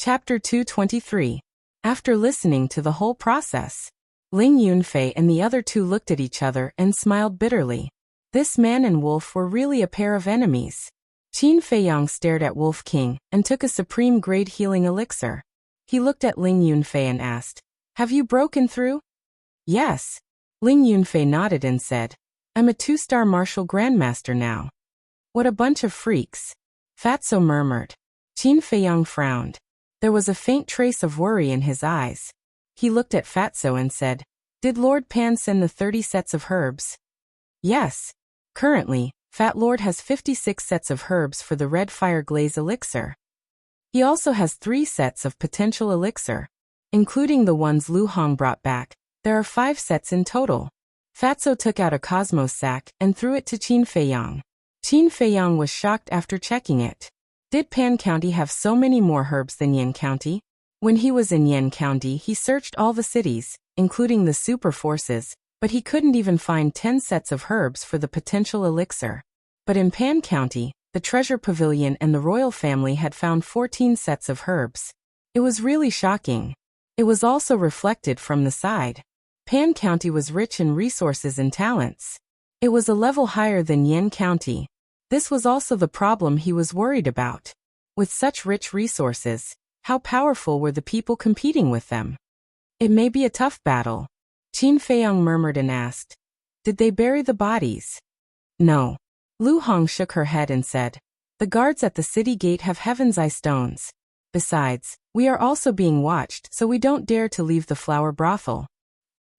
Chapter 223. After listening to the whole process, Ling Yunfei and the other two looked at each other and smiled bitterly. This man and wolf were really a pair of enemies. Qin Feiyang stared at Wolf King and took a supreme-grade healing elixir. He looked at Ling Yunfei and asked, "Have you broken through?" "Yes." Ling Yunfei nodded and said, "I'm a 2-star martial grandmaster now." "What a bunch of freaks," Fatso murmured. Qin Feiyang frowned. There was a faint trace of worry in his eyes. He looked at Fatso and said, "Did Lord Pan send the 30 sets of herbs?" "Yes. Currently, Fat Lord has 56 sets of herbs for the Red Fire Glaze elixir. He also has 3 sets of potential elixir. Including the ones Lu Hong brought back, there are 5 sets in total." Fatso took out a Cosmos sack and threw it to Qin Feiyang. Qin Feiyang was shocked after checking it. Did Pan County have so many more herbs than Yin County? When he was in Yin County, he searched all the cities, including the super forces, but he couldn't even find 10 sets of herbs for the potential elixir. But in Pan County, the Treasure Pavilion and the royal family had found 14 sets of herbs. It was really shocking. It was also reflected from the side. Pan County was rich in resources and talents. It was a level higher than Yin County. This was also the problem he was worried about. With such rich resources, how powerful were the people competing with them? "It may be a tough battle," Qin Feiyang murmured and asked, "Did they bury the bodies?" "No." Lu Hong shook her head and said, "The guards at the city gate have Heaven's Eye stones. Besides, we are also being watched, so we don't dare to leave the flower brothel."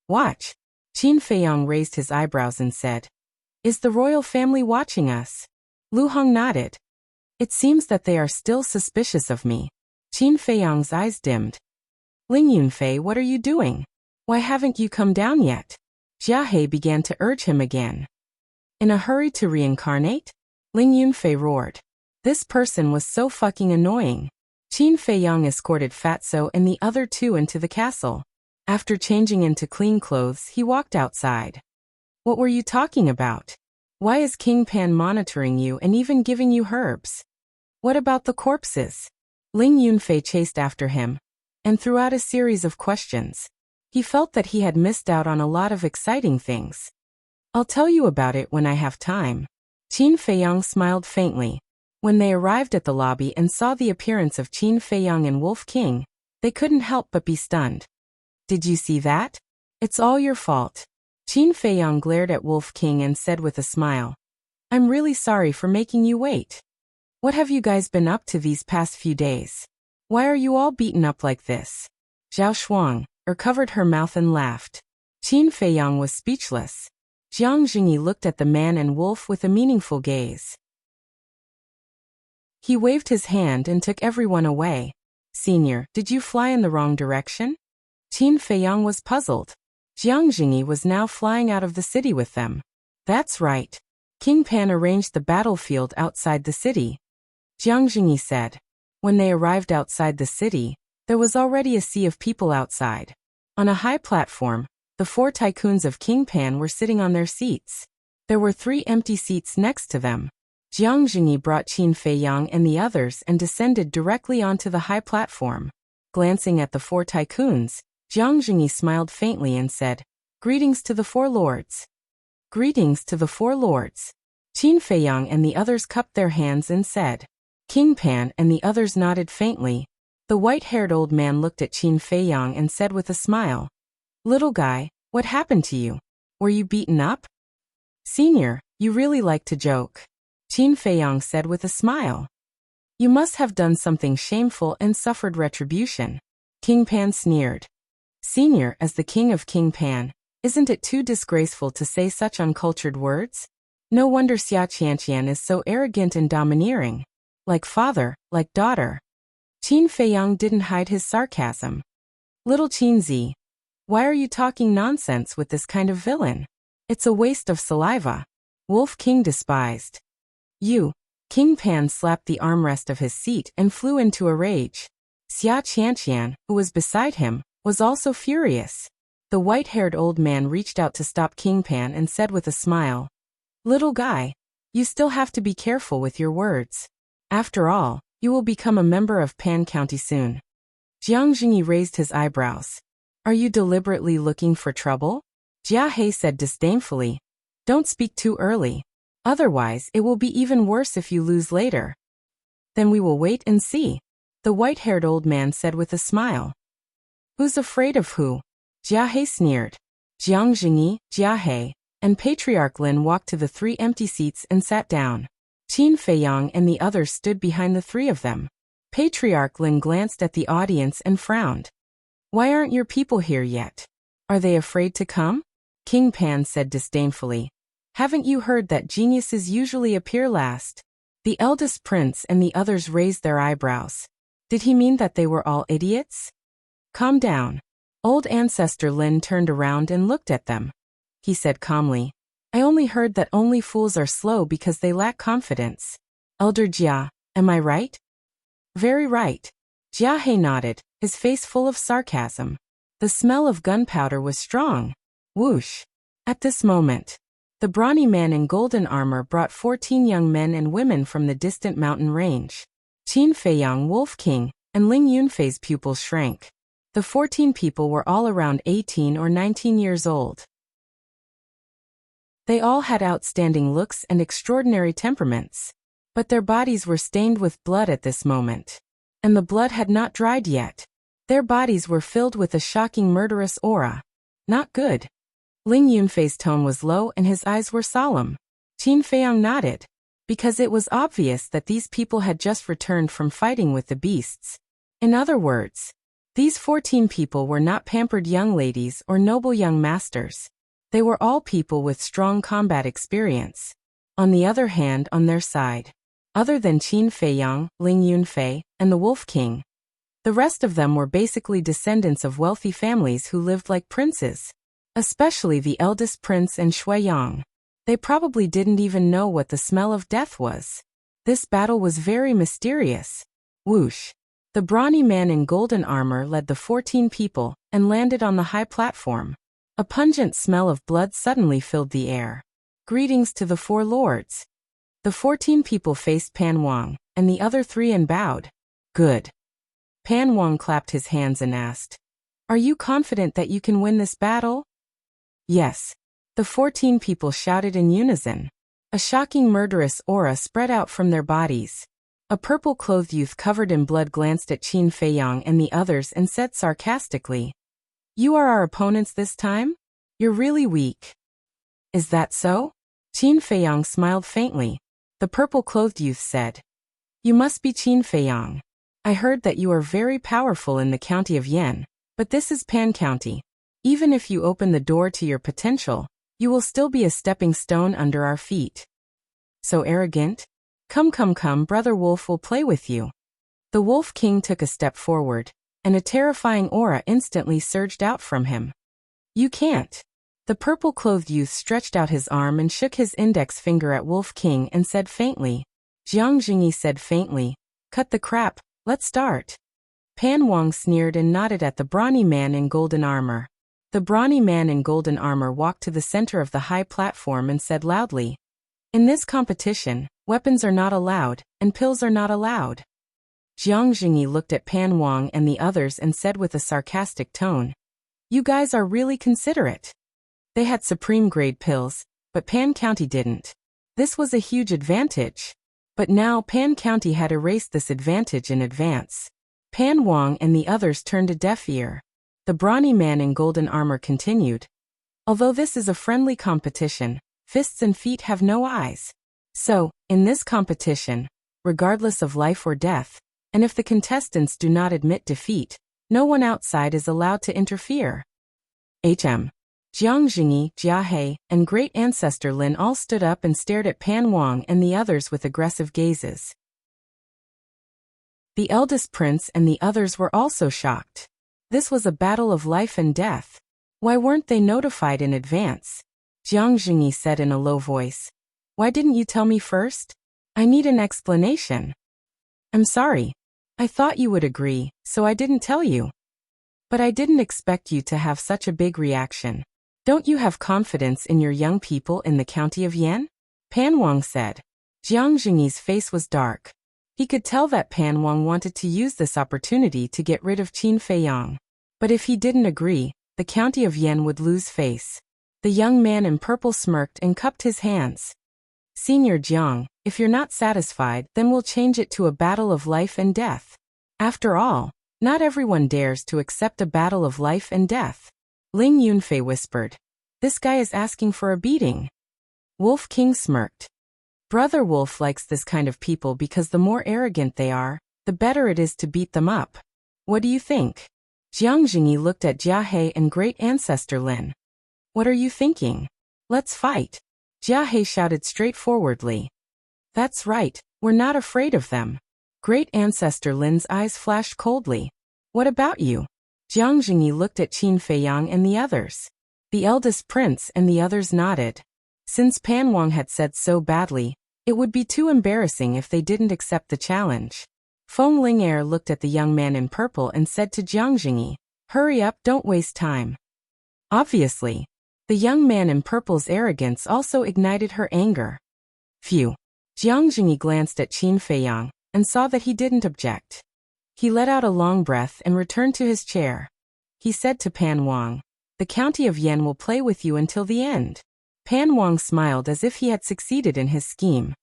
"Watch?" Qin Feiyang raised his eyebrows and said, "Is the royal family watching us?" Lu Hong nodded. "It seems that they are still suspicious of me." Qin Feiyang's eyes dimmed. "Ling Yunfei, what are you doing? Why haven't you come down yet?" Jia He began to urge him again. "In a hurry to reincarnate?" Ling Yunfei roared. This person was so fucking annoying. Qin Feiyang escorted Fatso and the other two into the castle. After changing into clean clothes, he walked outside. "What were you talking about? Why is King Pan monitoring you and even giving you herbs? What about the corpses?" Ling Yunfei chased after him and threw out a series of questions. He felt that he had missed out on a lot of exciting things. "I'll tell you about it when I have time." Qin Feiyang smiled faintly. When they arrived at the lobby and saw the appearance of Qin Feiyang and Wolf King, they couldn't help but be stunned. "Did you see that? It's all your fault." Qin Feiyang glared at Wolf King and said with a smile, "I'm really sorry for making you wait. What have you guys been up to these past few days? Why are you all beaten up like this?" Zhao Shuang covered her mouth and laughed. Qin Feiyang was speechless. Jiang Jingyi looked at the man and wolf with a meaningful gaze. He waved his hand and took everyone away. "Senior, did you fly in the wrong direction?" Qin Feiyang was puzzled. Jiang Jingyi was now flying out of the city with them. "That's right. King Pan arranged the battlefield outside the city," Jiang Jingyi said. When they arrived outside the city, there was already a sea of people outside. On a high platform, the 4 tycoons of King Pan were sitting on their seats. There were 3 empty seats next to them. Jiang Jingyi brought Qin Feiyang and the others and descended directly onto the high platform. Glancing at the 4 tycoons, Jiang Jingyi smiled faintly and said, "Greetings to the 4 lords." "Greetings to the 4 lords." Qin Feiyang and the others cupped their hands and said. King Pan and the others nodded faintly. The white-haired old man looked at Qin Feiyang and said with a smile, "Little guy, what happened to you? Were you beaten up?" "Senior, you really like to joke," Qin Feiyang said with a smile. "You must have done something shameful and suffered retribution." King Pan sneered. "Senior, as the king of King Pan, isn't it too disgraceful to say such uncultured words? No wonder Xia Qianqian is so arrogant and domineering. Like father, like daughter." Qin Feiyang didn't hide his sarcasm. "Little Qinzi, why are you talking nonsense with this kind of villain? It's a waste of saliva." Wolf King despised. "You." King Pan slapped the armrest of his seat and flew into a rage. Xia Qianqian, who was beside him, was also furious. The white-haired old man reached out to stop King Pan and said with a smile, "Little guy, you still have to be careful with your words. After all, you will become a member of Pan County soon." Jiang Jingyi raised his eyebrows. Are you deliberately looking for trouble? Jia He said disdainfully. Don't speak too early. Otherwise, it will be even worse if you lose later. Then we will wait and see, the white-haired old man said with a smile. Who's afraid of who? Jia He sneered. Jiang Jingyi, Jia He, and Patriarch Lin walked to the 3 empty seats and sat down. Qin Feiyang and the others stood behind the 3 of them. Patriarch Lin glanced at the audience and frowned. Why aren't your people here yet? Are they afraid to come? King Pan said disdainfully. Haven't you heard that geniuses usually appear last? The eldest prince and the others raised their eyebrows. Did he mean that they were all idiots? Calm down. Old Ancestor Lin turned around and looked at them. He said calmly, I only heard that only fools are slow because they lack confidence. Elder Jia, am I right? Very right. Jia He nodded, his face full of sarcasm. The smell of gunpowder was strong. Whoosh. At this moment, the brawny man in golden armor brought 14 young men and women from the distant mountain range. Qin Feiyang, Wolf King, and Ling Yunfei's pupils shrank. The 14 people were all around 18 or 19 years old. They all had outstanding looks and extraordinary temperaments. But their bodies were stained with blood at this moment. And the blood had not dried yet. Their bodies were filled with a shocking murderous aura. Not good. Ling Yunfei's tone was low and his eyes were solemn. Qin Feiyang nodded. Because it was obvious that these people had just returned from fighting with the beasts. In other words, these 14 people were not pampered young ladies or noble young masters. They were all people with strong combat experience. On the other hand, on their side, other than Qin Feiyang, Ling Yunfei, and the Wolf King, the rest of them were basically descendants of wealthy families who lived like princes. Especially the eldest prince and Shui Yang. They probably didn't even know what the smell of death was. This battle was very mysterious. Whoosh. The brawny man in golden armor led the 14 people and landed on the high platform. A pungent smell of blood suddenly filled the air. Greetings to the 4 lords. The 14 people faced Pan Wang and the other 3 and bowed. Good. Pan Wang clapped his hands and asked, Are you confident that you can win this battle? Yes. The 14 people shouted in unison. A shocking murderous aura spread out from their bodies. A purple-clothed youth covered in blood glanced at Qin Feiyang and the others and said sarcastically, You are our opponents this time? You're really weak. Is that so? Qin Feiyang smiled faintly. The purple-clothed youth said, You must be Qin Feiyang. I heard that you are very powerful in the county of Yan, but this is Pan County. Even if you open the door to your potential, you will still be a stepping stone under our feet. So arrogant? Come, Brother Wolf will play with you. The Wolf King took a step forward, and a terrifying aura instantly surged out from him. You can't. The purple-clothed youth stretched out his arm and shook his index finger at Wolf King and said faintly. Jiang Jingyi said faintly, Cut the crap, let's start. Pan Wang sneered and nodded at the brawny man in golden armor. The brawny man in golden armor walked to the center of the high platform and said loudly, In this competition, weapons are not allowed, and pills are not allowed. Jiang Jingyi looked at Pan Wang and the others and said with a sarcastic tone, You guys are really considerate. They had supreme-grade pills, but Pan County didn't. This was a huge advantage. But now Pan County had erased this advantage in advance. Pan Wang and the others turned a deaf ear. The brawny man in golden armor continued. Although this is a friendly competition, fists and feet have no eyes. So, in this competition, regardless of life or death, and if the contestants do not admit defeat, no one outside is allowed to interfere. Jiang Jingyi, Jia He, and Great Ancestor Lin all stood up and stared at Pan Wang and the others with aggressive gazes. The eldest prince and the others were also shocked. This was a battle of life and death. Why weren't they notified in advance? Jiang Jingyi said in a low voice. Why didn't you tell me first? I need an explanation. I'm sorry. I thought you would agree, so I didn't tell you. But I didn't expect you to have such a big reaction. Don't you have confidence in your young people in the county of Yan? Pan Wang said. Jiang Jingyi's face was dark. He could tell that Pan Wang wanted to use this opportunity to get rid of Qin Feiyang. But if he didn't agree, the county of Yan would lose face. The young man in purple smirked and cupped his hands. Senior Jiang, if you're not satisfied, then we'll change it to a battle of life and death. After all, not everyone dares to accept a battle of life and death. Ling Yunfei whispered. This guy is asking for a beating. Wolf King smirked. Brother Wolf likes this kind of people because the more arrogant they are, the better it is to beat them up. What do you think? Jiang Jingyi looked at Jia He and Great Ancestor Lin. What are you thinking? Let's fight. Jia He shouted straightforwardly. That's right, we're not afraid of them. Great Ancestor Lin's eyes flashed coldly. What about you? Jiang Jingyi looked at Qin Feiyang and the others. The eldest prince and the others nodded. Since Pan Wang had said so badly, it would be too embarrassing if they didn't accept the challenge. Feng Ling'er looked at the young man in purple and said to Jiang Jingyi, hurry up, don't waste time. Obviously, the young man in purple's arrogance also ignited her anger. Phew. Jiang Jingyi glanced at Qin Feiyang and saw that he didn't object. He let out a long breath and returned to his chair. He said to Pan Wang, the county of Yan will play with you until the end. Pan Wang smiled as if he had succeeded in his scheme.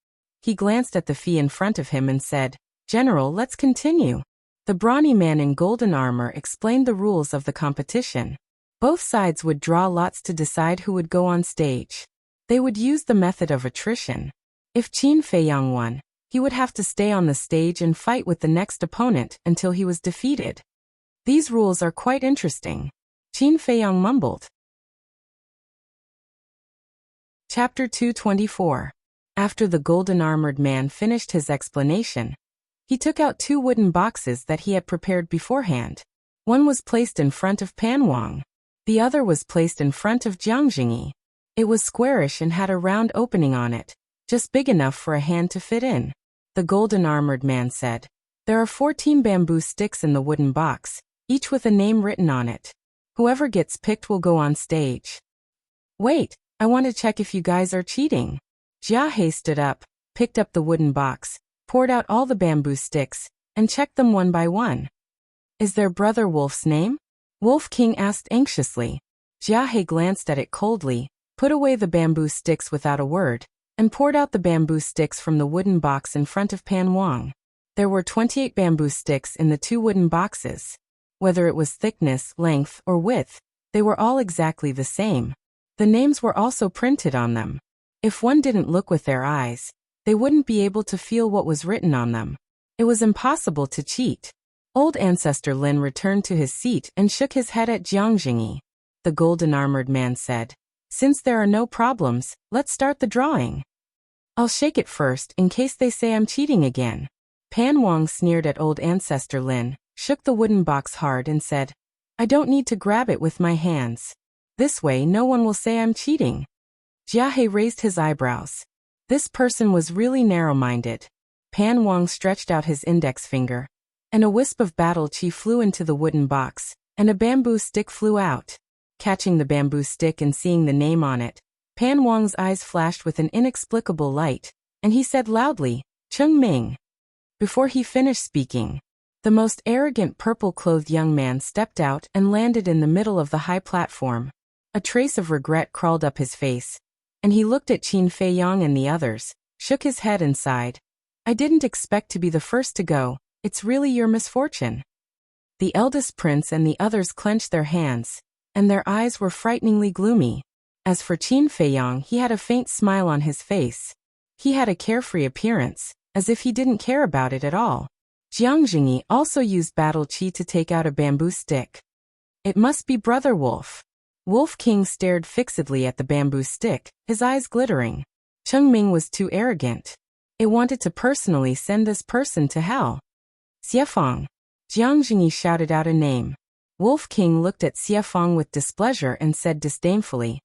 He glanced at the Fei in front of him and said, General, let's continue. The brawny man in golden armor explained the rules of the competition. Both sides would draw lots to decide who would go on stage. They would use the method of attrition. If Qin Feiyang won, he would have to stay on the stage and fight with the next opponent until he was defeated. These rules are quite interesting. Qin Feiyang mumbled. Chapter 224. After the golden-armored man finished his explanation, he took out 2 wooden boxes that he had prepared beforehand. One was placed in front of Pan Wang. The other was placed in front of Jiang Jingyi. It was squarish and had a round opening on it, just big enough for a hand to fit in. The golden-armored man said, there are 14 bamboo sticks in the wooden box, each with a name written on it. Whoever gets picked will go on stage. Wait, I want to check if you guys are cheating. Jia He stood up, picked up the wooden box, poured out all the bamboo sticks, and checked them one by one. Is there Brother Wolf's name? Wolf King asked anxiously. Jia He glanced at it coldly, put away the bamboo sticks without a word, and poured out the bamboo sticks from the wooden box in front of Pan Wang. There were 28 bamboo sticks in the 2 wooden boxes. Whether it was thickness, length, or width, they were all exactly the same. The names were also printed on them. If one didn't look with their eyes, they wouldn't be able to feel what was written on them. It was impossible to cheat. Old Ancestor Lin returned to his seat and shook his head at Jiang Jingyi. The golden-armored man said, since there are no problems, let's start the drawing. I'll shake it first in case they say I'm cheating again. Pan Wang sneered at Old Ancestor Lin, shook the wooden box hard and said, I don't need to grab it with my hands. This way no one will say I'm cheating. Jia He raised his eyebrows. This person was really narrow-minded. Pan Wang stretched out his index finger, and a wisp of battle chi flew into the wooden box, and a bamboo stick flew out. Catching the bamboo stick and seeing the name on it, Pan Wang's eyes flashed with an inexplicable light, and he said loudly, Cheng Ming. Before he finished speaking, the most arrogant purple-clothed young man stepped out and landed in the middle of the high platform. A trace of regret crawled up his face, and he looked at Qin Feiyang and the others, shook his head and sighed. I didn't expect to be the first to go, it's really your misfortune. The eldest prince and the others clenched their hands, and their eyes were frighteningly gloomy. As for Qin Feiyang, he had a faint smile on his face. He had a carefree appearance, as if he didn't care about it at all. Jiang Jingyi also used battle chi to take out a bamboo stick. It must be Brother Wolf. Wolf King stared fixedly at the bamboo stick, his eyes glittering. Cheng Ming was too arrogant. It wanted to personally send this person to hell. Xiefang. Jiang Jingyi shouted out a name. Wolf King looked at Xiefang with displeasure and said disdainfully,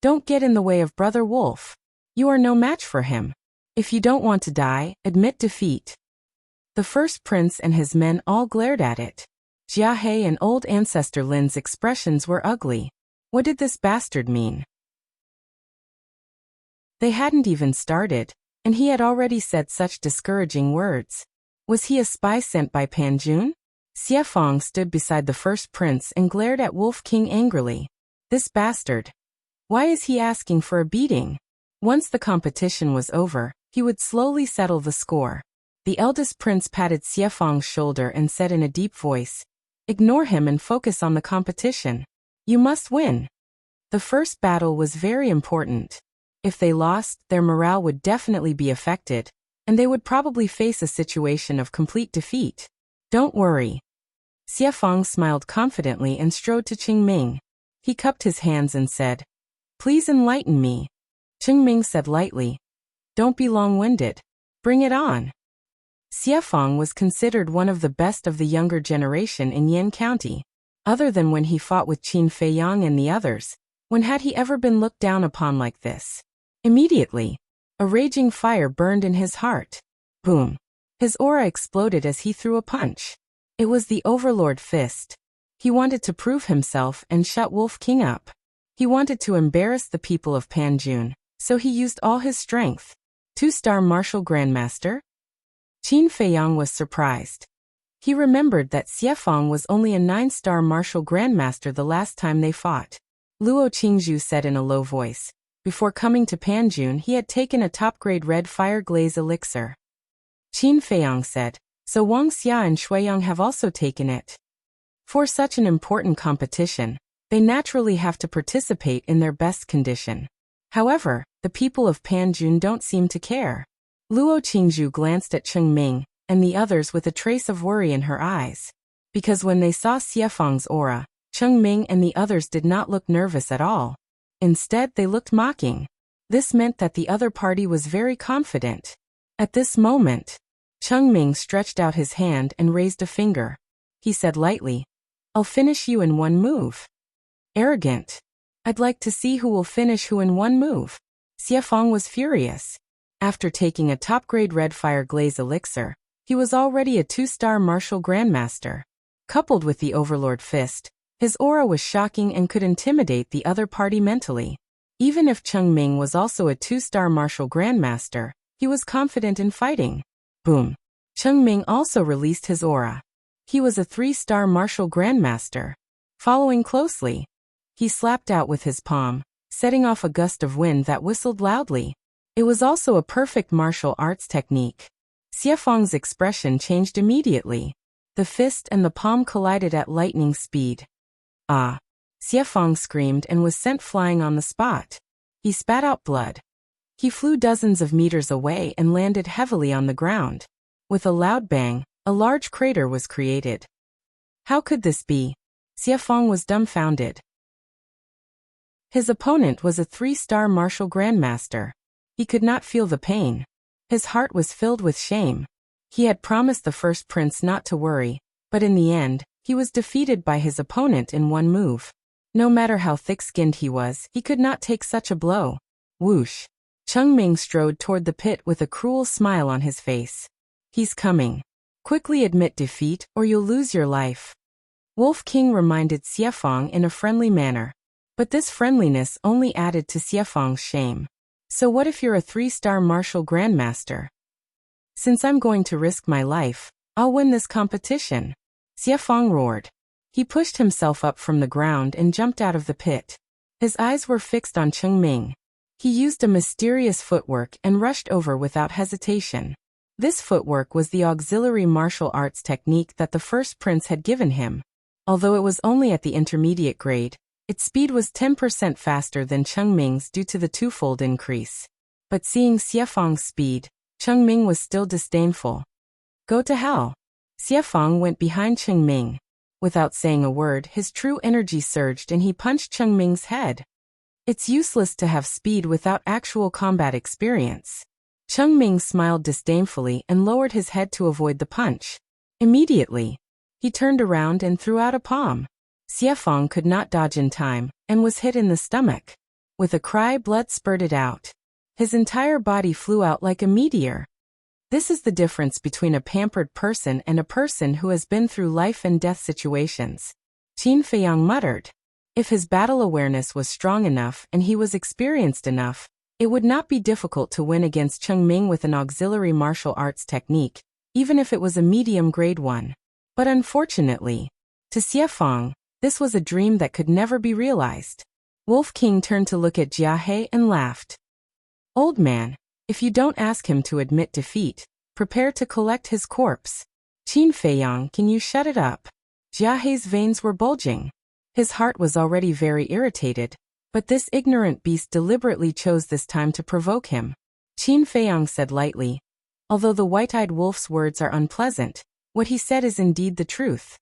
Don't get in the way of Brother Wolf. You are no match for him. If you don't want to die, admit defeat. The first prince and his men all glared at it. Jia He and Old Ancestor Lin's expressions were ugly. What did this bastard mean? They hadn't even started, and he had already said such discouraging words. Was he a spy sent by Pan Jun? Xie Fang stood beside the first prince and glared at Wolf King angrily. This bastard. Why is he asking for a beating? Once the competition was over, he would slowly settle the score. The eldest prince patted Xie Fang's shoulder and said in a deep voice, "Ignore him and focus on the competition. You must win." The first battle was very important. If they lost, their morale would definitely be affected, and they would probably face a situation of complete defeat. Don't worry. Xie Fang smiled confidently and strode to Qingming. He cupped his hands and said, "Please enlighten me." Qingming said lightly, "Don't be long-winded. Bring it on." Xie Fang was considered one of the best of the younger generation in Yan County. Other than when he fought with Qin Feiyang and the others, when had he ever been looked down upon like this? Immediately, a raging fire burned in his heart. Boom! His aura exploded as he threw a punch. It was the Overlord Fist. He wanted to prove himself and shut Wolf King up. He wanted to embarrass the people of Panjun, so he used all his strength. 2-star Martial Grandmaster? Qin Feiyang was surprised. He remembered that Xie Fang was only a 9-star Martial Grandmaster the last time they fought. Luo Qingzhu said in a low voice. Before coming to Panjun, he had taken a top-grade red fire glaze elixir. Qin Feiyang said, "So Wang Xia and Shuiyang have also taken it." For such an important competition, they naturally have to participate in their best condition. However, the people of Panjun don't seem to care. Luo Qingzhu glanced at Qingming and the others with a trace of worry in her eyes. Because when they saw Xie Fang's aura, Qingming and the others did not look nervous at all. Instead, they looked mocking. This meant that the other party was very confident. At this moment, Qingming stretched out his hand and raised a finger. He said lightly, "I'll finish you in one move." Arrogant. I'd like to see who will finish who in one move. Xie Fang was furious. After taking a top-grade red fire glaze elixir, he was already a 2-star Martial Grandmaster. Coupled with the Overlord Fist, his aura was shocking and could intimidate the other party mentally. Even if Qingming was also a 2-star Martial Grandmaster, he was confident in fighting. Boom. Qingming also released his aura. He was a 3-star Martial Grandmaster. Following closely, he slapped out with his palm, setting off a gust of wind that whistled loudly. It was also a perfect martial arts technique. Xie Fang's expression changed immediately. The fist and the palm collided at lightning speed. Ah! Xie Fang screamed and was sent flying on the spot. He spat out blood. He flew dozens of meters away and landed heavily on the ground. With a loud bang, a large crater was created. How could this be? Xie Fang was dumbfounded. His opponent was a 3-star Martial Grandmaster. He could not feel the pain. His heart was filled with shame. He had promised the first prince not to worry, but in the end, he was defeated by his opponent in one move. No matter how thick-skinned he was, he could not take such a blow. Whoosh! Qingming strode toward the pit with a cruel smile on his face. He's coming. Quickly admit defeat, or you'll lose your life. Wolf King reminded Xie Fang in a friendly manner. But this friendliness only added to Xie Fang's shame. So what if you're a 3-star Martial Grandmaster? Since I'm going to risk my life, I'll win this competition. Xie Fang roared. He pushed himself up from the ground and jumped out of the pit. His eyes were fixed on Qingming. He used a mysterious footwork and rushed over without hesitation. This footwork was the auxiliary martial arts technique that the first prince had given him. Although it was only at the intermediate grade, its speed was 10% faster than Qingming's due to the twofold increase. But seeing Xie Fang's speed, Qingming was still disdainful. Go to hell. Xie Fang went behind Qingming. Without saying a word, his true energy surged and he punched Qingming's head. It's useless to have speed without actual combat experience. Qingming smiled disdainfully and lowered his head to avoid the punch. Immediately, he turned around and threw out a palm. Xie Fang could not dodge in time, and was hit in the stomach. With a cry, blood spurted out. His entire body flew out like a meteor. This is the difference between a pampered person and a person who has been through life and death situations. Qin Feiyang muttered. If his battle awareness was strong enough and he was experienced enough, it would not be difficult to win against Qingming with an auxiliary martial arts technique, even if it was a medium-grade one. But unfortunately, to Xiefang, this was a dream that could never be realized. Wolf King turned to look at Jiahe and laughed. Old man, if you don't ask him to admit defeat, prepare to collect his corpse. Qin Feiyang, can you shut it up? Jiahe's veins were bulging. His heart was already very irritated, but this ignorant beast deliberately chose this time to provoke him. Qin Feiyang said lightly, although the white-eyed wolf's words are unpleasant, what he said is indeed the truth.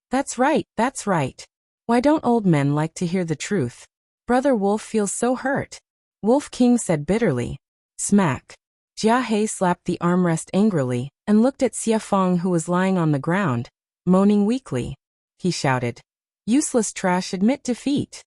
That's right, that's right. Why don't old men like to hear the truth? Brother Wolf feels so hurt. Wolf King said bitterly. Smack. Jiahe slapped the armrest angrily and looked at Xiefang, who was lying on the ground, moaning weakly. He shouted, useless trash, admit defeat.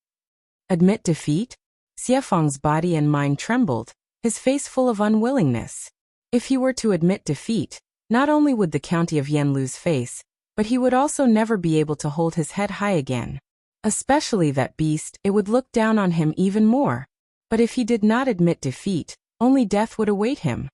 Admit defeat? Xiefang's body and mind trembled, his face full of unwillingness. If he were to admit defeat, not only would the county of Yan lose face, but he would also never be able to hold his head high again. Especially that beast, it would look down on him even more. But if he did not admit defeat, only death would await him.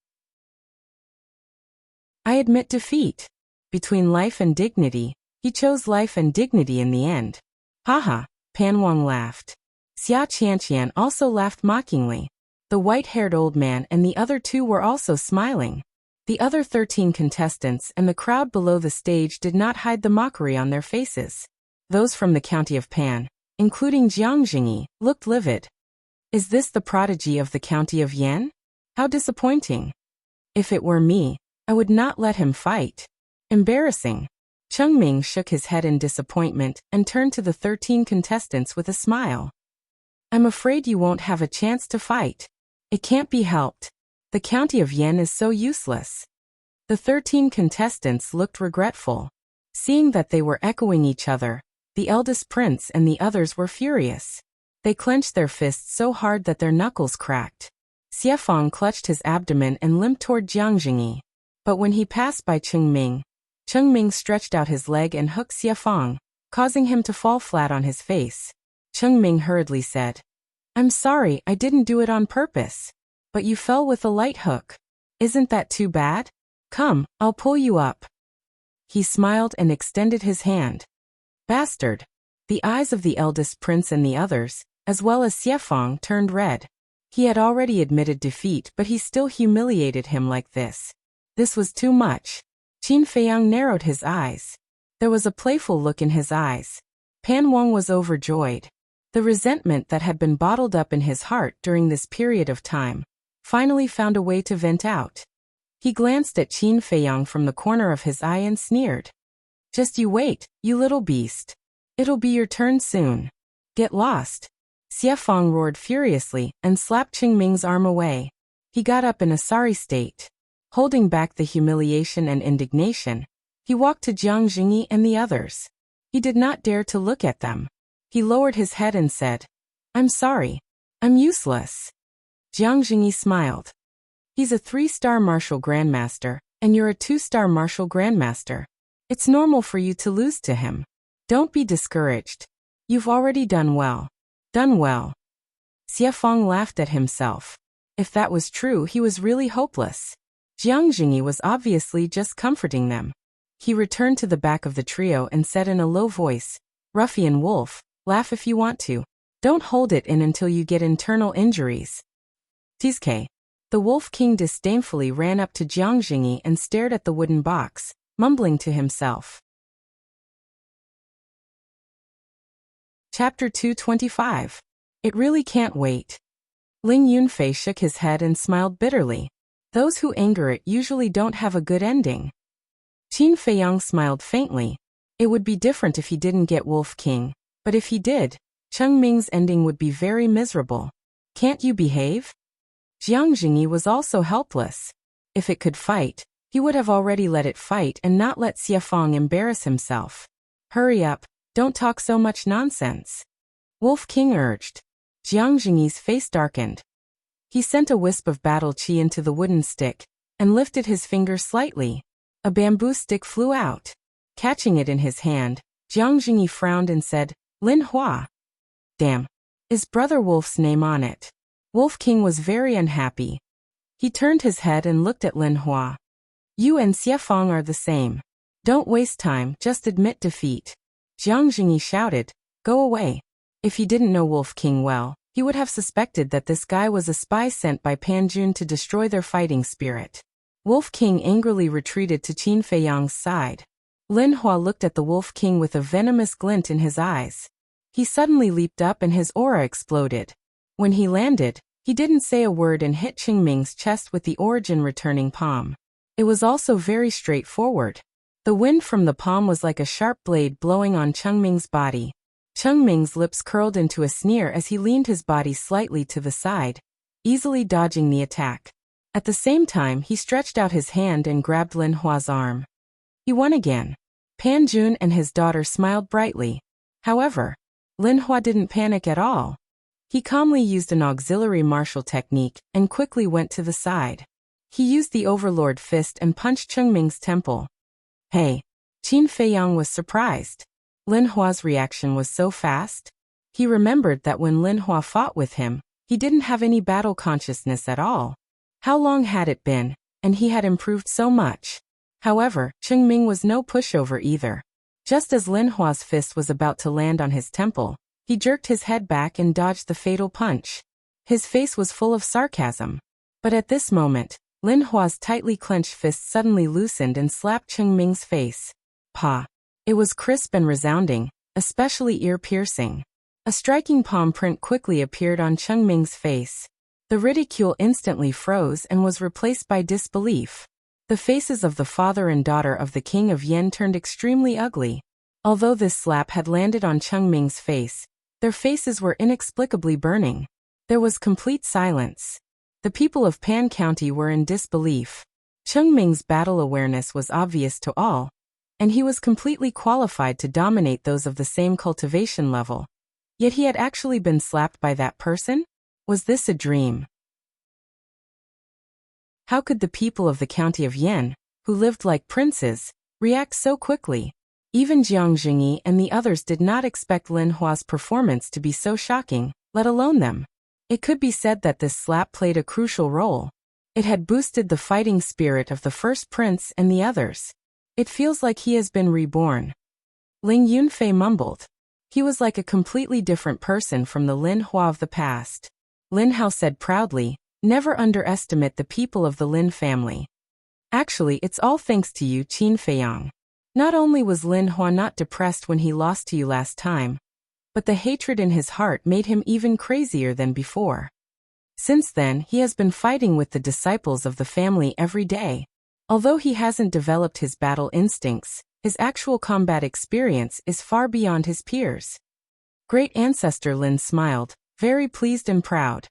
I admit defeat. Between life and dignity, he chose life and dignity in the end. Haha, Pan Wang laughed. Xia Qianqian also laughed mockingly. The white-haired old man and the other two were also smiling. The other 13 contestants and the crowd below the stage did not hide the mockery on their faces. Those from the county of Pan, including Jiang Jingyi, looked livid. Is this the prodigy of the county of Yan? How disappointing. If it were me, I would not let him fight. Embarrassing. Cheng Ming shook his head in disappointment and turned to the 13 contestants with a smile. I'm afraid you won't have a chance to fight. It can't be helped. The county of Yan is so useless. The 13 contestants looked regretful. Seeing that they were echoing each other, the eldest prince and the others were furious. They clenched their fists so hard that their knuckles cracked. Xiefang clutched his abdomen and limped toward Jiang Jingyi. But when he passed by Cheng Ming stretched out his leg and hooked Xiefang, causing him to fall flat on his face. Cheng Ming hurriedly said, I'm sorry, I didn't do it on purpose. But you fell with a light hook. Isn't that too bad? Come, I'll pull you up. He smiled and extended his hand. Bastard. The eyes of the eldest prince and the others, as well as Xiefang, turned red. He had already admitted defeat, but he still humiliated him like this. This was too much. Qin Feiyang narrowed his eyes. There was a playful look in his eyes. Pan Wang was overjoyed. The resentment that had been bottled up in his heart during this period of time finally found a way to vent out. He glanced at Qin Feiyang from the corner of his eye and sneered. Just you wait, you little beast. It'll be your turn soon. Get lost. Xiefang roared furiously and slapped Cheng Ming's arm away. He got up in a sorry state. Holding back the humiliation and indignation, he walked to Jiang Jingyi and the others. He did not dare to look at them. He lowered his head and said, I'm sorry. I'm useless. Jiang Jingyi smiled. He's a 3-star martial grandmaster, and you're a 2-star martial grandmaster. It's normal for you to lose to him. Don't be discouraged. You've already done well. Done well. Xiefang laughed at himself. If that was true, he was really hopeless. Jiang Jingyi was obviously just comforting them. He returned to the back of the trio and said in a low voice, Ruffian Wolf, laugh if you want to. Don't hold it in until you get internal injuries. Tizke. The Wolf King disdainfully ran up to Jiang Jingyi and stared at the wooden box, mumbling to himself. Chapter 225. It really can't wait. Ling Yunfei shook his head and smiled bitterly. Those who anger it usually don't have a good ending. Qin Feiyang smiled faintly. It would be different if he didn't get Wolf King, but if he did, Cheng Ming's ending would be very miserable. Can't you behave? Jiang Jingyi was also helpless. If it could fight, he would have already let it fight and not let Xiefang embarrass himself. Hurry up, don't talk so much nonsense. Wolf King urged. Jiang Jingyi's face darkened. He sent a wisp of battle chi into the wooden stick, and lifted his finger slightly. A bamboo stick flew out. Catching it in his hand, Jiang Jingyi frowned and said, Lin Hua. Damn. Is Brother Wolf's name on it? Wolf King was very unhappy. He turned his head and looked at Lin Hua. You and Xiefang are the same. Don't waste time, just admit defeat. Jiang Jingyi shouted, go away. If he didn't know Wolf King well, he would have suspected that this guy was a spy sent by Pan Jun to destroy their fighting spirit. Wolf King angrily retreated to Qin Feiyang's side. Lin Hua looked at the Wolf King with a venomous glint in his eyes. He suddenly leaped up and his aura exploded. When he landed, he didn't say a word and hit Qingming's chest with the origin returning palm. It was also very straightforward. The wind from the palm was like a sharp blade blowing on Chengming's body. Chengming's lips curled into a sneer as he leaned his body slightly to the side, easily dodging the attack. At the same time, he stretched out his hand and grabbed Lin Hua's arm. He won again. Pan Jun and his daughter smiled brightly. However, Lin Hua didn't panic at all. He calmly used an auxiliary martial technique and quickly went to the side. He used the Overlord Fist and punched Chengming's temple. Hey! Qin Feiyang was surprised. Lin Hua's reaction was so fast. He remembered that when Lin Hua fought with him, he didn't have any battle consciousness at all. How long had it been, and he had improved so much? However, Chengming was no pushover either. Just as Lin Hua's fist was about to land on his temple, he jerked his head back and dodged the fatal punch. His face was full of sarcasm. But at this moment, Lin Hua's tightly clenched fist suddenly loosened and slapped Chengming's face. Pa! It was crisp and resounding, especially ear-piercing. A striking palm print quickly appeared on Chengming's face. The ridicule instantly froze and was replaced by disbelief. The faces of the father and daughter of the King of Yen turned extremely ugly. Although this slap had landed on Chengming's face, their faces were inexplicably burning. There was complete silence. The people of Pan County were in disbelief. Chengming's battle awareness was obvious to all, and he was completely qualified to dominate those of the same cultivation level. Yet he had actually been slapped by that person? Was this a dream? How could the people of the county of Yen, who lived like princes, react so quickly? Even Jiang Jingyi and the others did not expect Lin Hua's performance to be so shocking, let alone them. It could be said that this slap played a crucial role. It had boosted the fighting spirit of the first prince and the others. It feels like he has been reborn. Ling Yunfei mumbled. He was like a completely different person from the Lin Hua of the past. Lin Hao said proudly, never underestimate the people of the Lin family. Actually, it's all thanks to you, Qin Feiyang. Not only was Lin Hua not depressed when he lost to you last time, but the hatred in his heart made him even crazier than before. Since then, he has been fighting with the disciples of the family every day. Although he hasn't developed his battle instincts, his actual combat experience is far beyond his peers. Great Ancestor Lin smiled, very pleased and proud.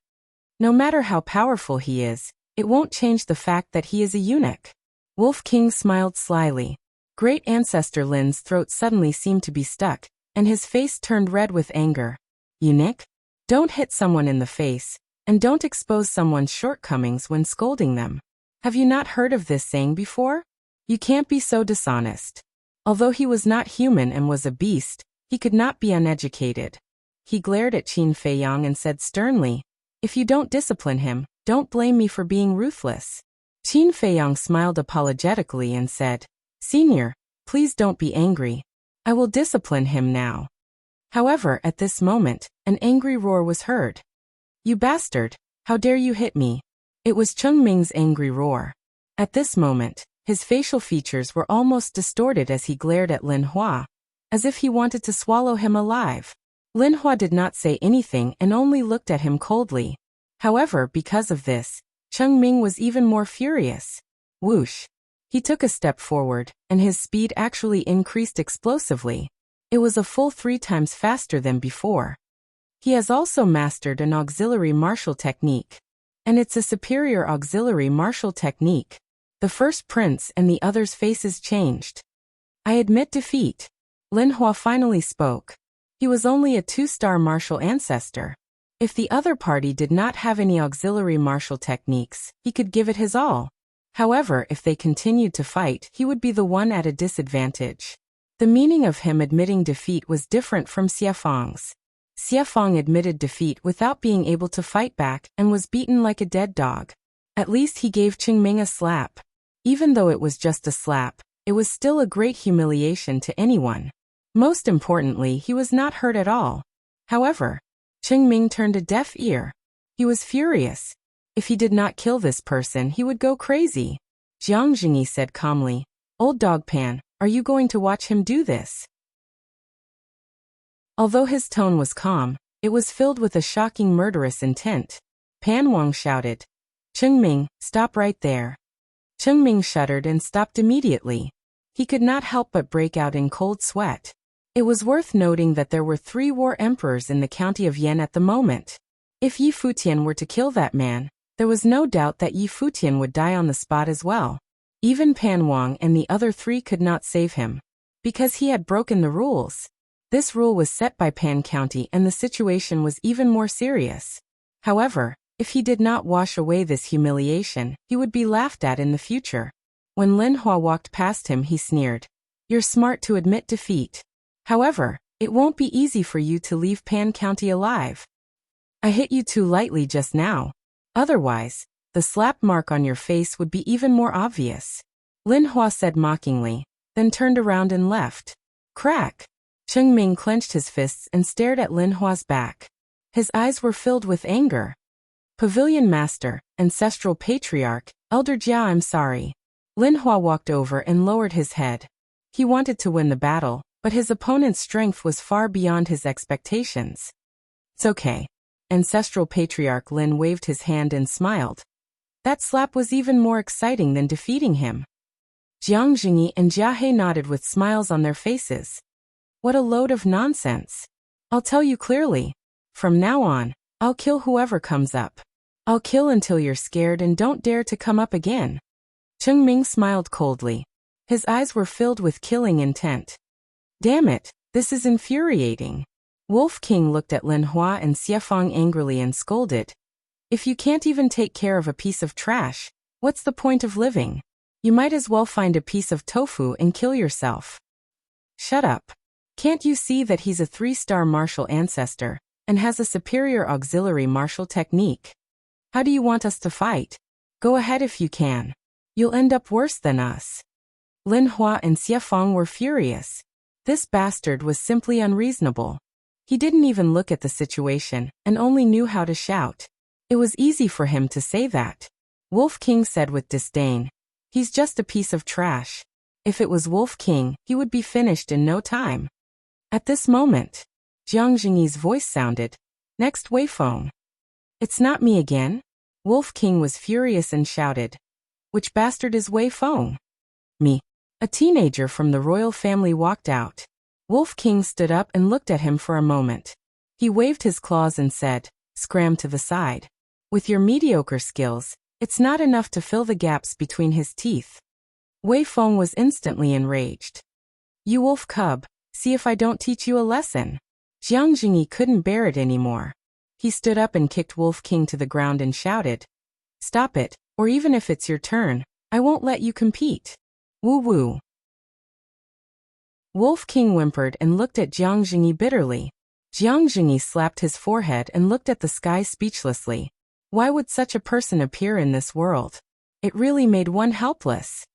No matter how powerful he is, it won't change the fact that he is a eunuch. Wolf King smiled slyly. Great Ancestor Lin's throat suddenly seemed to be stuck, and his face turned red with anger. Eunuch? Don't hit someone in the face, and don't expose someone's shortcomings when scolding them. Have you not heard of this saying before? You can't be so dishonest. Although he was not human and was a beast, he could not be uneducated. He glared at Qin Feiyang and said sternly, if you don't discipline him, don't blame me for being ruthless. Qin Feiyang smiled apologetically and said, Senior, please don't be angry. I will discipline him now. However, at this moment, an angry roar was heard. You bastard, how dare you hit me? It was Chengming's angry roar. At this moment, his facial features were almost distorted as he glared at Lin Hua, as if he wanted to swallow him alive. Lin Hua did not say anything and only looked at him coldly. However, because of this, Chengming was even more furious. Whoosh! He took a step forward, and his speed actually increased explosively. It was a full 3 times faster than before. He has also mastered an auxiliary martial technique. And it's a superior auxiliary martial technique. The first prince and the others' faces changed. I admit defeat. Lin Hua finally spoke. He was only a 2-star martial ancestor. If the other party did not have any auxiliary martial techniques, he could give it his all. However, if they continued to fight, he would be the one at a disadvantage. The meaning of him admitting defeat was different from Xiefang's. Xiefang admitted defeat without being able to fight back and was beaten like a dead dog. At least he gave Qingming a slap. Even though it was just a slap, it was still a great humiliation to anyone. Most importantly, he was not hurt at all. However, Cheng Ming turned a deaf ear. He was furious. If he did not kill this person, he would go crazy. Jiang Jingyi said calmly, "Old Dog Pan, are you going to watch him do this?" Although his tone was calm, it was filled with a shocking murderous intent. Pan Wang shouted, "Cheng Ming, stop right there." Cheng Ming shuddered and stopped immediately. He could not help but break out in cold sweat. It was worth noting that there were 3 war emperors in the county of Yan at the moment. If Yi Futian were to kill that man, there was no doubt that Yi Futian would die on the spot as well. Even Pan Wang and the other 3 could not save him, because he had broken the rules. This rule was set by Pan County and the situation was even more serious. However, if he did not wash away this humiliation, he would be laughed at in the future. When Lin Hua walked past him, he sneered, "You're smart to admit defeat. However, it won't be easy for you to leave Pan County alive. I hit you too lightly just now. Otherwise, the slap mark on your face would be even more obvious." Lin Hua said mockingly, then turned around and left. Crack! Cheng Ming clenched his fists and stared at Lin Hua's back. His eyes were filled with anger. "Pavilion Master, Ancestral Patriarch, Elder Jia, I'm sorry." Lin Hua walked over and lowered his head. He wanted to win the battle, but his opponent's strength was far beyond his expectations. "It's okay." Ancestral Patriarch Lin waved his hand and smiled. That slap was even more exciting than defeating him. Jiang Jingyi and Jia He nodded with smiles on their faces. What a load of nonsense. I'll tell you clearly. From now on, I'll kill whoever comes up. I'll kill until you're scared and don't dare to come up again. Cheng Ming smiled coldly. His eyes were filled with killing intent. Damn it, this is infuriating. Wolf King looked at Lin Hua and Xiefang angrily and scolded. If you can't even take care of a piece of trash, what's the point of living? You might as well find a piece of tofu and kill yourself. Shut up. Can't you see that he's a 3-star martial ancestor and has a superior auxiliary martial technique? How do you want us to fight? Go ahead if you can. You'll end up worse than us. Lin Hua and Xiefang were furious. This bastard was simply unreasonable. He didn't even look at the situation and only knew how to shout. It was easy for him to say that. Wolf King said with disdain, "He's just a piece of trash." If it was Wolf King, he would be finished in no time. At this moment, Jiang Jingyi's voice sounded. "Next, Wei Feng." "It's not me again?" Wolf King was furious and shouted. "Which bastard is Wei Feng?" "Me." A teenager from the royal family walked out. Wolf King stood up and looked at him for a moment. He waved his claws and said, "Scram to the side." With your mediocre skills, it's not enough to fill the gaps between his teeth. Wei Feng was instantly enraged. "You wolf cub, see if I don't teach you a lesson." Jiang Jingyi couldn't bear it anymore. He stood up and kicked Wolf King to the ground and shouted, "Stop it, or even if it's your turn, I won't let you compete." Woo woo. Wolf King whimpered and looked at Jiang Jingyi bitterly. Jiang Jingyi slapped his forehead and looked at the sky speechlessly. Why would such a person appear in this world? It really made one helpless.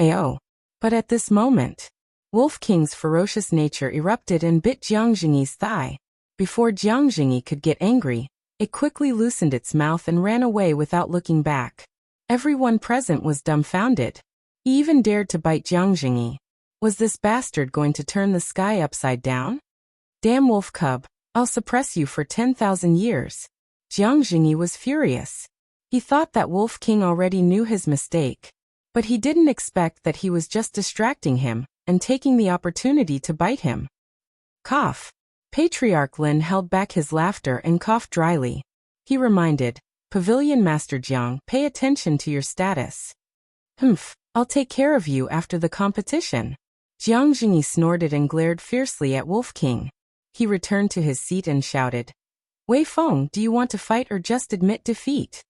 Ayo. But at this moment, Wolf King's ferocious nature erupted and bit Jiang Jingyi's thigh. Before Jiang Jingyi could get angry, it quickly loosened its mouth and ran away without looking back. Everyone present was dumbfounded. He even dared to bite Jiang Jingyi. Was this bastard going to turn the sky upside down? Damn wolf cub, I'll suppress you for 10,000 years. Jiang Jingyi was furious. He thought that Wolf King already knew his mistake. But he didn't expect that he was just distracting him and taking the opportunity to bite him. Cough. Patriarch Lin held back his laughter and coughed dryly. He reminded, Pavilion Master Jiang, pay attention to your status. Humph, I'll take care of you after the competition. Jiang Jingyi snorted and glared fiercely at Wolf King. He returned to his seat and shouted, Wei Feng, do you want to fight or just admit defeat?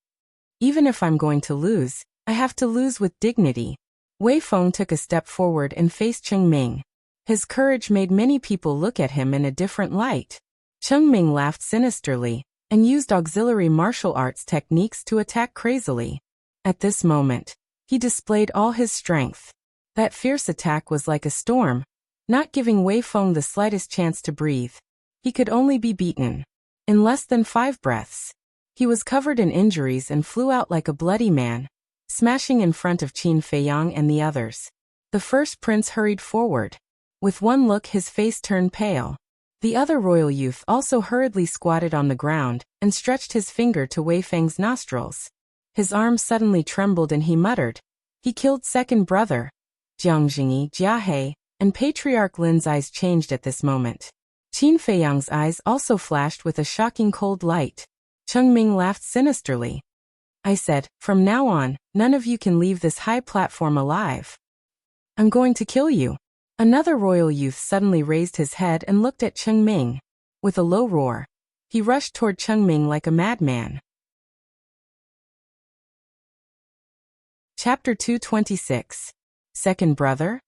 Even if I'm going to lose, I have to lose with dignity. Wei Feng took a step forward and faced Cheng Ming. His courage made many people look at him in a different light. Cheng Ming laughed sinisterly and used auxiliary martial arts techniques to attack crazily. At this moment, He displayed all his strength. That fierce attack was like a storm, not giving Wei Feng the slightest chance to breathe. He could only be beaten. In less than 5 breaths, he was covered in injuries and flew out like a bloody man, smashing in front of Qin Feiyang and the others. The first prince hurried forward. With one look his face turned pale. The other royal youth also hurriedly squatted on the ground and stretched his finger to Wei Feng's nostrils. His arm suddenly trembled and he muttered, "He killed second brother." Jiang Jingyi, Jia He, and Patriarch Lin's eyes changed at this moment. Qin Feiyang's eyes also flashed with a shocking cold light. Cheng Ming laughed sinisterly. "I said, from now on, none of you can leave this high platform alive. I'm going to kill you." Another royal youth suddenly raised his head and looked at Cheng Ming. With a low roar, he rushed toward Cheng Ming like a madman. Chapter 226. Second brother?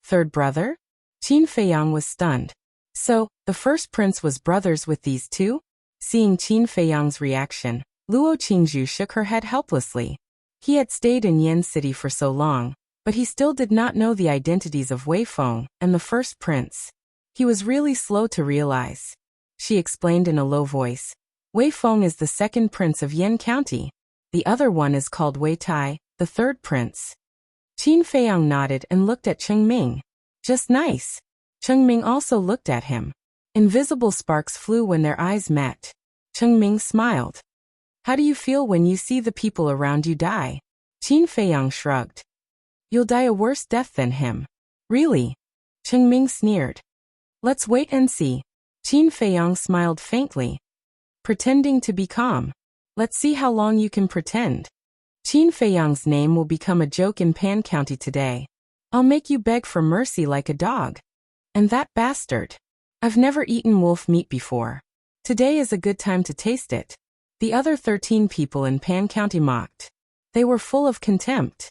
Third brother? Qin Feiyang was stunned. So, the first prince was brothers with these two? Seeing Qin Feiyang's reaction, Luo Qingzhu shook her head helplessly. He had stayed in Yen City for so long, but he still did not know the identities of Wei Feng and the first prince. He was really slow to realize. She explained in a low voice, "Wei Feng is the second prince of Yen County. The other one is called Wei Tai, the third prince." Qin Feiyang nodded and looked at Cheng Ming. "Just nice." Cheng Ming also looked at him. Invisible sparks flew when their eyes met. Cheng Ming smiled. "How do you feel when you see the people around you die?" Qin Feiyang shrugged. "You'll die a worse death than him." "Really?" Cheng Ming sneered. "Let's wait and see." Qin Feiyang smiled faintly. Pretending to be calm. "Let's see how long you can pretend." Qin Feiyang's name will become a joke in Pan County today. I'll make you beg for mercy like a dog. And that bastard. I've never eaten wolf meat before. Today is a good time to taste it. The other 13 people in Pan County mocked. They were full of contempt.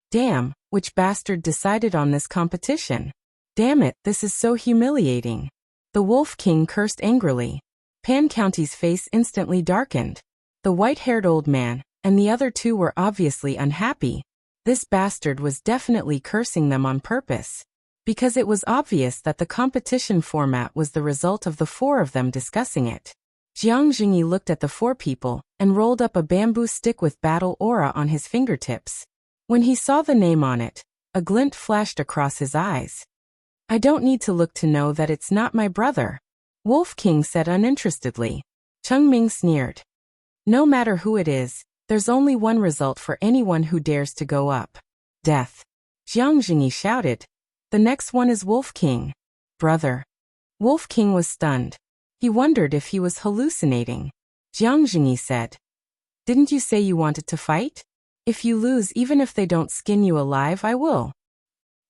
Damn, which bastard decided on this competition? Damn it, this is so humiliating. The Wolf King cursed angrily. Pan County's face instantly darkened. The white-haired old man and the other two were obviously unhappy. This bastard was definitely cursing them on purpose. Because it was obvious that the competition format was the result of the 4 of them discussing it. Jiang Jingyi looked at the 4 people and rolled up a bamboo stick with battle aura on his fingertips. When he saw the name on it, a glint flashed across his eyes. "I don't need to look to know that it's not my brother," Wolf King said uninterestedly. Cheng Ming sneered. "No matter who it is, there's only one result for anyone who dares to go up. Death." Jiang Jingyi shouted. "The next one is Wolf King." "Brother." Wolf King was stunned. He wondered if he was hallucinating. Jiang Jingyi said, "Didn't you say you wanted to fight? If you lose, even if they don't skin you alive, I will."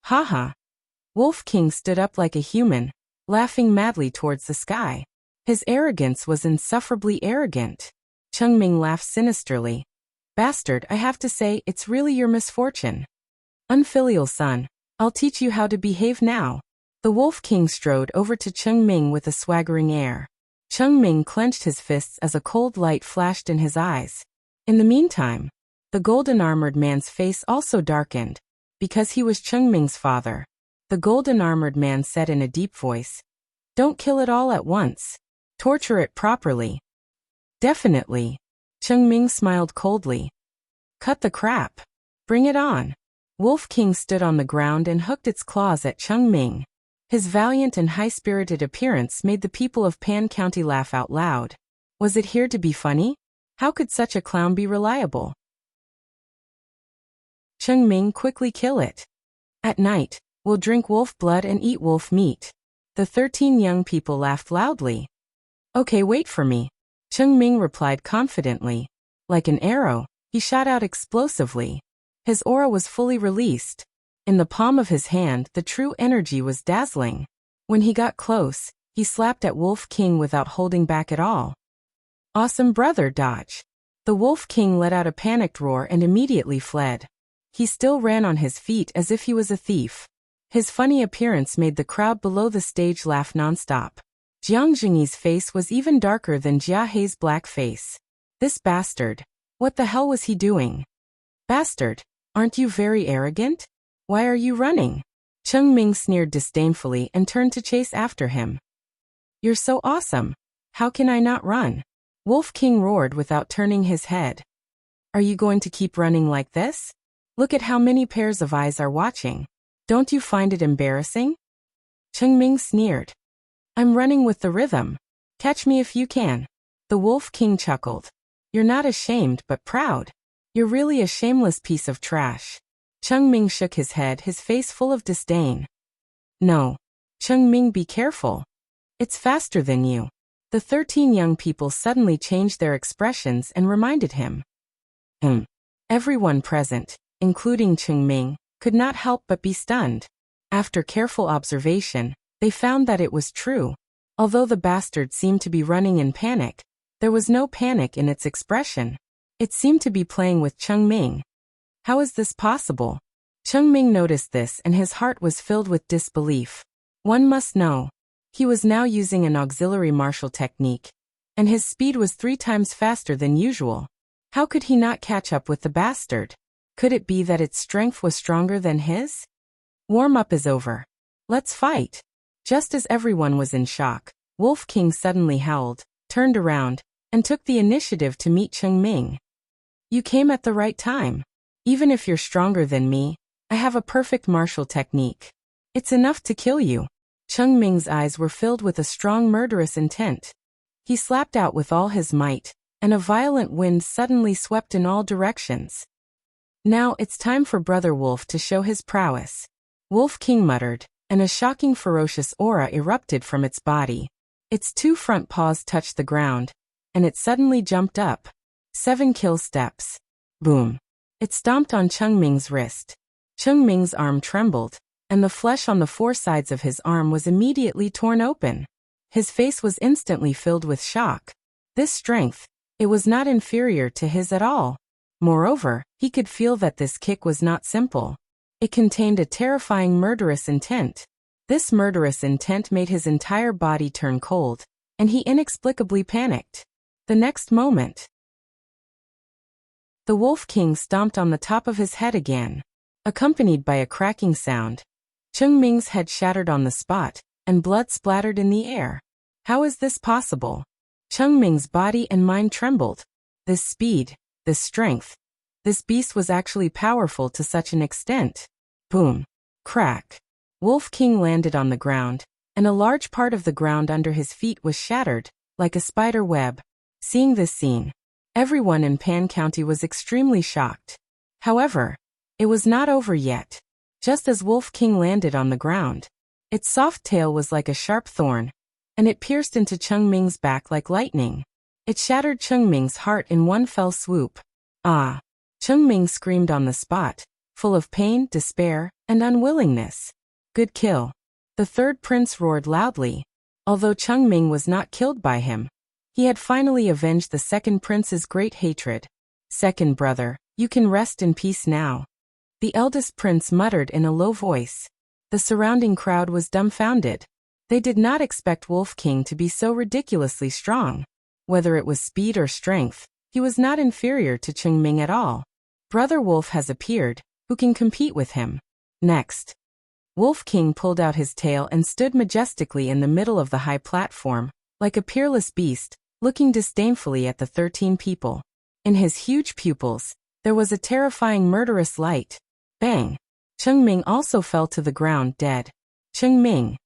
Haha. Wolf King stood up like a human, laughing madly towards the sky. His arrogance was insufferably arrogant. Cheng Ming laughed sinisterly. "Bastard, I have to say, it's really your misfortune. Unfilial son, I'll teach you how to behave now." The Wolf King strode over to Cheng Ming with a swaggering air. Cheng Ming clenched his fists as a cold light flashed in his eyes. In the meantime, the golden-armored man's face also darkened, because he was Cheng Ming's father. The golden-armored man said in a deep voice, "Don't kill it all at once. Torture it properly." "Definitely." Cheng Ming smiled coldly. "Cut the crap. Bring it on." Wolf King stood on the ground and hooked its claws at Cheng Ming. His valiant and high-spirited appearance made the people of Pan County laugh out loud. Was it here to be funny? How could such a clown be reliable? Cheng Ming, quickly kill it. At night, we'll drink wolf blood and eat wolf meat. The 13 young people laughed loudly. "Okay, wait for me." Cheng Ming replied confidently. Like an arrow, he shot out explosively. His aura was fully released. In the palm of his hand, the true energy was dazzling. When he got close, he slapped at Wolf King without holding back at all. "Awesome brother, dodge." The Wolf King let out a panicked roar and immediately fled. He still ran on his feet as if he was a thief. His funny appearance made the crowd below the stage laugh nonstop. Jiang Jingyi's face was even darker than Jia He's black face. This bastard. What the hell was he doing? Bastard. Aren't you very arrogant? Why are you running? Cheng Ming sneered disdainfully and turned to chase after him. You're so awesome. How can I not run? Wolf King roared without turning his head. Are you going to keep running like this? Look at how many pairs of eyes are watching. Don't you find it embarrassing? Cheng Ming sneered. I'm running with the rhythm. Catch me if you can. The Wolf King chuckled. You're not ashamed but proud. You're really a shameless piece of trash. Cheng Ming shook his head, his face full of disdain. No. Cheng Ming, be careful. It's faster than you. The 13 young people suddenly changed their expressions and reminded him. Everyone present, including Cheng Ming, could not help but be stunned. After careful observation, they found that it was true. Although the bastard seemed to be running in panic, there was no panic in its expression. It seemed to be playing with Cheng Ming. How is this possible? Cheng Ming noticed this and his heart was filled with disbelief. One must know. He was now using an auxiliary martial technique, and his speed was 3 times faster than usual. How could he not catch up with the bastard? Could it be that its strength was stronger than his? Warm-up is over. Let's fight. Just as everyone was in shock, Wolf King suddenly howled, turned around, and took the initiative to meet Cheng Ming. You came at the right time. Even if you're stronger than me, I have a perfect martial technique. It's enough to kill you. Cheng Ming's eyes were filled with a strong murderous intent. He slapped out with all his might, and a violent wind suddenly swept in all directions. Now it's time for Brother Wolf to show his prowess. Wolf King muttered, and a shocking ferocious aura erupted from its body. Its 2 front paws touched the ground, and it suddenly jumped up. 7 kill steps. Boom. It stomped on Cheng Ming's wrist. Cheng Ming's arm trembled, and the flesh on the 4 sides of his arm was immediately torn open. His face was instantly filled with shock. This strength, it was not inferior to his at all. Moreover, he could feel that this kick was not simple. It contained a terrifying murderous intent. This murderous intent made his entire body turn cold, and he inexplicably panicked. The next moment, the Wolf King stomped on the top of his head again. Accompanied by a cracking sound, Cheng Ming's head shattered on the spot, and blood splattered in the air. How is this possible? Cheng Ming's body and mind trembled. This speed, this strength, this beast was actually powerful to such an extent. Boom. Crack. Wolf King landed on the ground, and a large part of the ground under his feet was shattered, like a spider web. Seeing this scene, everyone in Pan County was extremely shocked. However, it was not over yet. Just as Wolf King landed on the ground, its soft tail was like a sharp thorn, and it pierced into Cheng Ming's back like lightning. It shattered Cheng Ming's heart in one fell swoop. Ah! Cheng Ming screamed on the spot, full of pain, despair, and unwillingness. Good kill. The 3rd prince roared loudly. Although Cheng Ming was not killed by him, he had finally avenged the 2nd prince's great hatred. Second brother, you can rest in peace now. The eldest prince muttered in a low voice. The surrounding crowd was dumbfounded. They did not expect Wolf King to be so ridiculously strong. Whether it was speed or strength, he was not inferior to Cheng Ming at all. Brother Wolf has appeared, who can compete with him? Next. Wolf King pulled out his tail and stood majestically in the middle of the high platform, like a peerless beast, looking disdainfully at the 13 people. In his huge pupils, there was a terrifying murderous light. Bang! Cheng Ming also fell to the ground dead. Cheng Ming!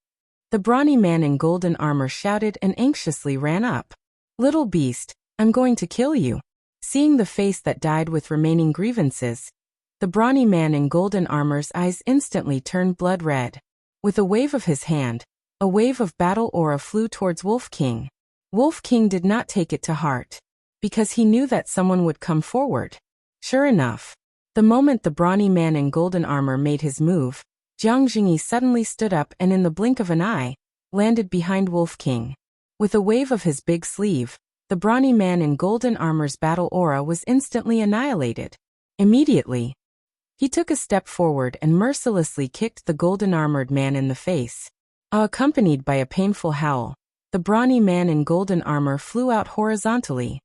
The brawny man in golden armor shouted and anxiously ran up. Little beast, I'm going to kill you. Seeing the face that died with remaining grievances, the brawny man in golden armor's eyes instantly turned blood red. With a wave of his hand, a wave of battle aura flew towards Wolf King. Wolf King did not take it to heart, because he knew that someone would come forward. Sure enough, the moment the brawny man in golden armor made his move, Jiang Jingyi suddenly stood up and in the blink of an eye, landed behind Wolf King. With a wave of his big sleeve, the brawny man in golden armor's battle aura was instantly annihilated. Immediately, he took a step forward and mercilessly kicked the golden-armored man in the face. Accompanied by a painful howl, the brawny man in golden armor flew out horizontally.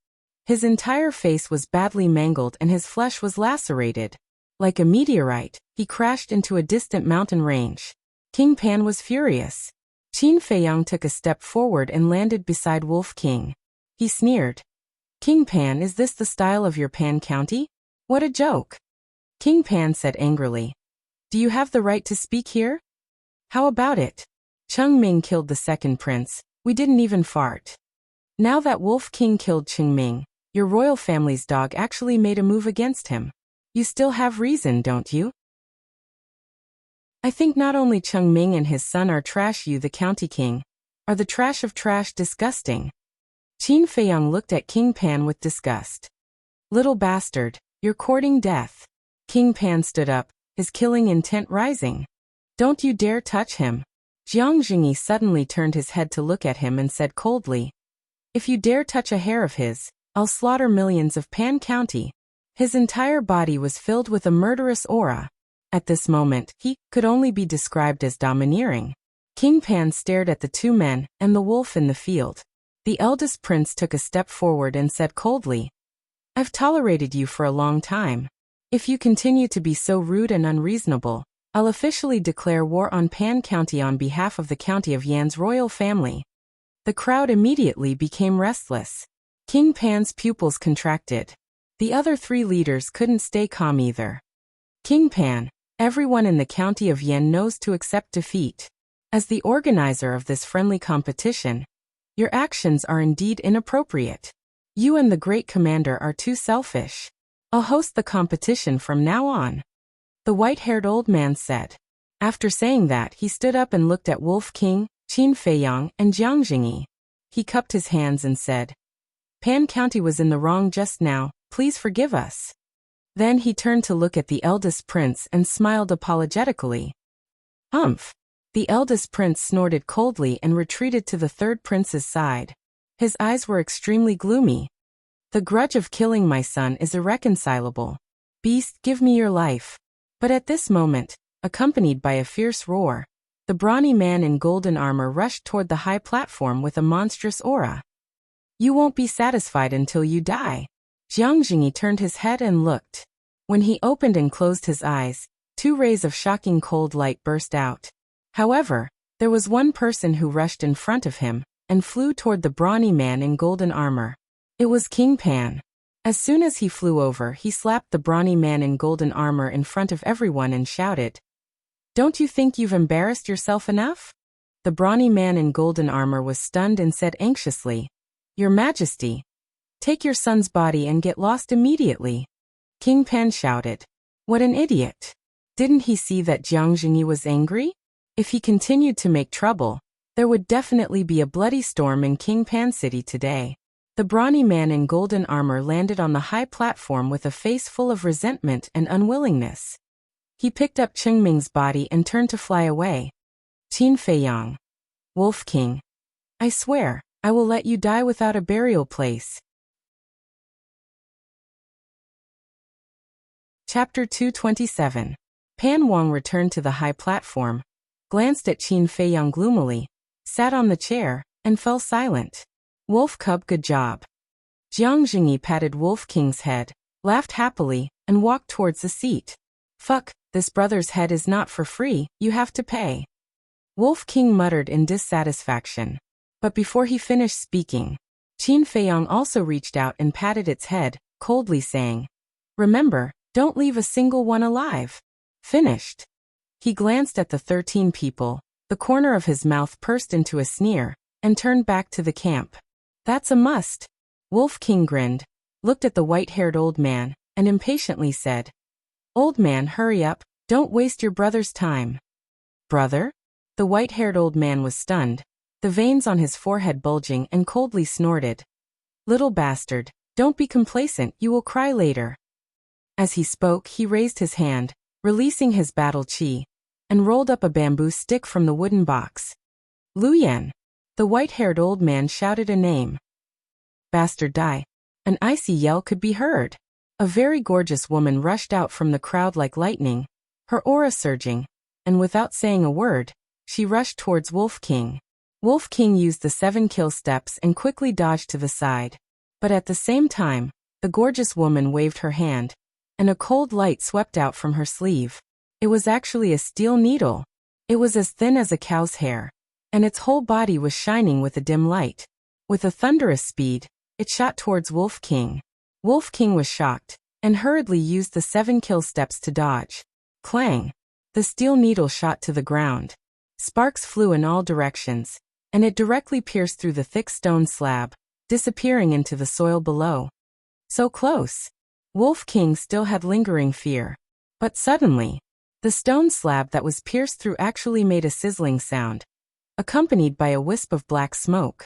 His entire face was badly mangled and his flesh was lacerated. Like a meteorite, he crashed into a distant mountain range. King Pan was furious. Qin Feiyang took a step forward and landed beside Wolf King. He sneered. King Pan, is this the style of your Pan County? What a joke! King Pan said angrily. Do you have the right to speak here? How about it? Cheng Ming killed the second prince, we didn't even fart. Now that Wolf King killed Cheng Ming, your royal family's dog actually made a move against him. You still have reason, don't you? I think not only Cheng Ming and his son are trash, you the county king, are the trash of trash, disgusting. Qin Feiyang looked at King Pan with disgust. Little bastard, you're courting death. King Pan stood up, his killing intent rising. Don't you dare touch him. Jiang Jingyi suddenly turned his head to look at him and said coldly, if you dare touch a hair of his, I'll slaughter millions of Pan County. His entire body was filled with a murderous aura. At this moment, he could only be described as domineering. King Pan stared at the two men and the wolf in the field. The eldest prince took a step forward and said coldly, I've tolerated you for a long time. If you continue to be so rude and unreasonable, I'll officially declare war on Pan County on behalf of the county of Yan's royal family. The crowd immediately became restless. King Pan's pupils contracted. The other three leaders couldn't stay calm either. King Pan, everyone in the county of Yan knows to accept defeat. As the organizer of this friendly competition, your actions are indeed inappropriate. You and the great commander are too selfish. I'll host the competition from now on. The white-haired old man said. After saying that, he stood up and looked at Wolf King, Qin Feiyang, and Jiang Jingyi. He cupped his hands and said, Pan County was in the wrong just now, please forgive us. Then he turned to look at the eldest prince and smiled apologetically. Humph! The eldest prince snorted coldly and retreated to the third prince's side. His eyes were extremely gloomy. The grudge of killing my son is irreconcilable. Beast, give me your life. But at this moment, accompanied by a fierce roar, the brawny man in golden armor rushed toward the high platform with a monstrous aura. You won't be satisfied until you die. Jiang Jingyi turned his head and looked. When he opened and closed his eyes, two rays of shocking cold light burst out. However, there was one person who rushed in front of him and flew toward the brawny man in golden armor. It was King Pan. As soon as he flew over, he slapped the brawny man in golden armor in front of everyone and shouted, Don't you think you've embarrassed yourself enough? The brawny man in golden armor was stunned and said anxiously, Your Majesty, take your son's body and get lost immediately. King Pan shouted, What an idiot! Didn't he see that Jiang Jingyi was angry? If he continued to make trouble, there would definitely be a bloody storm in King Pan City today. The brawny man in golden armor landed on the high platform with a face full of resentment and unwillingness. He picked up Cheng Ming's body and turned to fly away. Qin Feiyang. Wolf King. I swear, I will let you die without a burial place. Chapter 227. Pan Wang returned to the high platform, glanced at Qin Feiyang gloomily, sat on the chair, and fell silent. Wolf Cub, good job. Jiang Jingyi patted Wolf King's head, laughed happily, and walked towards the seat. Fuck, this brother's head is not for free, you have to pay. Wolf King muttered in dissatisfaction. But before he finished speaking, Qin Feiyang also reached out and patted its head, coldly saying, Remember, don't leave a single one alive. Finished. He glanced at the 13 people, the corner of his mouth pursed into a sneer, and turned back to the camp. That's a must. Wolf King grinned, looked at the white-haired old man, and impatiently said, Old man, hurry up, don't waste your brother's time. Brother? The white-haired old man was stunned, the veins on his forehead bulging, and coldly snorted. Little bastard, don't be complacent, you will cry later. As he spoke, he raised his hand, releasing his battle chi, and rolled up a bamboo stick from the wooden box. Lu Yan. The white-haired old man shouted a name. Bastard die. An icy yell could be heard. A very gorgeous woman rushed out from the crowd like lightning, her aura surging, and without saying a word, she rushed towards Wolf King. Wolf King used the 7 kill steps and quickly dodged to the side. But at the same time, the gorgeous woman waved her hand, and a cold light swept out from her sleeve. It was actually a steel needle. It was as thin as a cow's hair, and its whole body was shining with a dim light. With a thunderous speed, it shot towards Wolf King. Wolf King was shocked, and hurriedly used the 7 kill steps to dodge. Clang! The steel needle shot to the ground. Sparks flew in all directions, and it directly pierced through the thick stone slab, disappearing into the soil below. So close! Wolf King still had lingering fear. But suddenly, the stone slab that was pierced through actually made a sizzling sound, accompanied by a wisp of black smoke.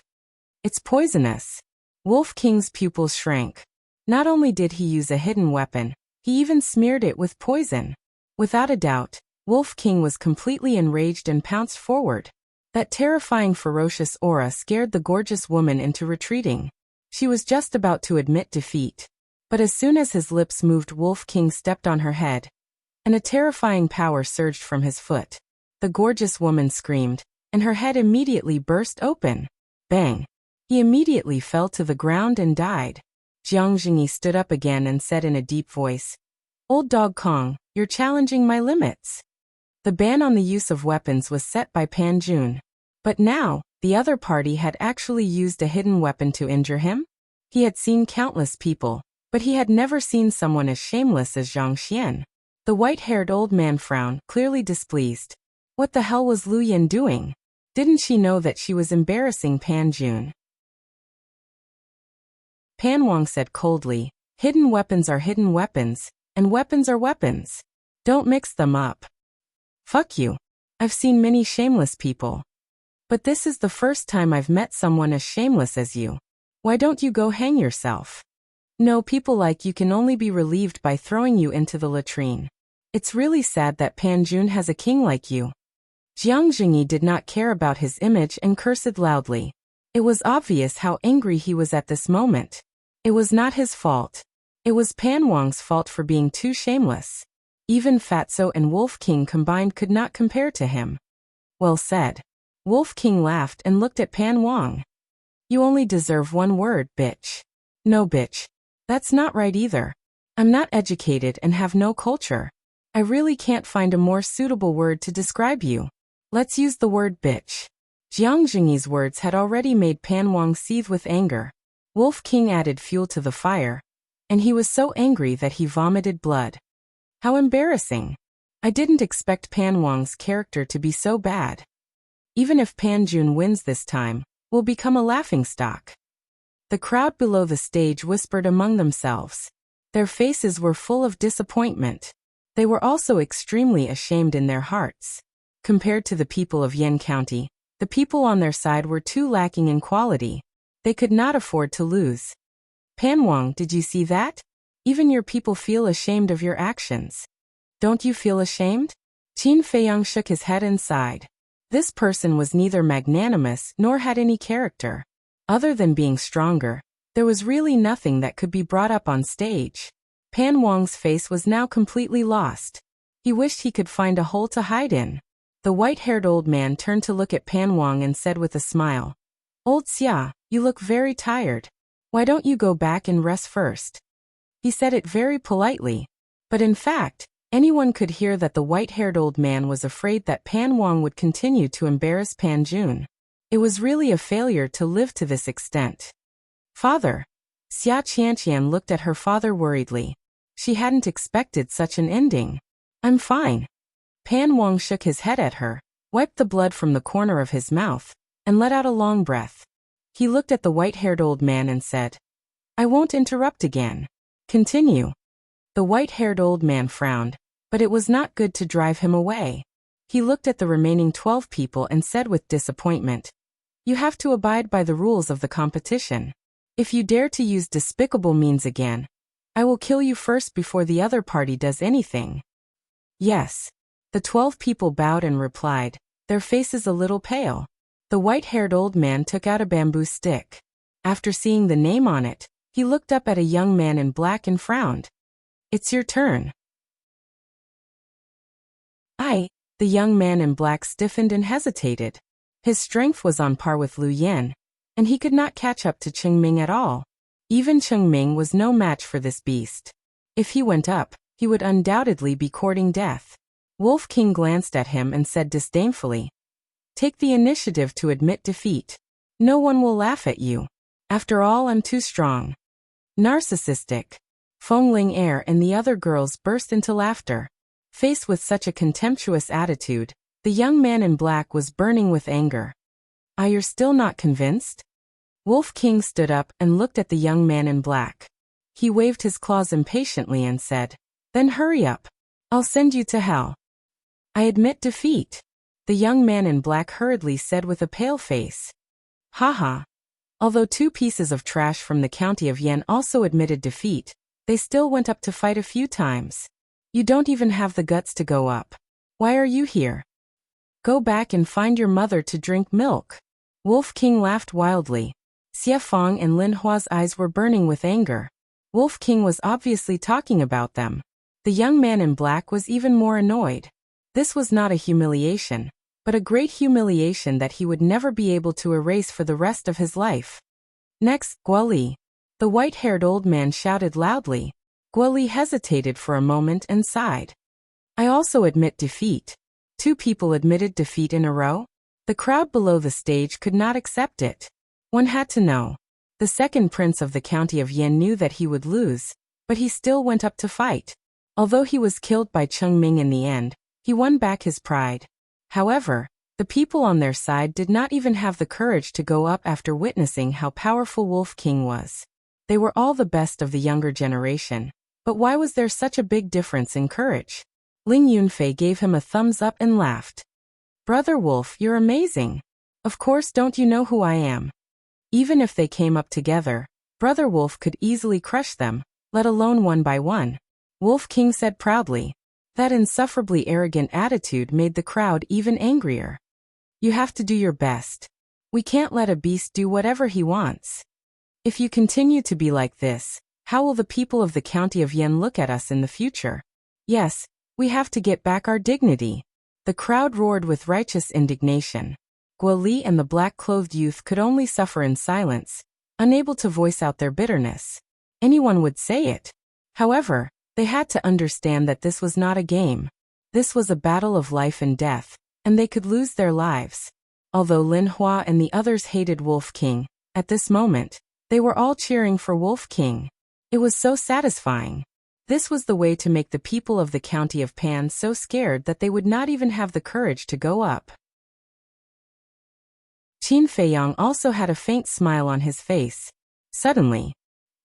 It's poisonous. Wolf King's pupils shrank. Not only did he use a hidden weapon, he even smeared it with poison. Without a doubt, Wolf King was completely enraged and pounced forward. That terrifying ferocious aura scared the gorgeous woman into retreating. She was just about to admit defeat. But as soon as his lips moved, Wolf King stepped on her head, and a terrifying power surged from his foot. The gorgeous woman screamed, and her head immediately burst open. Bang! He immediately fell to the ground and died. Jiang Jingyi stood up again and said in a deep voice, "Old Dog Kong, you're challenging my limits." The ban on the use of weapons was set by Pan Jun. But now, the other party had actually used a hidden weapon to injure him? He had seen countless people, but he had never seen someone as shameless as Zhang Xian. The white-haired old man frowned, clearly displeased. What the hell was Lu Yin doing? Didn't she know that she was embarrassing Pan Jun? Pan Wang said coldly, "Hidden weapons are hidden weapons, and weapons are weapons. Don't mix them up." Fuck you. I've seen many shameless people. But this is the first time I've met someone as shameless as you. Why don't you go hang yourself? No, people like you can only be relieved by throwing you into the latrine. It's really sad that Pan Jun has a king like you. Jiang Jingyi did not care about his image and cursed loudly. It was obvious how angry he was at this moment. It was not his fault. It was Pan Wang's fault for being too shameless. Even Fatso and Wolf King combined could not compare to him. Well said. Wolf King laughed and looked at Pan Wang. You only deserve one word, bitch. No, bitch. That's not right either. I'm not educated and have no culture. I really can't find a more suitable word to describe you. Let's use the word bitch. Jiang Jingyi's words had already made Pan Wang seethe with anger. Wolf King added fuel to the fire, and he was so angry that he vomited blood. How embarrassing. I didn't expect Pan Wang's character to be so bad. Even if Pan Jun wins this time, we'll become a laughingstock. The crowd below the stage whispered among themselves. Their faces were full of disappointment. They were also extremely ashamed in their hearts. Compared to the people of Yen County, the people on their side were too lacking in quality. They could not afford to lose. Pan Wang, did you see that? Even your people feel ashamed of your actions. Don't you feel ashamed? Qin Feiyang shook his head and sighed. This person was neither magnanimous nor had any character. Other than being stronger, there was really nothing that could be brought up on stage. Pan Wang's face was now completely lost. He wished he could find a hole to hide in. The white-haired old man turned to look at Pan Wang and said with a smile, "Old Xia, you look very tired. Why don't you go back and rest first?" He said it very politely, but in fact, anyone could hear that the white-haired old man was afraid that Pan Wang would continue to embarrass Pan Jun. It was really a failure to live to this extent. "Father." Xia Qianqian looked at her father worriedly. She hadn't expected such an ending. "I'm fine." Pan Wang shook his head at her, wiped the blood from the corner of his mouth, and let out a long breath. He looked at the white-haired old man and said, "I won't interrupt again. Continue." The white-haired old man frowned, but it was not good to drive him away. He looked at the remaining 12 people and said with disappointment, "You have to abide by the rules of the competition. If you dare to use despicable means again, I will kill you first before the other party does anything." "Yes." The 12 people bowed and replied, their faces a little pale. The white-haired old man took out a bamboo stick. After seeing the name on it, he looked up at a young man in black and frowned. "It's your turn." The young man in black stiffened and hesitated. His strength was on par with Lu Yan, and he could not catch up to Cheng Ming at all. Even Cheng Ming was no match for this beast. If he went up, he would undoubtedly be courting death. Wolf King glanced at him and said disdainfully, "Take the initiative to admit defeat. No one will laugh at you. After all, I'm too strong." Narcissistic. Feng Ling Air and the other girls burst into laughter. Faced with such a contemptuous attitude, the young man in black was burning with anger. "Ah, you're still not convinced?" Wolf King stood up and looked at the young man in black. He waved his claws impatiently and said, "Then hurry up. I'll send you to hell." "I admit defeat," the young man in black hurriedly said with a pale face. Haha. Although two pieces of trash from the county of Yan also admitted defeat, they still went up to fight a few times. "You don't even have the guts to go up. Why are you here? Go back and find your mother to drink milk." Wolf King laughed wildly. Xia Feng and Lin Hua's eyes were burning with anger. Wolf King was obviously talking about them. The young man in black was even more annoyed. This was not a humiliation, but a great humiliation that he would never be able to erase for the rest of his life. Next, Guoli. The white-haired old man shouted loudly. Guoli hesitated for a moment and sighed. "I also admit defeat." Two people admitted defeat in a row? The crowd below the stage could not accept it. One had to know. The second prince of the county of Yan knew that he would lose, but he still went up to fight. Although he was killed by Cheng Ming in the end, he won back his pride. However, the people on their side did not even have the courage to go up after witnessing how powerful Wolf King was. They were all the best of the younger generation, but why was there such a big difference in courage? Ling Yunfei gave him a thumbs up and laughed. "Brother Wolf, you're amazing. Of course, don't you know who I am?" Even if they came up together, Brother Wolf could easily crush them, let alone one by one. Wolf King said proudly. That insufferably arrogant attitude made the crowd even angrier. "You have to do your best. We can't let a beast do whatever he wants. If you continue to be like this, how will the people of the county of Yan look at us in the future? Yes, we have to get back our dignity." The crowd roared with righteous indignation. Guo Li and the black-clothed youth could only suffer in silence, unable to voice out their bitterness. Anyone would say it. However, they had to understand that this was not a game. This was a battle of life and death, and they could lose their lives. Although Lin Hua and the others hated Wolf King, at this moment, they were all cheering for Wolf King. It was so satisfying. This was the way to make the people of the county of Pan so scared that they would not even have the courage to go up. Qin Feiyang also had a faint smile on his face. Suddenly,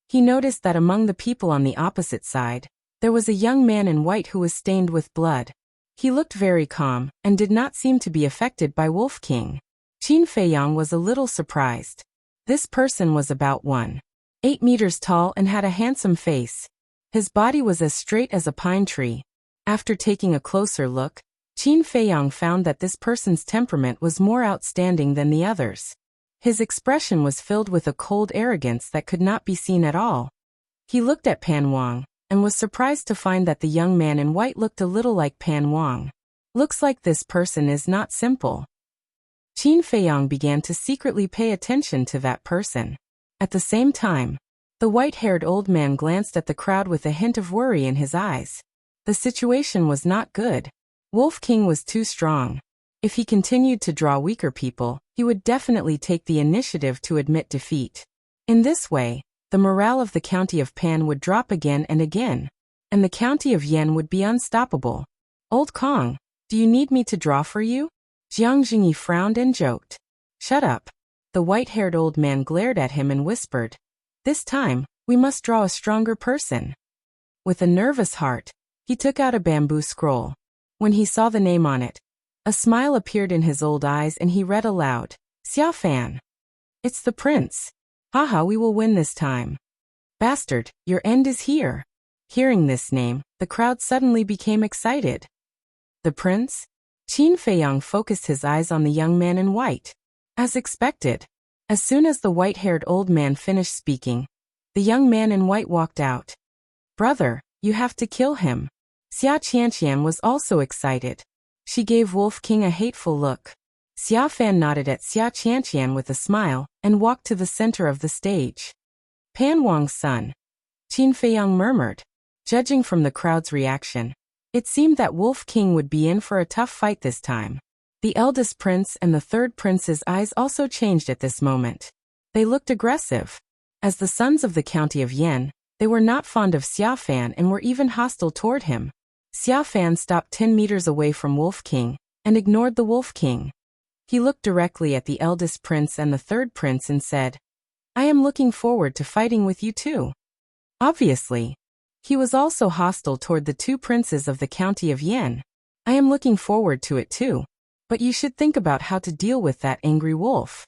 he noticed that among the people on the opposite side, there was a young man in white who was stained with blood. He looked very calm, and did not seem to be affected by Wolf King. Qin Feiyang was a little surprised. This person was about 1.8 meters tall and had a handsome face. His body was as straight as a pine tree. After taking a closer look, Qin Feiyang found that this person's temperament was more outstanding than the others. His expression was filled with a cold arrogance that could not be seen at all. He looked at Pan Wang, and was surprised to find that the young man in white looked a little like Pan Wang. Looks like this person is not simple. Qin Feiyang began to secretly pay attention to that person. At the same time, the white-haired old man glanced at the crowd with a hint of worry in his eyes. The situation was not good. Wolf King was too strong. If he continued to draw weaker people, he would definitely take the initiative to admit defeat. In this way, the morale of the county of Pan would drop again and again, and the county of Yan would be unstoppable. "Old Kong, do you need me to draw for you?" Jiang Jingyi frowned and joked. "Shut up." The white-haired old man glared at him and whispered, "This time, we must draw a stronger person." With a nervous heart, he took out a bamboo scroll. When he saw the name on it, a smile appeared in his old eyes and he read aloud, "Xia Fan. It's the prince. Haha, we will win this time. Bastard, your end is here." Hearing this name, the crowd suddenly became excited. The prince? Qin Feiyang focused his eyes on the young man in white. As expected, as soon as the white-haired old man finished speaking, the young man in white walked out. "Brother, you have to kill him." Xia Qianqian was also excited. She gave Wolf King a hateful look. Xia Fan nodded at Xia Qianqian with a smile, and walked to the center of the stage. "Pan Wang's son." Qin Feiyang murmured. Judging from the crowd's reaction, it seemed that Wolf King would be in for a tough fight this time. The eldest prince and the third prince's eyes also changed at this moment. They looked aggressive. As the sons of the county of Yan, they were not fond of Xiafan and were even hostile toward him. Xiafan stopped 10 meters away from Wolf King and ignored the Wolf King. He looked directly at the eldest prince and the third prince and said, "I am looking forward to fighting with you too." Obviously, he was also hostile toward the two princes of the county of Yan. "I am looking forward to it too, but you should think about how to deal with that angry wolf."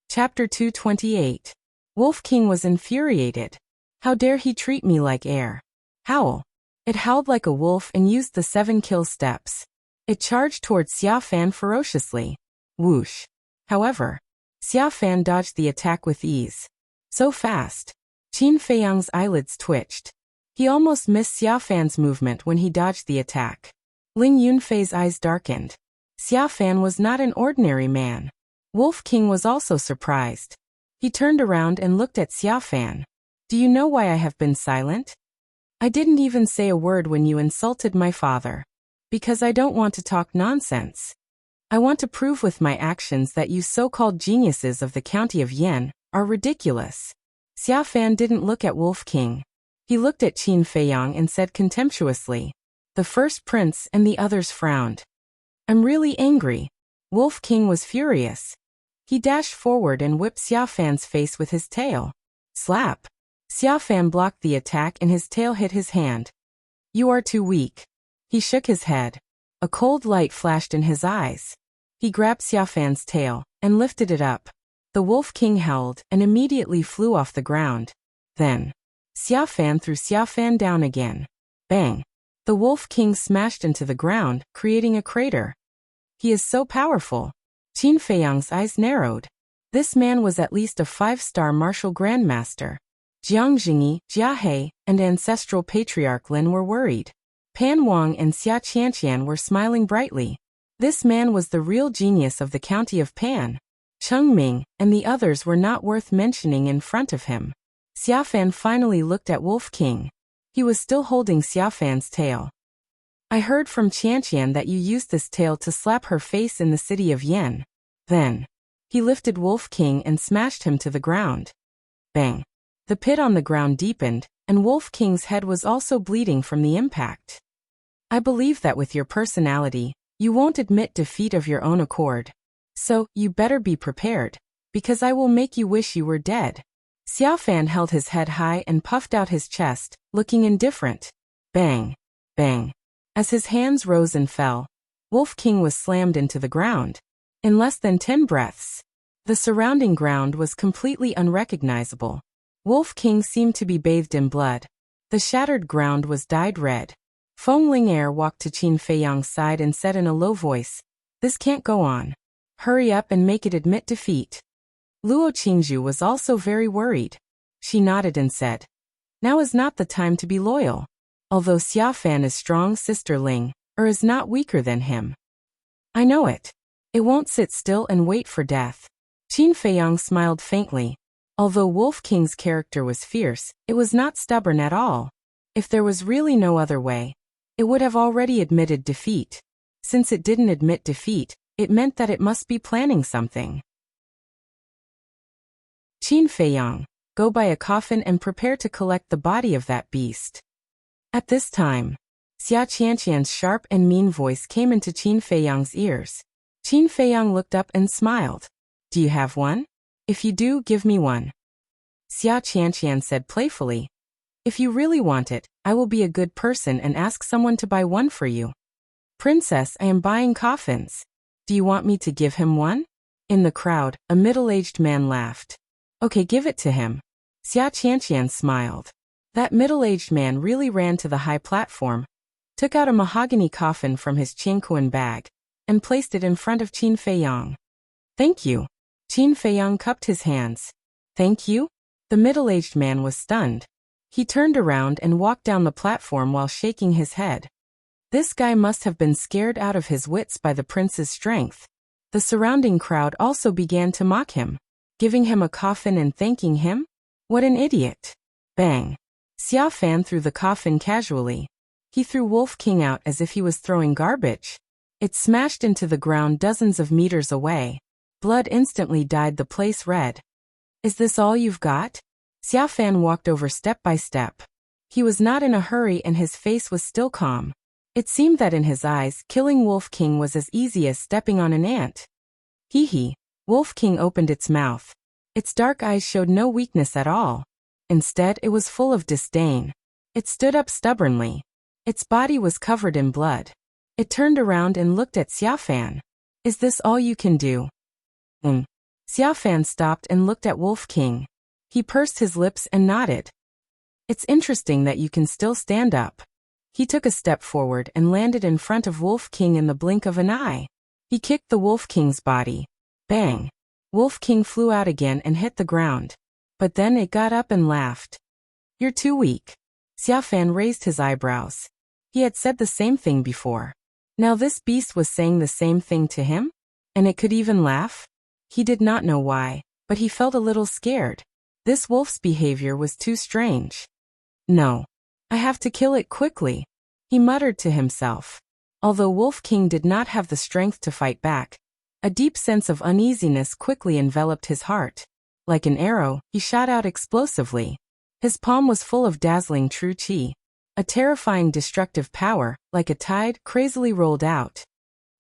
Chapter 228. Wolf King was infuriated. How dare he treat me like air? Howl. It howled like a wolf and used the 7 kill steps. It charged towards Xiafan ferociously. Whoosh. However, Xiafan dodged the attack with ease. So fast. Qin Feiyang's eyelids twitched. He almost missed Xiafan's movement when he dodged the attack. Ling Yunfei's eyes darkened. Xiafan was not an ordinary man. Wolf King was also surprised. He turned around and looked at Xiafan. "Do you know why I have been silent? I didn't even say a word when you insulted my father. Because I don't want to talk nonsense. I want to prove with my actions that you so-called geniuses of the county of Yan are ridiculous." Xiafan didn't look at Wolf King. He looked at Qin Feiyang and said contemptuously. The first prince and the others frowned. "I'm really angry." Wolf King was furious. He dashed forward and whipped Xiafan's face with his tail. Slap. Xiafan blocked the attack and his tail hit his hand. "You are too weak." He shook his head. A cold light flashed in his eyes. He grabbed Xiafan's tail and lifted it up. The Wolf King howled and immediately flew off the ground. Then, Xiafan threw Xiafan down again. Bang! The Wolf King smashed into the ground, creating a crater. He is so powerful. Qin Feiyang's eyes narrowed. This man was at least a 5-star martial grandmaster. Jiang Jingyi, Jia He, and ancestral patriarch Lin were worried. Pan Wang and Xia Qianqian were smiling brightly. This man was the real genius of the county of Pan. Cheng Ming and the others were not worth mentioning in front of him. Xiafan finally looked at Wolf King. He was still holding Xiafan's tail. "I heard from Qianqian that you used this tail to slap her face in the city of Yan." Then, he lifted Wolf King and smashed him to the ground. Bang! The pit on the ground deepened, and Wolf King's head was also bleeding from the impact. "I believe that with your personality, you won't admit defeat of your own accord. So, you better be prepared, because I will make you wish you were dead." Xiafan held his head high and puffed out his chest, looking indifferent. Bang! Bang! As his hands rose and fell, Wolf King was slammed into the ground. In less than 10 breaths, the surrounding ground was completely unrecognizable. Wolf King seemed to be bathed in blood. The shattered ground was dyed red. Feng Ling'er walked to Qin Feiyang's side and said in a low voice, "This can't go on. Hurry up and make it admit defeat." Luo Qingzhu was also very worried. She nodded and said, "Now is not the time to be loyal. Although Xiafan is strong, Sister Ling is not weaker than him." "I know it. It won't sit still and wait for death." Qin Feiyang smiled faintly. Although Wolf King's character was fierce, it was not stubborn at all. If there was really no other way, it would have already admitted defeat. Since it didn't admit defeat, it meant that it must be planning something. Qin Feiyang, go buy a coffin and prepare to collect the body of that beast. At this time, Xia Qianqian's sharp and mean voice came into Qin Feiyang's ears. Qin Feiyang looked up and smiled. "Do you have one? If you do, give me one." Xia Qianqian said playfully, "If you really want it, I will be a good person and ask someone to buy one for you." "Princess, I am buying coffins. Do you want me to give him one?" In the crowd, a middle-aged man laughed. "Okay, give it to him." Xia Qianqian smiled. That middle-aged man really ran to the high platform, took out a mahogany coffin from his Qianquan bag, and placed it in front of Qin Feiyang. "Thank you." Qin Feiyang cupped his hands. "Thank you?" The middle-aged man was stunned. He turned around and walked down the platform while shaking his head. This guy must have been scared out of his wits by the prince's strength. The surrounding crowd also began to mock him, giving him a coffin and thanking him. What an idiot. Bang. Xia Fan threw the coffin casually. He threw Wolf King out as if he was throwing garbage. It smashed into the ground dozens of meters away. Blood instantly dyed the place red. Is this all you've got? Xia Fan walked over step by step. He was not in a hurry and his face was still calm. It seemed that in his eyes, killing Wolf King was as easy as stepping on an ant. Hee hee. Wolf King opened its mouth. Its dark eyes showed no weakness at all. Instead, it was full of disdain. It stood up stubbornly. Its body was covered in blood. It turned around and looked at Xia Fan. Is this all you can do? Xia Fan stopped and looked at Wolf King. He pursed his lips and nodded. It's interesting that you can still stand up. He took a step forward and landed in front of Wolf King in the blink of an eye. He kicked the Wolf King's body. Bang! Wolf King flew out again and hit the ground. But then it got up and laughed. You're too weak. Xia Fan raised his eyebrows. He had said the same thing before. Now this beast was saying the same thing to him? And it could even laugh? He did not know why, but he felt a little scared. This wolf's behavior was too strange. No. I have to kill it quickly, he muttered to himself. Although Wolf King did not have the strength to fight back, a deep sense of uneasiness quickly enveloped his heart. Like an arrow, he shot out explosively. His palm was full of dazzling true qi. A terrifying destructive power, like a tide, crazily rolled out.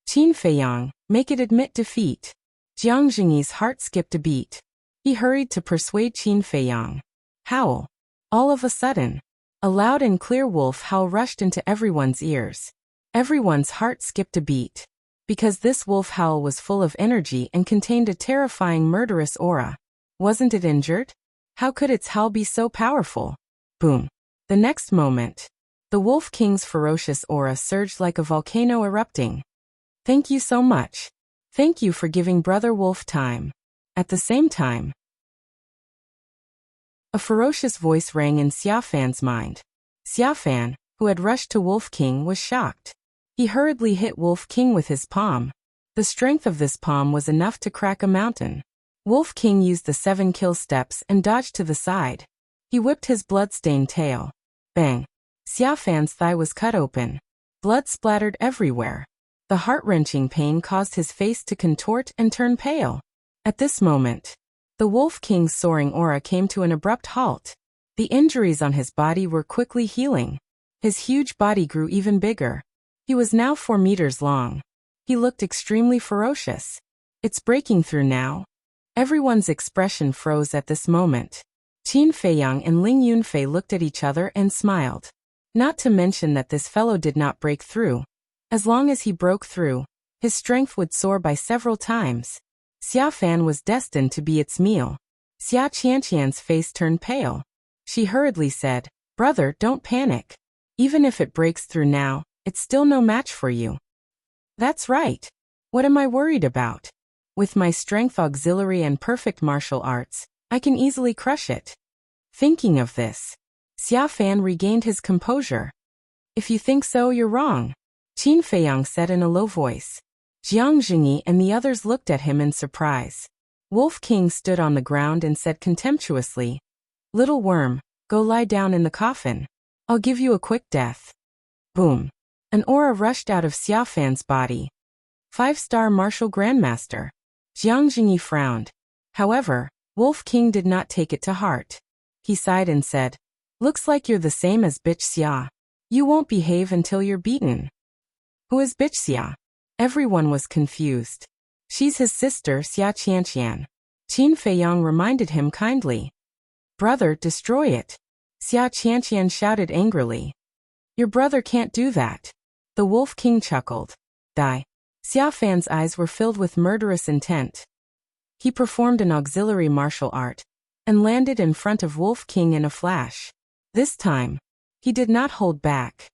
Qin Feiyang, make it admit defeat. Jiang Jingyi's heart skipped a beat. He hurried to persuade Qin Feiyang. Howl. All of a sudden, a loud and clear wolf howl rushed into everyone's ears. Everyone's heart skipped a beat. Because this wolf howl was full of energy and contained a terrifying murderous aura. Wasn't it injured? How could its howl be so powerful? Boom. The next moment, the Wolf King's ferocious aura surged like a volcano erupting. Thank you so much. Thank you for giving Brother Wolf time. At the same time, a ferocious voice rang in Xia Fan's mind. Xia Fan, who had rushed to Wolf King, was shocked. He hurriedly hit Wolf King with his palm. The strength of this palm was enough to crack a mountain. Wolf King used the 7 kill steps and dodged to the side. He whipped his blood-stained tail. Bang! Xia Fan's thigh was cut open. Blood splattered everywhere. The heart-wrenching pain caused his face to contort and turn pale. At this moment, the Wolf King's soaring aura came to an abrupt halt. The injuries on his body were quickly healing. His huge body grew even bigger. He was now 4 meters long. He looked extremely ferocious. It's breaking through now. Everyone's expression froze at this moment. Qin Feiyang and Ling Yunfei looked at each other and smiled. Not to mention that this fellow did not break through. As long as he broke through, his strength would soar by several times. Xia Fan was destined to be its meal. Xia Qianqian's face turned pale. She hurriedly said, Brother, don't panic. Even if it breaks through now, it's still no match for you. That's right. What am I worried about? With my strength auxiliary and perfect martial arts, I can easily crush it. Thinking of this, Xia Fan regained his composure. If you think so, you're wrong, Qin Feiyang said in a low voice. Jiang Jingyi and the others looked at him in surprise. Wolf King stood on the ground and said contemptuously, Little worm, go lie down in the coffin. I'll give you a quick death. Boom. An aura rushed out of Xia Fan's body. 5-star martial grandmaster. Jiang Jingyi frowned. However, Wolf King did not take it to heart. He sighed and said, Looks like you're the same as Bitch Xia. You won't behave until you're beaten. Who is Bitch Xia? Everyone was confused. She's his sister Xia Qianqian. Qin Feiyang reminded him kindly. Brother, destroy it. Xia Qianqian shouted angrily. Your brother can't do that. The Wolf King chuckled. Die. Xia Fan's eyes were filled with murderous intent. He performed an auxiliary martial art and landed in front of Wolf King in a flash. This time, he did not hold back.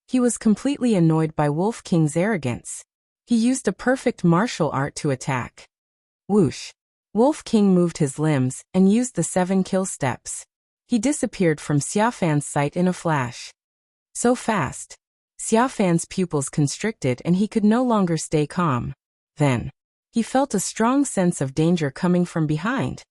He was completely annoyed by Wolf King's arrogance. He used a perfect martial art to attack. Whoosh! Wolf King moved his limbs and used the 7 kill steps. He disappeared from Xia Fan's sight in a flash. So fast. Xia Fan's pupils constricted and he could no longer stay calm. Then, he felt a strong sense of danger coming from behind.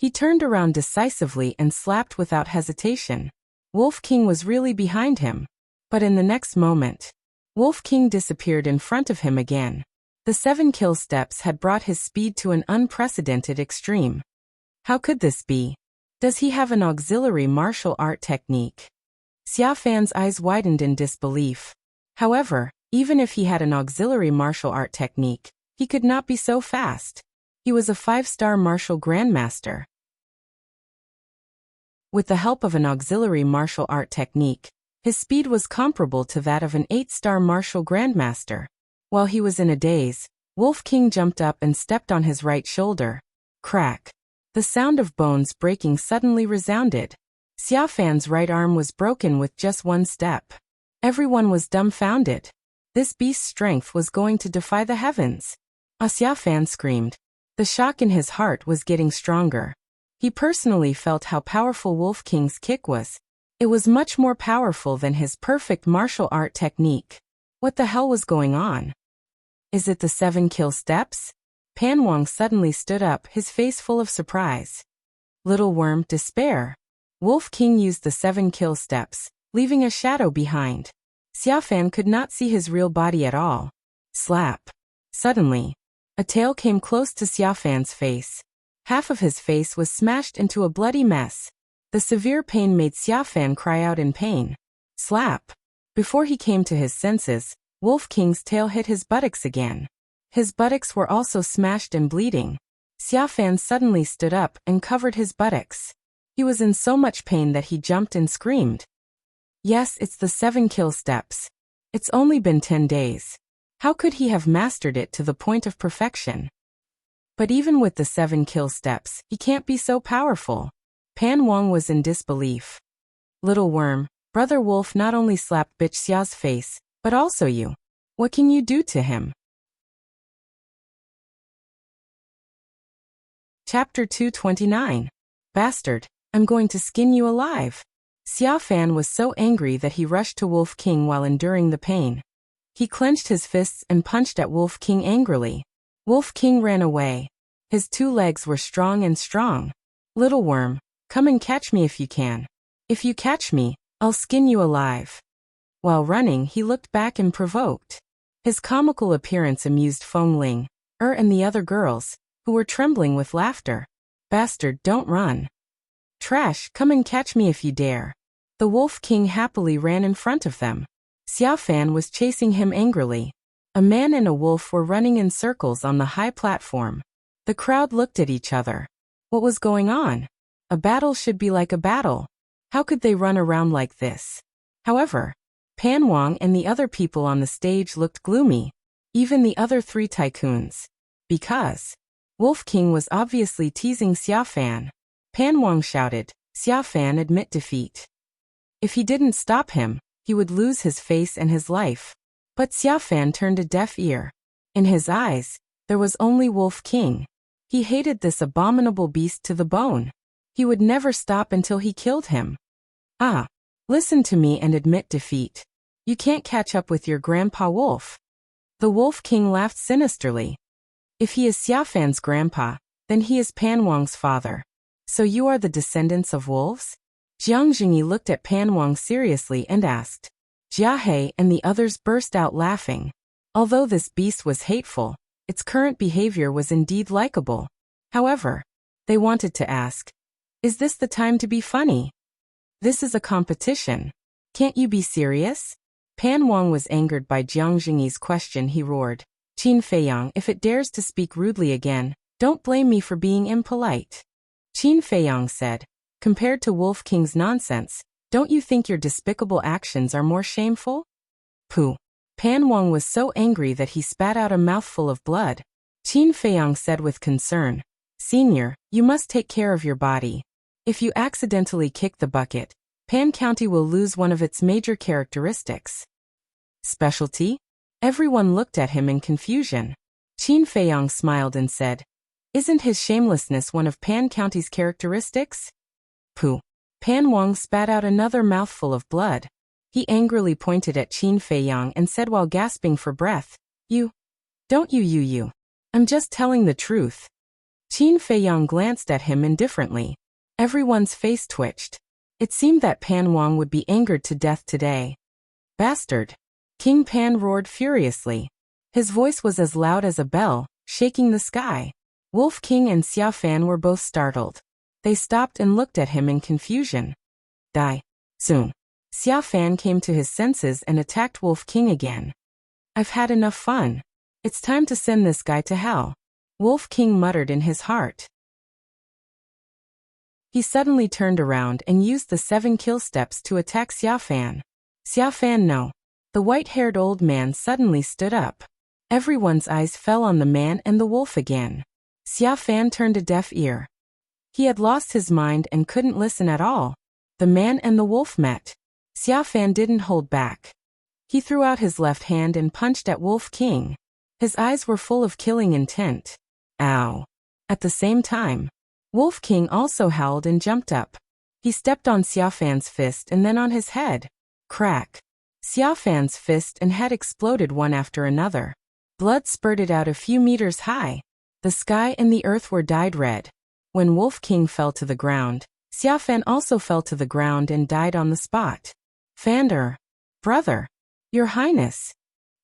He turned around decisively and slapped without hesitation. Wolf King was really behind him. But in the next moment, Wolf King disappeared in front of him again. The 7 kill steps had brought his speed to an unprecedented extreme. How could this be? Does he have an auxiliary martial art technique? Xia Fan's eyes widened in disbelief. However, even if he had an auxiliary martial art technique, he could not be so fast. He was a 5-star martial grandmaster. With the help of an auxiliary martial art technique, his speed was comparable to that of an 8-star martial grandmaster. While he was in a daze, Wolf King jumped up and stepped on his right shoulder. Crack. The sound of bones breaking suddenly resounded. Xia Fan's right arm was broken with just one step. Everyone was dumbfounded. This beast's strength was going to defy the heavens. Xia Fan screamed. The shock in his heart was getting stronger. He personally felt how powerful Wolf King's kick was. It was much more powerful than his perfect martial art technique. What the hell was going on? Is it the 7 kill steps? Pan Wang suddenly stood up, his face full of surprise. Little worm, despair. Wolf King used the 7 kill steps, leaving a shadow behind. Xia Fan could not see his real body at all. Slap. Suddenly, a tail came close to Xia Fan's face. Half of his face was smashed into a bloody mess. The severe pain made Xia Fan cry out in pain. Slap. Before he came to his senses, Wolf King's tail hit his buttocks again. His buttocks were also smashed and bleeding. Xia Fan suddenly stood up and covered his buttocks. He was in so much pain that he jumped and screamed. Yes, it's the 7 kill steps. It's only been 10 days. How could he have mastered it to the point of perfection? But even with the 7 kill steps, he can't be so powerful. Pan Wang was in disbelief. Little worm, Brother Wolf not only slapped Bitch Xia's face, but also you. What can you do to him? Chapter 229. Bastard, I'm going to skin you alive. Xia Fan was so angry that he rushed to Wolf King while enduring the pain. He clenched his fists and punched at Wolf King angrily. Wolf King ran away. His 2 legs were strong and strong. Little worm, come and catch me if you can. If you catch me, I'll skin you alive. While running, he looked back and provoked. His comical appearance amused Feng Ling, and the other girls, who were trembling with laughter. Bastard, don't run. Trash, come and catch me if you dare. The Wolf King happily ran in front of them. Xia Fan was chasing him angrily. A man and a wolf were running in circles on the high platform. The crowd looked at each other. What was going on? A battle should be like a battle. How could they run around like this? However, Pan Wang and the other people on the stage looked gloomy. Even the other 3 tycoons. Because Wolf King was obviously teasing Xia Fan. Pan Wang shouted, Xia Fan, admit defeat. If he didn't stop him, he would lose his face and his life. But Xia Fan turned a deaf ear. In his eyes, there was only Wolf King. He hated this abominable beast to the bone. He would never stop until he killed him. Ah, listen to me and admit defeat. You can't catch up with your grandpa Wolf. The Wolf King laughed sinisterly. If he is Xia Fan's grandpa, then he is Pan Wang's father. So you are the descendants of wolves? Jiang Jingyi looked at Pan Wang seriously and asked. Jia He and the others burst out laughing. Although this beast was hateful, its current behavior was indeed likable. However, they wanted to ask, is this the time to be funny? This is a competition. Can't you be serious? Pan Wang was angered by Jiang Jingyi's question. He roared, Qin Feiyang, if it dares to speak rudely again, don't blame me for being impolite. Qin Feiyang said, compared to Wolf King's nonsense, don't you think your despicable actions are more shameful? Pooh. Pan Wang was so angry that he spat out a mouthful of blood. Qin Feiyang said with concern, Senior, you must take care of your body. If you accidentally kick the bucket, Pan County will lose one of its major characteristics. Specialty? Everyone looked at him in confusion. Qin Feiyang smiled and said, isn't his shamelessness one of Pan County's characteristics? Pooh. Pan Wang spat out another mouthful of blood. He angrily pointed at Qin Feiyang and said while gasping for breath, you. I'm just telling the truth. Qin Feiyang glanced at him indifferently. Everyone's face twitched. It seemed that Pan Wang would be angered to death today. Bastard! King Pan roared furiously. His voice was as loud as a bell, shaking the sky. Wolf King and Xia Fan were both startled. They stopped and looked at him in confusion. Die. Soon. Xia Fan came to his senses and attacked Wolf King again. I've had enough fun. It's time to send this guy to hell. Wolf King muttered in his heart. He suddenly turned around and used the 7 kill steps to attack Xia Fan. Xia Fan, no. The white-haired old man suddenly stood up. Everyone's eyes fell on the man and the wolf again. Xia Fan turned a deaf ear. He had lost his mind and couldn't listen at all. The man and the wolf met. Xia Fan didn't hold back. He threw out his left hand and punched at Wolf King. His eyes were full of killing intent. Ow! At the same time, Wolf King also howled and jumped up. He stepped on Xia Fan's fist and then on his head. Crack! Xia Fan's fist and head exploded one after another. Blood spurted out a few meters high. The sky and the earth were dyed red. When Wolf King fell to the ground, Xia Fan also fell to the ground and died on the spot. Fander! Brother! Your Highness!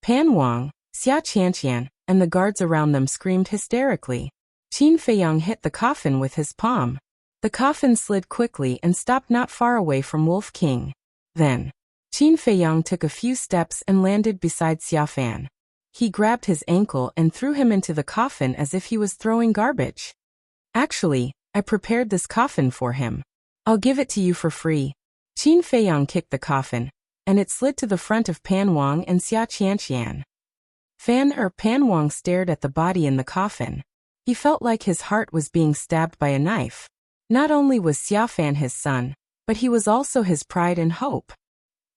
Pan Wang, Xia Qianqian, and the guards around them screamed hysterically. Qin Feiyang hit the coffin with his palm. The coffin slid quickly and stopped not far away from Wolf King. Then, Qin Feiyang took a few steps and landed beside Xia Fan. He grabbed his ankle and threw him into the coffin as if he was throwing garbage. Actually, I prepared this coffin for him. I'll give it to you for free. Qin Feiyang kicked the coffin, and it slid to the front of Pan Wang and Xia Qianqian. Pan Wang stared at the body in the coffin. He felt like his heart was being stabbed by a knife. Not only was Xia Fan his son, but he was also his pride and hope.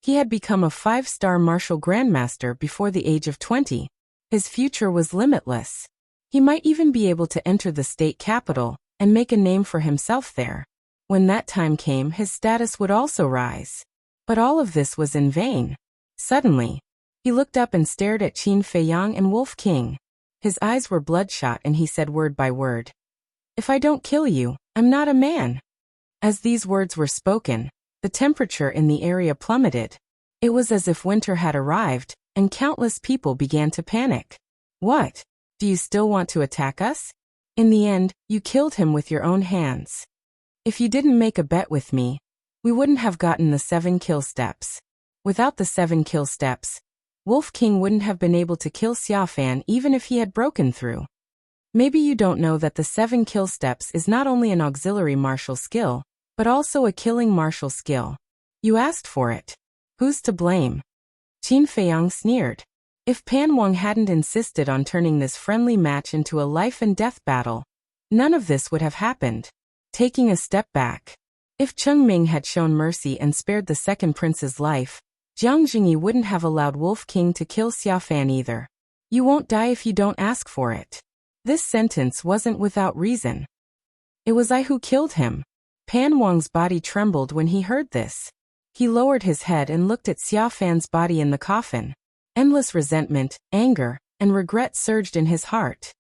He had become a 5-star martial grandmaster before the age of 20. His future was limitless. He might even be able to enter the state capital and make a name for himself there. When that time came, his status would also rise. But all of this was in vain. Suddenly, he looked up and stared at Qin Feiyang and Wolf King. His eyes were bloodshot and he said word by word, "If I don't kill you, I'm not a man." As these words were spoken, the temperature in the area plummeted. It was as if winter had arrived, and countless people began to panic. What? Do you still want to attack us? In the end, you killed him with your own hands. If you didn't make a bet with me, we wouldn't have gotten the 7 kill steps. Without the 7 kill steps, Wolf King wouldn't have been able to kill Xia Fan even if he had broken through. Maybe you don't know that the 7 kill steps is not only an auxiliary martial skill, but also a killing martial skill. You asked for it. Who's to blame? Qin Feiyang sneered. If Pan Wang hadn't insisted on turning this friendly match into a life-and-death battle, none of this would have happened. Taking a step back, if Cheng Ming had shown mercy and spared the second prince's life, Jiang Jingyi wouldn't have allowed Wolf King to kill Xia Fan either. You won't die if you don't ask for it. This sentence wasn't without reason. It was I who killed him. Pan Wang's body trembled when he heard this. He lowered his head and looked at Xia Fan's body in the coffin. Endless resentment, anger, and regret surged in his heart.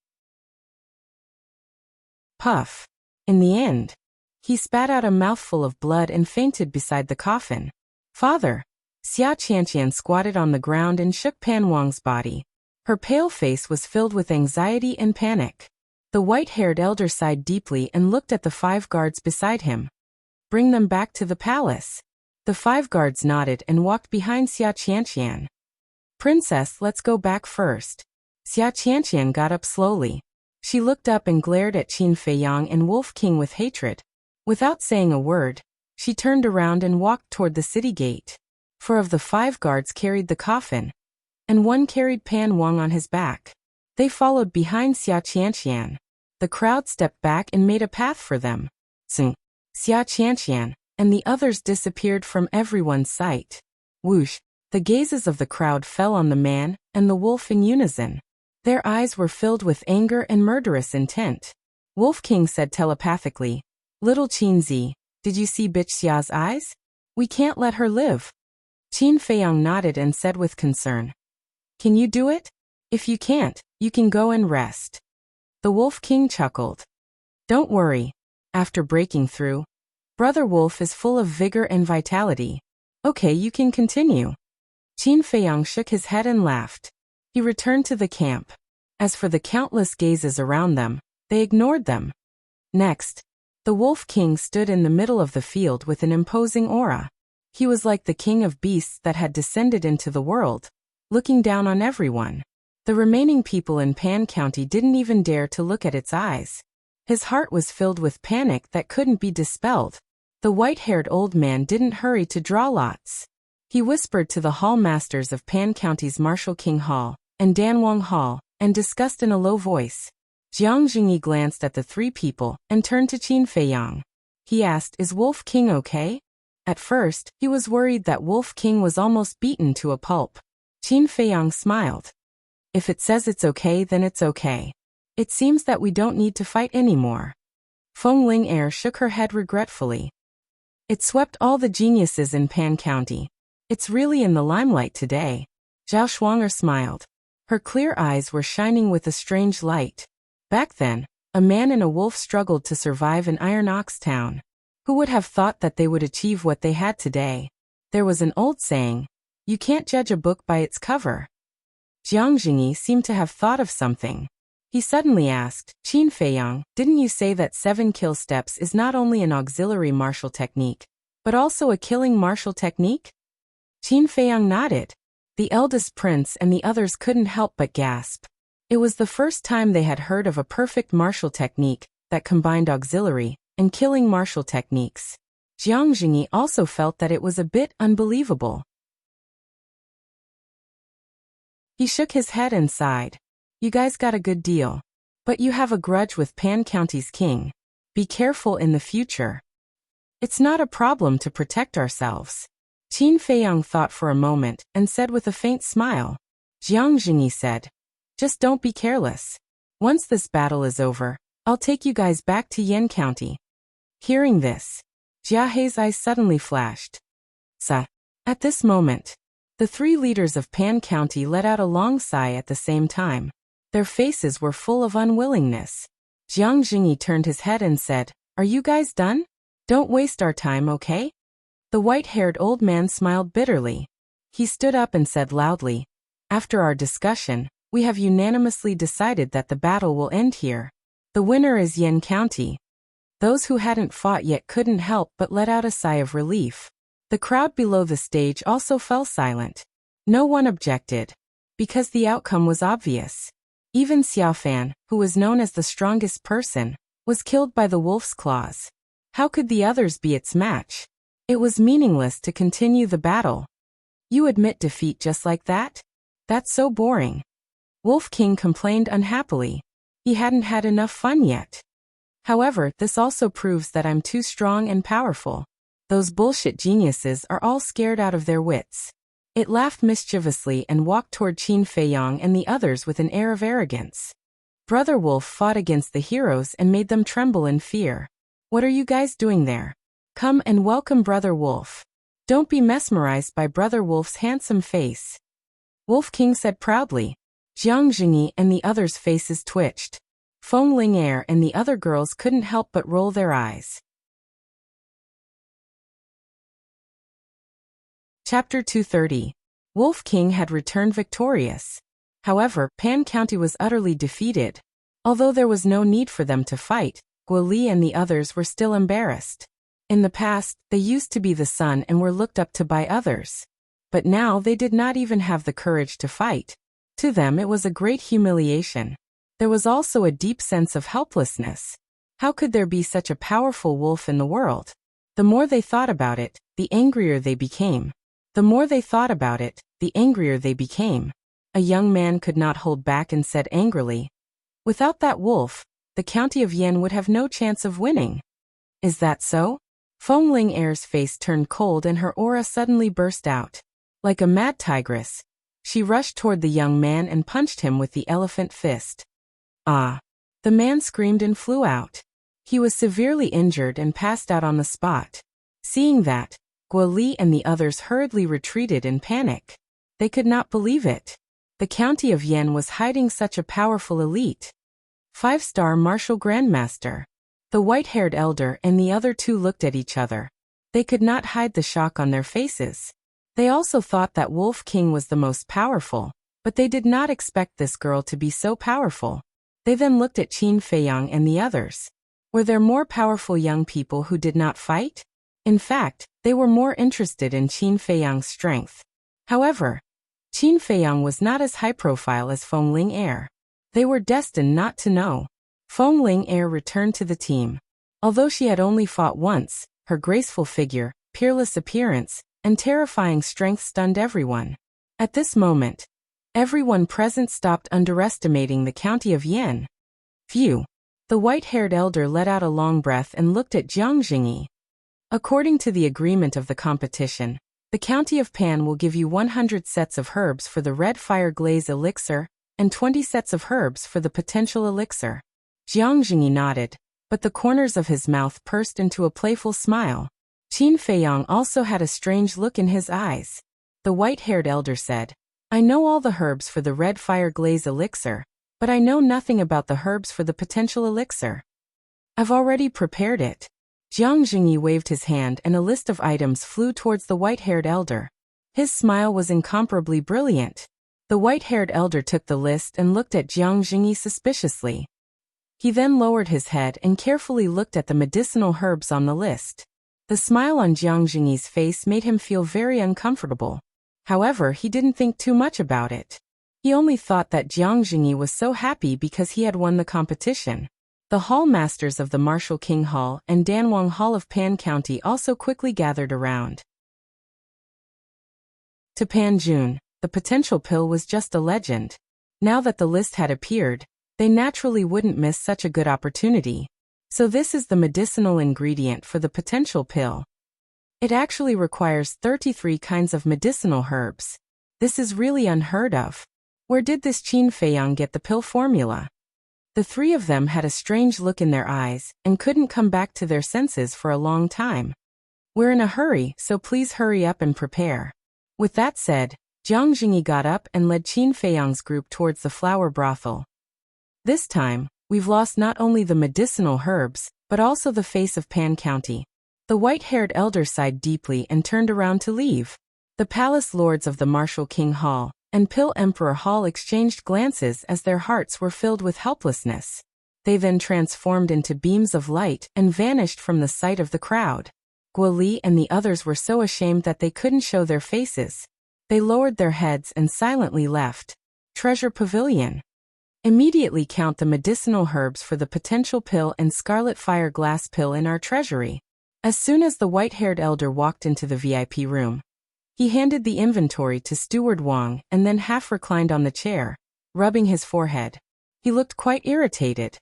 Puff. In the end, he spat out a mouthful of blood and fainted beside the coffin. Father. Xia Qianqian squatted on the ground and shook Pan Wang's body. Her pale face was filled with anxiety and panic. The white-haired elder sighed deeply and looked at the 5 guards beside him. Bring them back to the palace. The 5 guards nodded and walked behind Xia Qianqian. Princess, let's go back first. Xia Qianqian got up slowly. She looked up and glared at Qin Feiyang and Wolf King with hatred. Without saying a word, she turned around and walked toward the city gate. 4 of the 5 guards carried the coffin, and 1 carried Pan Wang on his back. They followed behind Xia Qianqian. The crowd stepped back and made a path for them. Xia Qianqian and the others disappeared from everyone's sight. Whoosh! The gazes of the crowd fell on the man and the wolf in unison. Their eyes were filled with anger and murderous intent. Wolf King said telepathically, "Little Qinzi, did you see bitch Xia's eyes? We can't let her live." Qin Feiyang nodded and said with concern, "Can you do it? If you can't, you can go and rest." The Wolf King chuckled. Don't worry. After breaking through, Brother Wolf is full of vigor and vitality. Okay, you can continue. Qin Feiyang shook his head and laughed. He returned to the camp. As for the countless gazes around them, they ignored them. Next, the Wolf King stood in the middle of the field with an imposing aura. He was like the king of beasts that had descended into the world, looking down on everyone. The remaining people in Pan County didn't even dare to look at its eyes. His heart was filled with panic that couldn't be dispelled. The white-haired old man didn't hurry to draw lots. He whispered to the hall masters of Pan County's Marshal King Hall and Danwang Hall, and discussed in a low voice. Jiang Jingyi glanced at the three people and turned to Qin Feiyang. He asked, "Is Wolf King okay?" At first, he was worried that Wolf King was almost beaten to a pulp. Qin Feiyang smiled. "If it says it's okay, then it's okay. It seems that we don't need to fight anymore." Feng Ling shook her head regretfully. It swept all the geniuses in Pan County. It's really in the limelight today. Zhao Shuang'er smiled. Her clear eyes were shining with a strange light. Back then, a man and a wolf struggled to survive in Iron Ox Town. Who would have thought that they would achieve what they had today? There was an old saying, "You can't judge a book by its cover." Jiang Jingyi seemed to have thought of something. He suddenly asked, "Qin Feiyang, didn't you say that 7 kill steps is not only an auxiliary martial technique, but also a killing martial technique?" Qin Feiyang nodded. The eldest prince and the others couldn't help but gasp. It was the first time they had heard of a perfect martial technique that combined auxiliary and killing martial techniques. Jiang Jingyi also felt that it was a bit unbelievable. He shook his head and sighed. "You guys got a good deal. But you have a grudge with Pan County's king. Be careful in the future." "It's not a problem to protect ourselves." Qin Feiyang thought for a moment and said with a faint smile. Jiang Jingyi said, "Just don't be careless. Once this battle is over, I'll take you guys back to Yan County." Hearing this, Jia Hei's eyes suddenly flashed. "Sa." At this moment, the three leaders of Pan County let out a long sigh at the same time. Their faces were full of unwillingness. Jiang Jingyi turned his head and said, "Are you guys done? Don't waste our time, okay?" The white-haired old man smiled bitterly. He stood up and said loudly, "After our discussion, we have unanimously decided that the battle will end here. The winner is Yan County." Those who hadn't fought yet couldn't help but let out a sigh of relief. The crowd below the stage also fell silent. No one objected, because the outcome was obvious. Even Xiaofan, who was known as the strongest person, was killed by the wolf's claws. How could the others be its match? It was meaningless to continue the battle. "You admit defeat just like that? That's so boring." Wolf King complained unhappily. He hadn't had enough fun yet. "However, this also proves that I'm too strong and powerful. Those bullshit geniuses are all scared out of their wits." It laughed mischievously and walked toward Qin Feiyang and the others with an air of arrogance. Brother Wolf fought against the heroes and made them tremble in fear. "What are you guys doing there? Come and welcome Brother Wolf. Don't be mesmerized by Brother Wolf's handsome face." Wolf King said proudly. Jiang Jingyi and the others' faces twitched. Feng Ling and the other girls couldn't help but roll their eyes. Chapter 230. Wolf King had returned victorious. However, Pan County was utterly defeated. Although there was no need for them to fight, Guo Li and the others were still embarrassed. In the past, they used to be the sun and were looked up to by others. But now they did not even have the courage to fight. To them it was a great humiliation. There was also a deep sense of helplessness. How could there be such a powerful wolf in the world? The more they thought about it, the angrier they became. The more they thought about it, the angrier they became. A young man could not hold back and said angrily, "Without that wolf, the county of Yan would have no chance of winning." "Is that so?" Feng Ling face turned cold and her aura suddenly burst out. Like a mad tigress, she rushed toward the young man and punched him with the elephant fist. "Ah!" The man screamed and flew out. He was severely injured and passed out on the spot. Seeing that, Guo Li and the others hurriedly retreated in panic. They could not believe it. The county of Yan was hiding such a powerful elite. 5-star martial grandmaster. The white-haired elder and the other two looked at each other. They could not hide the shock on their faces. They also thought that Wolf King was the most powerful, but they did not expect this girl to be so powerful. They then looked at Qin Feiyang and the others. Were there more powerful young people who did not fight? In fact, they were more interested in Qin Feiyang's strength. However, Qin Feiyang was not as high-profile as Feng Ling Air. They were destined not to know. Feng Ling Air returned to the team. Although she had only fought once, her graceful figure, peerless appearance, and terrifying strength stunned everyone. At this moment, everyone present stopped underestimating the county of Yan. Phew! The white-haired elder let out a long breath and looked at Jiang Jingyi. According to the agreement of the competition, the county of Pan will give you 100 sets of herbs for the red fire glaze elixir, and 20 sets of herbs for the potential elixir. Jiang Jingyi nodded, but the corners of his mouth pursed into a playful smile. Qin Feiyang also had a strange look in his eyes. The white-haired elder said, I know all the herbs for the red fire glaze elixir, but I know nothing about the herbs for the potential elixir. I've already prepared it. Jiang Jingyi waved his hand and a list of items flew towards the white-haired elder. His smile was incomparably brilliant. The white-haired elder took the list and looked at Jiang Jingyi suspiciously. He then lowered his head and carefully looked at the medicinal herbs on the list. The smile on Jiang Jingyi's face made him feel very uncomfortable. However, he didn't think too much about it. He only thought that Jiang Jingyi was so happy because he had won the competition. The hall masters of the Martial King Hall and Danwang Hall of Pan County also quickly gathered around. To Pan Jun, the potential pill was just a legend. Now that the list had appeared, they naturally wouldn't miss such a good opportunity. So this is the medicinal ingredient for the potential pill. It actually requires 33 kinds of medicinal herbs. This is really unheard of. Where did this Qin Feiyang get the pill formula? The three of them had a strange look in their eyes and couldn't come back to their senses for a long time. We're in a hurry, so please hurry up and prepare. With that said, Jiang Jingyi got up and led Qin Feiyang's group towards the flower brothel. This time, we've lost not only the medicinal herbs, but also the face of Pan County. The white-haired elder sighed deeply and turned around to leave. The palace lords of the Martial King Hall and Pill Emperor Hall exchanged glances as their hearts were filled with helplessness. They then transformed into beams of light and vanished from the sight of the crowd. Guo Li and the others were so ashamed that they couldn't show their faces. They lowered their heads and silently left. Treasure Pavilion. Immediately count the medicinal herbs for the potential pill and scarlet fire glass pill in our treasury. As soon as the white-haired elder walked into the VIP room, he handed the inventory to Steward Wang and then half reclined on the chair, rubbing his forehead. He looked quite irritated.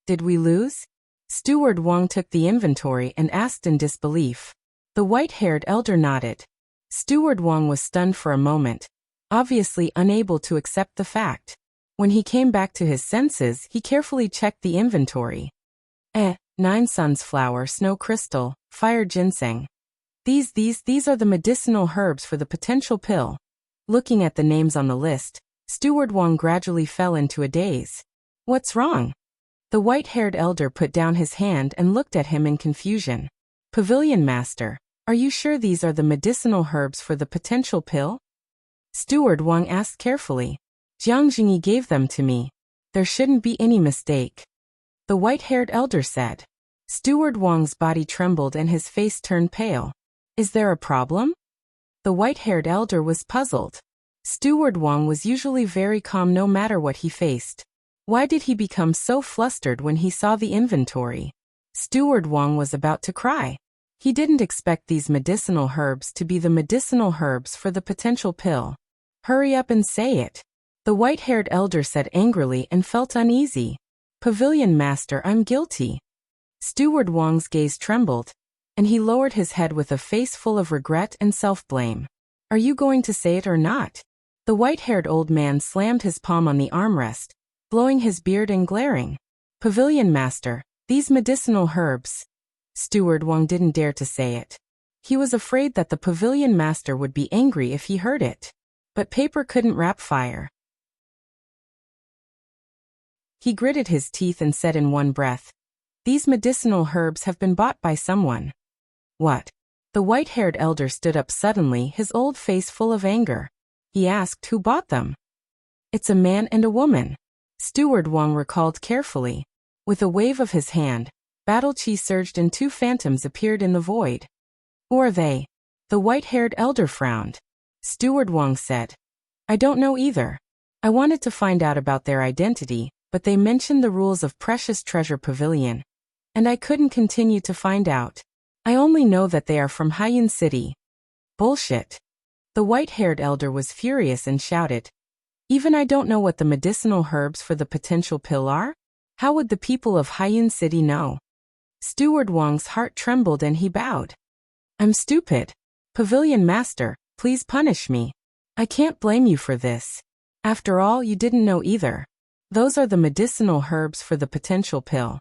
Did we lose? Steward Wang took the inventory and asked in disbelief. The white-haired elder nodded. Steward Wang was stunned for a moment, obviously unable to accept the fact. When he came back to his senses, he carefully checked the inventory. 9 suns flower, snow crystal, fire ginseng. These are the medicinal herbs for the potential pill. Looking at the names on the list, Steward Wang gradually fell into a daze. What's wrong? The white-haired elder put down his hand and looked at him in confusion. Pavilion Master, are you sure these are the medicinal herbs for the potential pill? Steward Wang asked carefully. Jiang Jingyi gave them to me. There shouldn't be any mistake. The white-haired elder said. Steward Wang's body trembled and his face turned pale. Is there a problem? The white-haired elder was puzzled. Steward Wang was usually very calm no matter what he faced. Why did he become so flustered when he saw the inventory? Steward Wang was about to cry. He didn't expect these medicinal herbs to be the medicinal herbs for the potential pill. Hurry up and say it. The white-haired elder said angrily and felt uneasy. Pavilion Master, I'm guilty. Steward Wang's gaze trembled, and he lowered his head with a face full of regret and self-blame. Are you going to say it or not? The white-haired old man slammed his palm on the armrest, blowing his beard and glaring. Pavilion Master, these medicinal herbs. Steward Wang didn't dare to say it. He was afraid that the Pavilion Master would be angry if he heard it. But paper couldn't wrap fire. He gritted his teeth and said in one breath, These medicinal herbs have been bought by someone. What? The white-haired elder stood up suddenly, his old face full of anger. He asked who bought them. It's a man and a woman. Steward Wang recalled carefully. With a wave of his hand, battle chi surged and two phantoms appeared in the void. Who are they? The white-haired elder frowned. Steward Wang said, I don't know either. I wanted to find out about their identity, but they mentioned the rules of Precious Treasure Pavilion, and I couldn't continue to find out. I only know that they are from Haiyun City. Bullshit. The white-haired elder was furious and shouted, Even I don't know what the medicinal herbs for the potential pill are? How would the people of Haiyun City know? Steward Wang's heart trembled and he bowed. I'm stupid. Pavilion Master, please punish me. I can't blame you for this. After all, you didn't know either. Those are the medicinal herbs for the potential pill.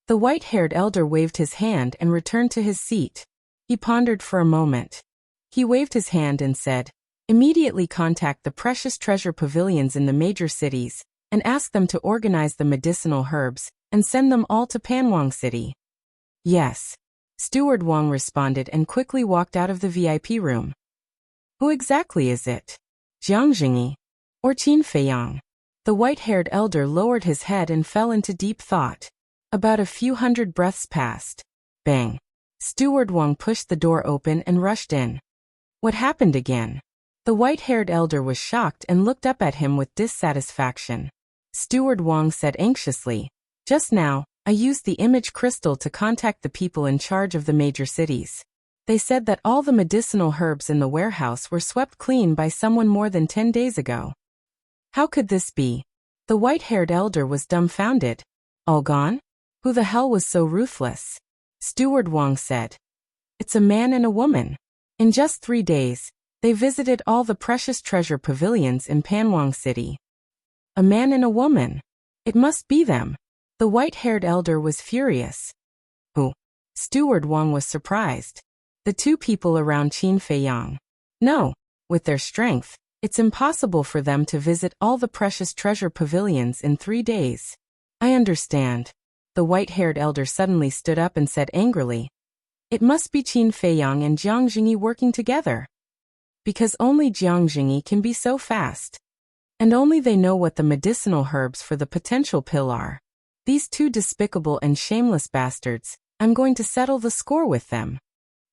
The white-haired elder waved his hand and returned to his seat. He pondered for a moment. He waved his hand and said, Immediately contact the Precious Treasure Pavilions in the major cities, and ask them to organize the medicinal herbs, and send them all to Panwang City. Yes. Steward Wang responded and quickly walked out of the VIP room. Who exactly is it? Jiang Jingyi? Or Qin Feiyang? The white-haired elder lowered his head and fell into deep thought. About a few hundred breaths passed. Bang. Steward Wang pushed the door open and rushed in. What happened again? The white-haired elder was shocked and looked up at him with dissatisfaction. Steward Wang said anxiously, Just now, I used the image crystal to contact the people in charge of the major cities. They said that all the medicinal herbs in the warehouse were swept clean by someone more than 10 days ago. How could this be? The white-haired elder was dumbfounded. All gone? Who the hell was so ruthless? Steward Wang said. It's a man and a woman. In just 3 days, they visited all the Precious Treasure Pavilions in Panwang City. A man and a woman. It must be them. The white-haired elder was furious. Who? Steward Wang was surprised. The two people around Qin Feiyang. No, with their strength, it's impossible for them to visit all the Precious Treasure Pavilions in 3 days. I understand. The white-haired elder suddenly stood up and said angrily, It must be Qin Feiyang and Jiang Jingyi working together. Because only Jiang Jingyi can be so fast. And only they know what the medicinal herbs for the potential pill are. These two despicable and shameless bastards, I'm going to settle the score with them.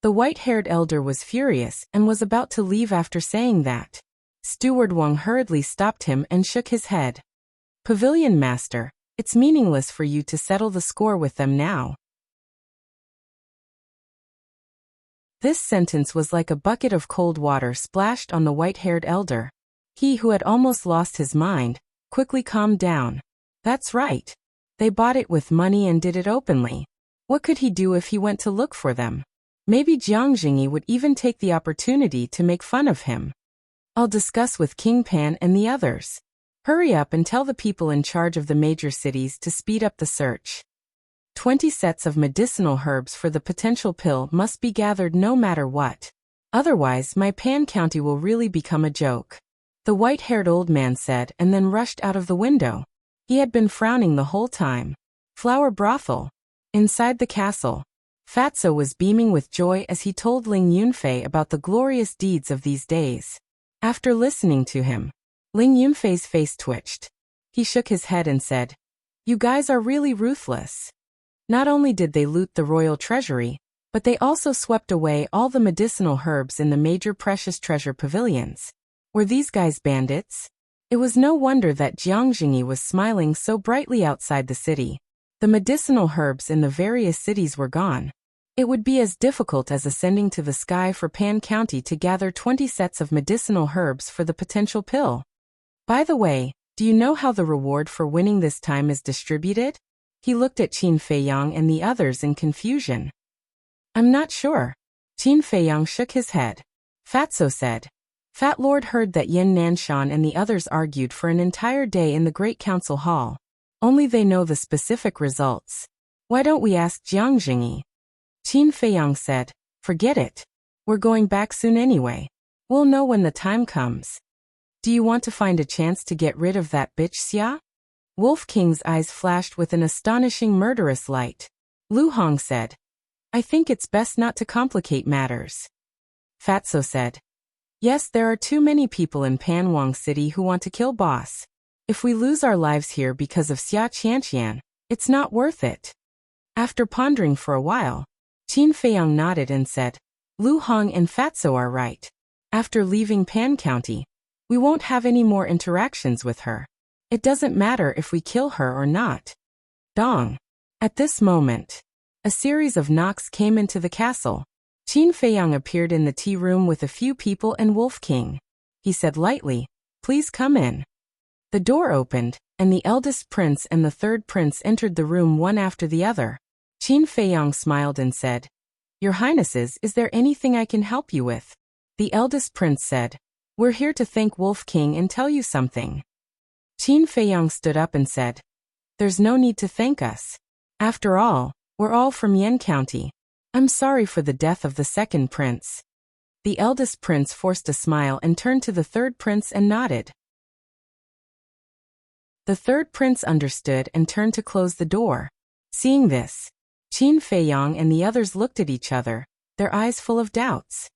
The white-haired elder was furious and was about to leave after saying that. Steward Wang hurriedly stopped him and shook his head. Pavilion Master, it's meaningless for you to settle the score with them now. This sentence was like a bucket of cold water splashed on the white-haired elder. He who had almost lost his mind, quickly calmed down. That's right. They bought it with money and did it openly. What could he do if he went to look for them? Maybe Jiang Jingyi would even take the opportunity to make fun of him. I'll discuss with King Pan and the others. Hurry up and tell the people in charge of the major cities to speed up the search. 20 sets of medicinal herbs for the potential pill must be gathered no matter what. Otherwise, my Pan County will really become a joke. The white-haired old man said and then rushed out of the window. He had been frowning the whole time. Flower brothel. Inside the castle, Fatso was beaming with joy as he told Ling Yunfei about the glorious deeds of these days. After listening to him, Ling Yunfei's face twitched. He shook his head and said, You guys are really ruthless. Not only did they loot the royal treasury, but they also swept away all the medicinal herbs in the major Precious Treasure Pavilions. Were these guys bandits? It was no wonder that Jiang Jingyi was smiling so brightly outside the city. The medicinal herbs in the various cities were gone. It would be as difficult as ascending to the sky for Pan County to gather 20 sets of medicinal herbs for the potential pill. By the way, do you know how the reward for winning this time is distributed? He looked at Qin Feiyang and the others in confusion. I'm not sure. Qin Feiyang shook his head. Fatso said. Fat Lord heard that Yin Nanshan and the others argued for an entire day in the Great Council Hall. Only they know the specific results. Why don't we ask Jiang Jingyi? Qin Feiyang said, Forget it. We're going back soon anyway. We'll know when the time comes. Do you want to find a chance to get rid of that bitch Xia? Wolf King's eyes flashed with an astonishing murderous light. Lu Hong said. I think it's best not to complicate matters. Fatso said. Yes, there are too many people in Panwang City who want to kill boss. If we lose our lives here because of Xia Qianqian, it's not worth it. After pondering for a while, Qin Feiyang nodded and said, Lu Hong and Fatso are right. After leaving Pan County, we won't have any more interactions with her. It doesn't matter if we kill her or not. Dong. At this moment, a series of knocks came into the castle. Qin Feiyang appeared in the tea room with a few people and Wolf King. He said lightly, Please come in. The door opened, and the eldest prince and the third prince entered the room one after the other. Qin Feiyang smiled and said, Your Highnesses, is there anything I can help you with? The eldest prince said, We're here to thank Wolf King and tell you something. Qin Feiyang stood up and said, There's no need to thank us. After all, we're all from Yan County. I'm sorry for the death of the second prince. The eldest prince forced a smile and turned to the third prince and nodded. The third prince understood and turned to close the door. Seeing this, Qin Feiyang and the others looked at each other, their eyes full of doubts.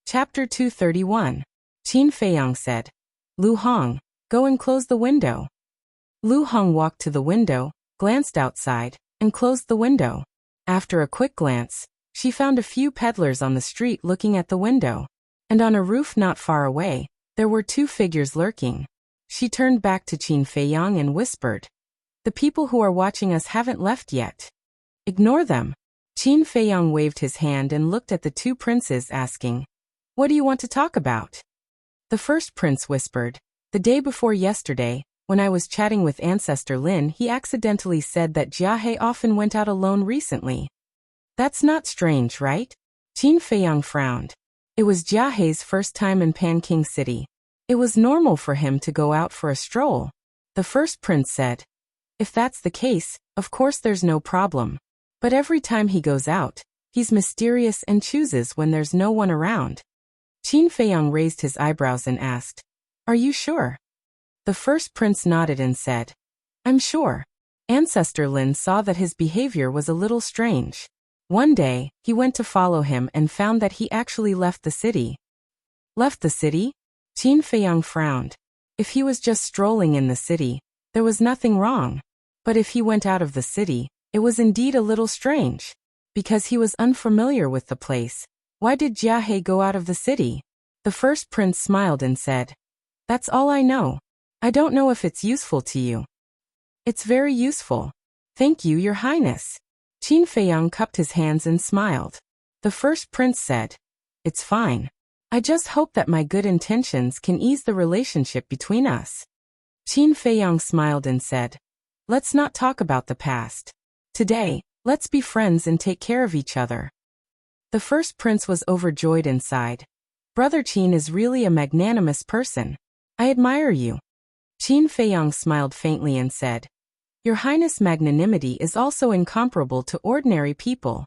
Chapter 231. Qin Feiyang said, Lu Hong, go and close the window. Lu Hong walked to the window, glanced outside, and closed the window. After a quick glance, she found a few peddlers on the street looking at the window. And on a roof not far away, there were two figures lurking. She turned back to Qin Feiyang and whispered, The people who are watching us haven't left yet. Ignore them. Qin Feiyang waved his hand and looked at the two princes asking, What do you want to talk about? The first prince whispered, The day before yesterday, when I was chatting with Ancestor Lin, he accidentally said that Jiahe often went out alone recently. That's not strange, right? Qin Feiyang frowned. It was Jiahe's first time in Panking City. It was normal for him to go out for a stroll. The first prince said, If that's the case, of course there's no problem. But every time he goes out, he's mysterious and chooses when there's no one around. Qin Feiyang raised his eyebrows and asked, Are you sure? The first prince nodded and said, I'm sure. Ancestor Lin saw that his behavior was a little strange. One day, he went to follow him and found that he actually left the city. Left the city? Qin Feiyang frowned. If he was just strolling in the city, there was nothing wrong. But if he went out of the city, it was indeed a little strange. Because he was unfamiliar with the place, why did Jiahe go out of the city? The first prince smiled and said, That's all I know. I don't know if it's useful to you. It's very useful. Thank you, Your Highness. Qin Feiyang cupped his hands and smiled. The first prince said, It's fine. I just hope that my good intentions can ease the relationship between us. Qin Feiyang smiled and said, Let's not talk about the past. Today, let's be friends and take care of each other. The first prince was overjoyed inside. Brother Qin is really a magnanimous person. I admire you. Qin Feiyang smiled faintly and said, Your Highness' magnanimity is also incomparable to ordinary people.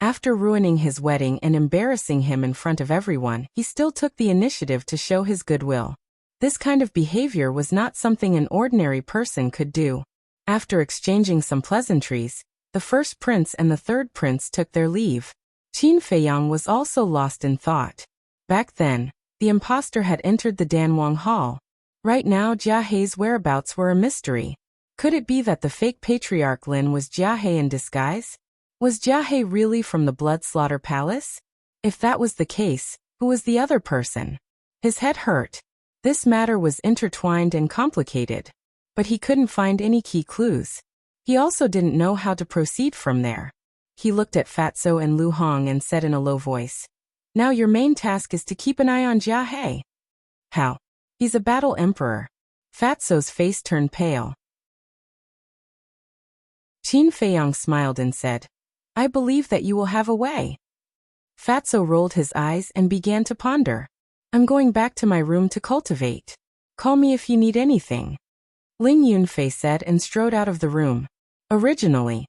After ruining his wedding and embarrassing him in front of everyone, he still took the initiative to show his goodwill. This kind of behavior was not something an ordinary person could do. After exchanging some pleasantries, the first prince and the third prince took their leave. Qin Feiyang was also lost in thought. Back then, the impostor had entered the Danwang Hall. Right now, Jiahe's whereabouts were a mystery. Could it be that the fake patriarch Lin was Jiahe in disguise? Was Jiahe really from the Blood Slaughter Palace? If that was the case, who was the other person? His head hurt. This matter was intertwined and complicated. But he couldn't find any key clues. He also didn't know how to proceed from there. He looked at Fatso and Lu Hong and said in a low voice, Now your main task is to keep an eye on Jiahe. How? He's a battle emperor. Fatso's face turned pale. Qin Feiyang smiled and said, I believe that you will have a way. Fatso rolled his eyes and began to ponder. I'm going back to my room to cultivate. Call me if you need anything. Ling Yunfei said and strode out of the room. Originally,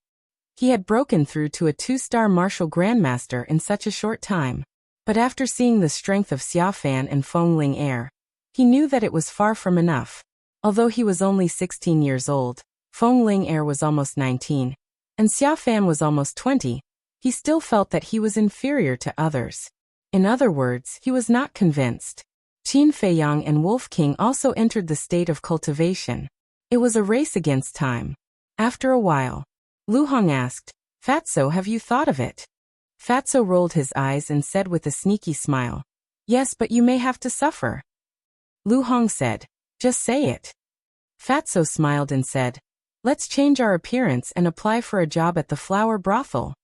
he had broken through to a 2-star martial grandmaster in such a short time. But after seeing the strength of Xiaofan and Feng Ling Air, he knew that it was far from enough. Although he was only 16 years old, Feng Ling was almost 19, and Xia Fan was almost 20, he still felt that he was inferior to others. In other words, he was not convinced. Qin Feiyang and Wolf King also entered the state of cultivation. It was a race against time. After a while, Lu Hong asked, "Fatso, have you thought of it?" Fatso rolled his eyes and said with a sneaky smile, "Yes, but you may have to suffer." Lu Hong said, "Just say it." Fatso smiled and said, "Let's change our appearance and apply for a job at the flower brothel."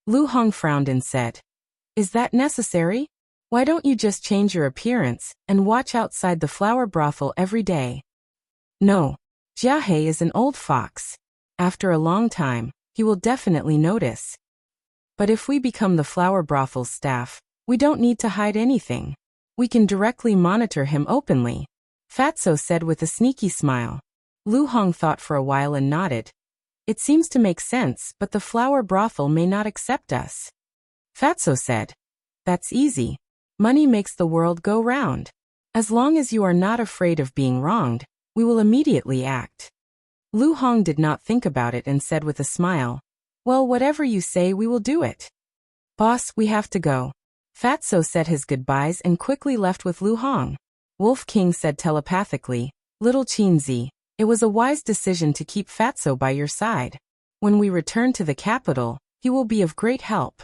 Lu Hong frowned and said, "Is that necessary? Why don't you just change your appearance and watch outside the flower brothel every day?" "No. Jiahe is an old fox. After a long time, he will definitely notice. But if we become the flower brothel staff, we don't need to hide anything. We can directly monitor him openly," Fatso said with a sneaky smile. Lu Hong thought for a while and nodded. "It seems to make sense, but the flower brothel may not accept us." Fatso said, "That's easy. Money makes the world go round. As long as you are not afraid of being wronged, we will immediately act." Lu Hong did not think about it and said with a smile, "Well, whatever you say, we will do it." "Boss, we have to go." Fatso said his goodbyes and quickly left with Lu Hong. Wolf King said telepathically, "Little Qinzi, it was a wise decision to keep Fatso by your side. When we return to the capital, he will be of great help."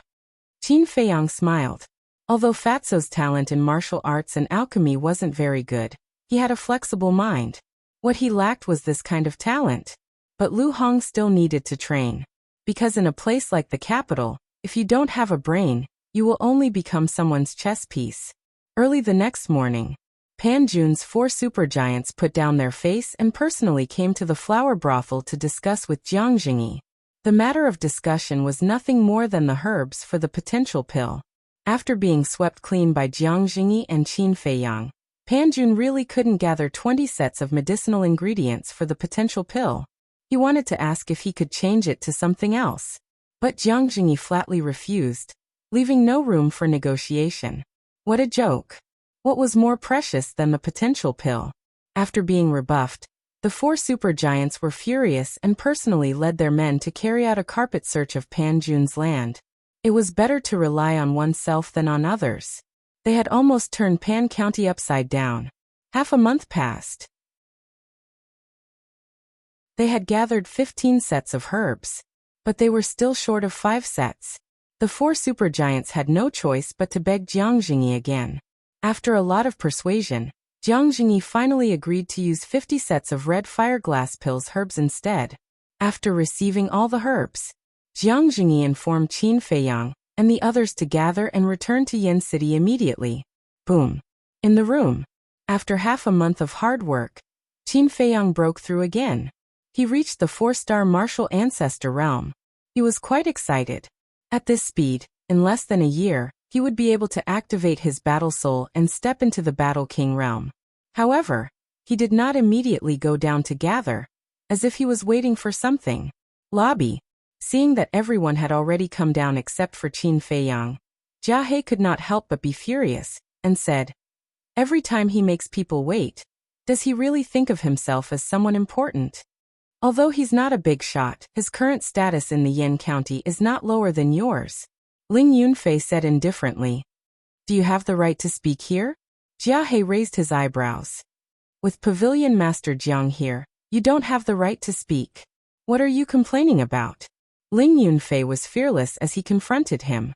Qin Feiyang smiled. Although Fatso's talent in martial arts and alchemy wasn't very good, he had a flexible mind. What he lacked was this kind of talent. But Lu Hong still needed to train. Because in a place like the capital, if you don't have a brain, you will only become someone's chess piece. Early the next morning, Pan Jun's 4 supergiants put down their face and personally came to the flower brothel to discuss with Jiang Jingyi. The matter of discussion was nothing more than the herbs for the potential pill. After being swept clean by Jiang Jingyi and Qin Feiyang, Pan Jun really couldn't gather 20 sets of medicinal ingredients for the potential pill. He wanted to ask if he could change it to something else. But Jiang Jingyi flatly refused, leaving no room for negotiation. What a joke. What was more precious than the potential pill? After being rebuffed, the 4 supergiants were furious and personally led their men to carry out a carpet search of Pan Jun's land. It was better to rely on oneself than on others. They had almost turned Pan County upside down. Half a month passed. They had gathered 15 sets of herbs, but they were still short of 5 sets. The 4 supergiants had no choice but to beg Jiang Jingyi again. After a lot of persuasion, Jiang Jingyi finally agreed to use 50 sets of red fireglass pills herbs instead. After receiving all the herbs, Jiang Jingyi informed Qin Feiyang and the others to gather and return to Yin City immediately. Boom. In the room. After half a month of hard work, Qin Feiyang broke through again. He reached the 4-star martial ancestor realm. He was quite excited. At this speed, in less than a year, he would be able to activate his battle soul and step into the Battle King realm. However, he did not immediately go down to gather, as if he was waiting for something. Lobby. Seeing that everyone had already come down except for Qin Feiyang, Jiahe could not help but be furious, and said, "Every time he makes people wait, does he really think of himself as someone important? Although he's not a big shot, his current status in the Yin County is not lower than yours." Ling Yunfei said indifferently, "Do you have the right to speak here?" Jiahe raised his eyebrows. "With Pavilion Master Jiang here, you don't have the right to speak. What are you complaining about?" Ling Yunfei was fearless as he confronted him.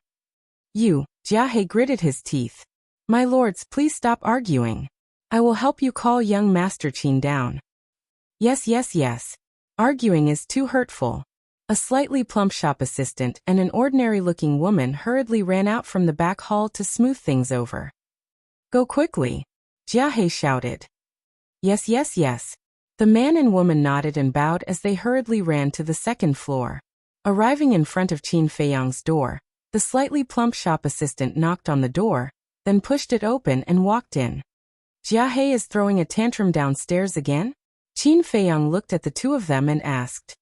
Jiahe gritted his teeth. "My lords, please stop arguing. I will help you call young Master Qin down." Yes. Arguing is too hurtful." A slightly plump shop assistant and an ordinary-looking woman hurriedly ran out from the back hall to smooth things over. "Go quickly," Jiahe shouted. Yes. The man and woman nodded and bowed as they hurriedly ran to the 2nd floor. Arriving in front of Qin Feiyang's door, the slightly plump shop assistant knocked on the door, then pushed it open and walked in. "Jiahe is throwing a tantrum downstairs again?" Qin Feiyang looked at the two of them and asked,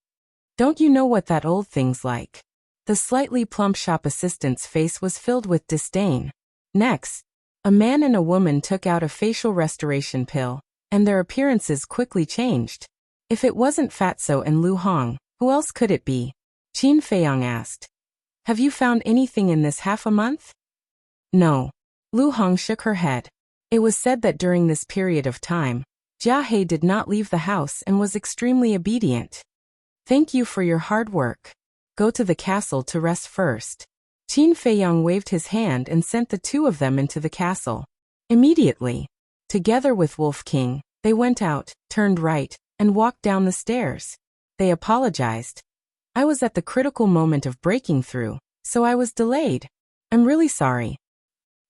"Don't you know what that old thing's like?" The slightly plump shop assistant's face was filled with disdain. Next, a man and a woman took out a facial restoration pill, and their appearances quickly changed. If it wasn't Fatso and Lu Hong, who else could it be? Qin Feiyang asked. Have you found anything in this half a month? No. Lu Hong shook her head. It was said that during this period of time, Jia He did not leave the house and was extremely obedient. Thank you for your hard work. Go to the castle to rest first. Qin Feiyang waved his hand and sent the two of them into the castle. Immediately, together with Wolf King, they went out, turned right, and walked down the stairs. They apologized. I was at the critical moment of breaking through, so I was delayed. I'm really sorry.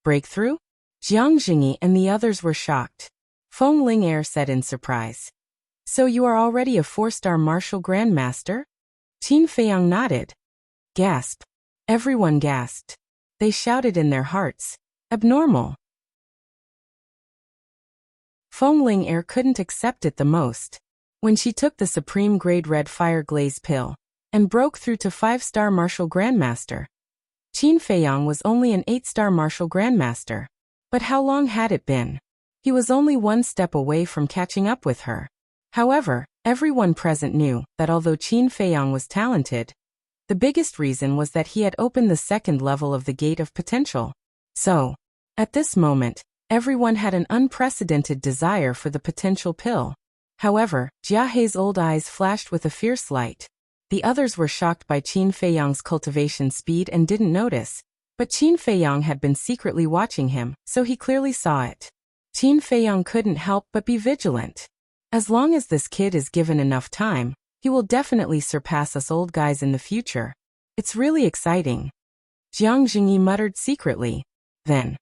Breakthrough? Jiang Jingyi and the others were shocked. Feng Ling'er said in surprise. So you are already a 4-star martial grandmaster? Qin Feiyang nodded. Gasp. Everyone gasped. They shouted in their hearts. Abnormal. Feng Ling'er couldn't accept it the most. When she took the supreme grade red fire glaze pill and broke through to 5-star martial grandmaster. Qin Feiyang was only an 8-star martial grandmaster. But how long had it been? He was only one step away from catching up with her. However, everyone present knew that although Qin Feiyang was talented, the biggest reason was that he had opened the second level of the Gate of Potential. So, at this moment, everyone had an unprecedented desire for the potential pill. However, Jia He's old eyes flashed with a fierce light. The others were shocked by Qin Feiyang's cultivation speed and didn't notice. But Qin Feiyang had been secretly watching him, so he clearly saw it. Qin Feiyang couldn't help but be vigilant. As long as this kid is given enough time, he will definitely surpass us old guys in the future. It's really exciting. Jiang Jingyi muttered secretly. Then,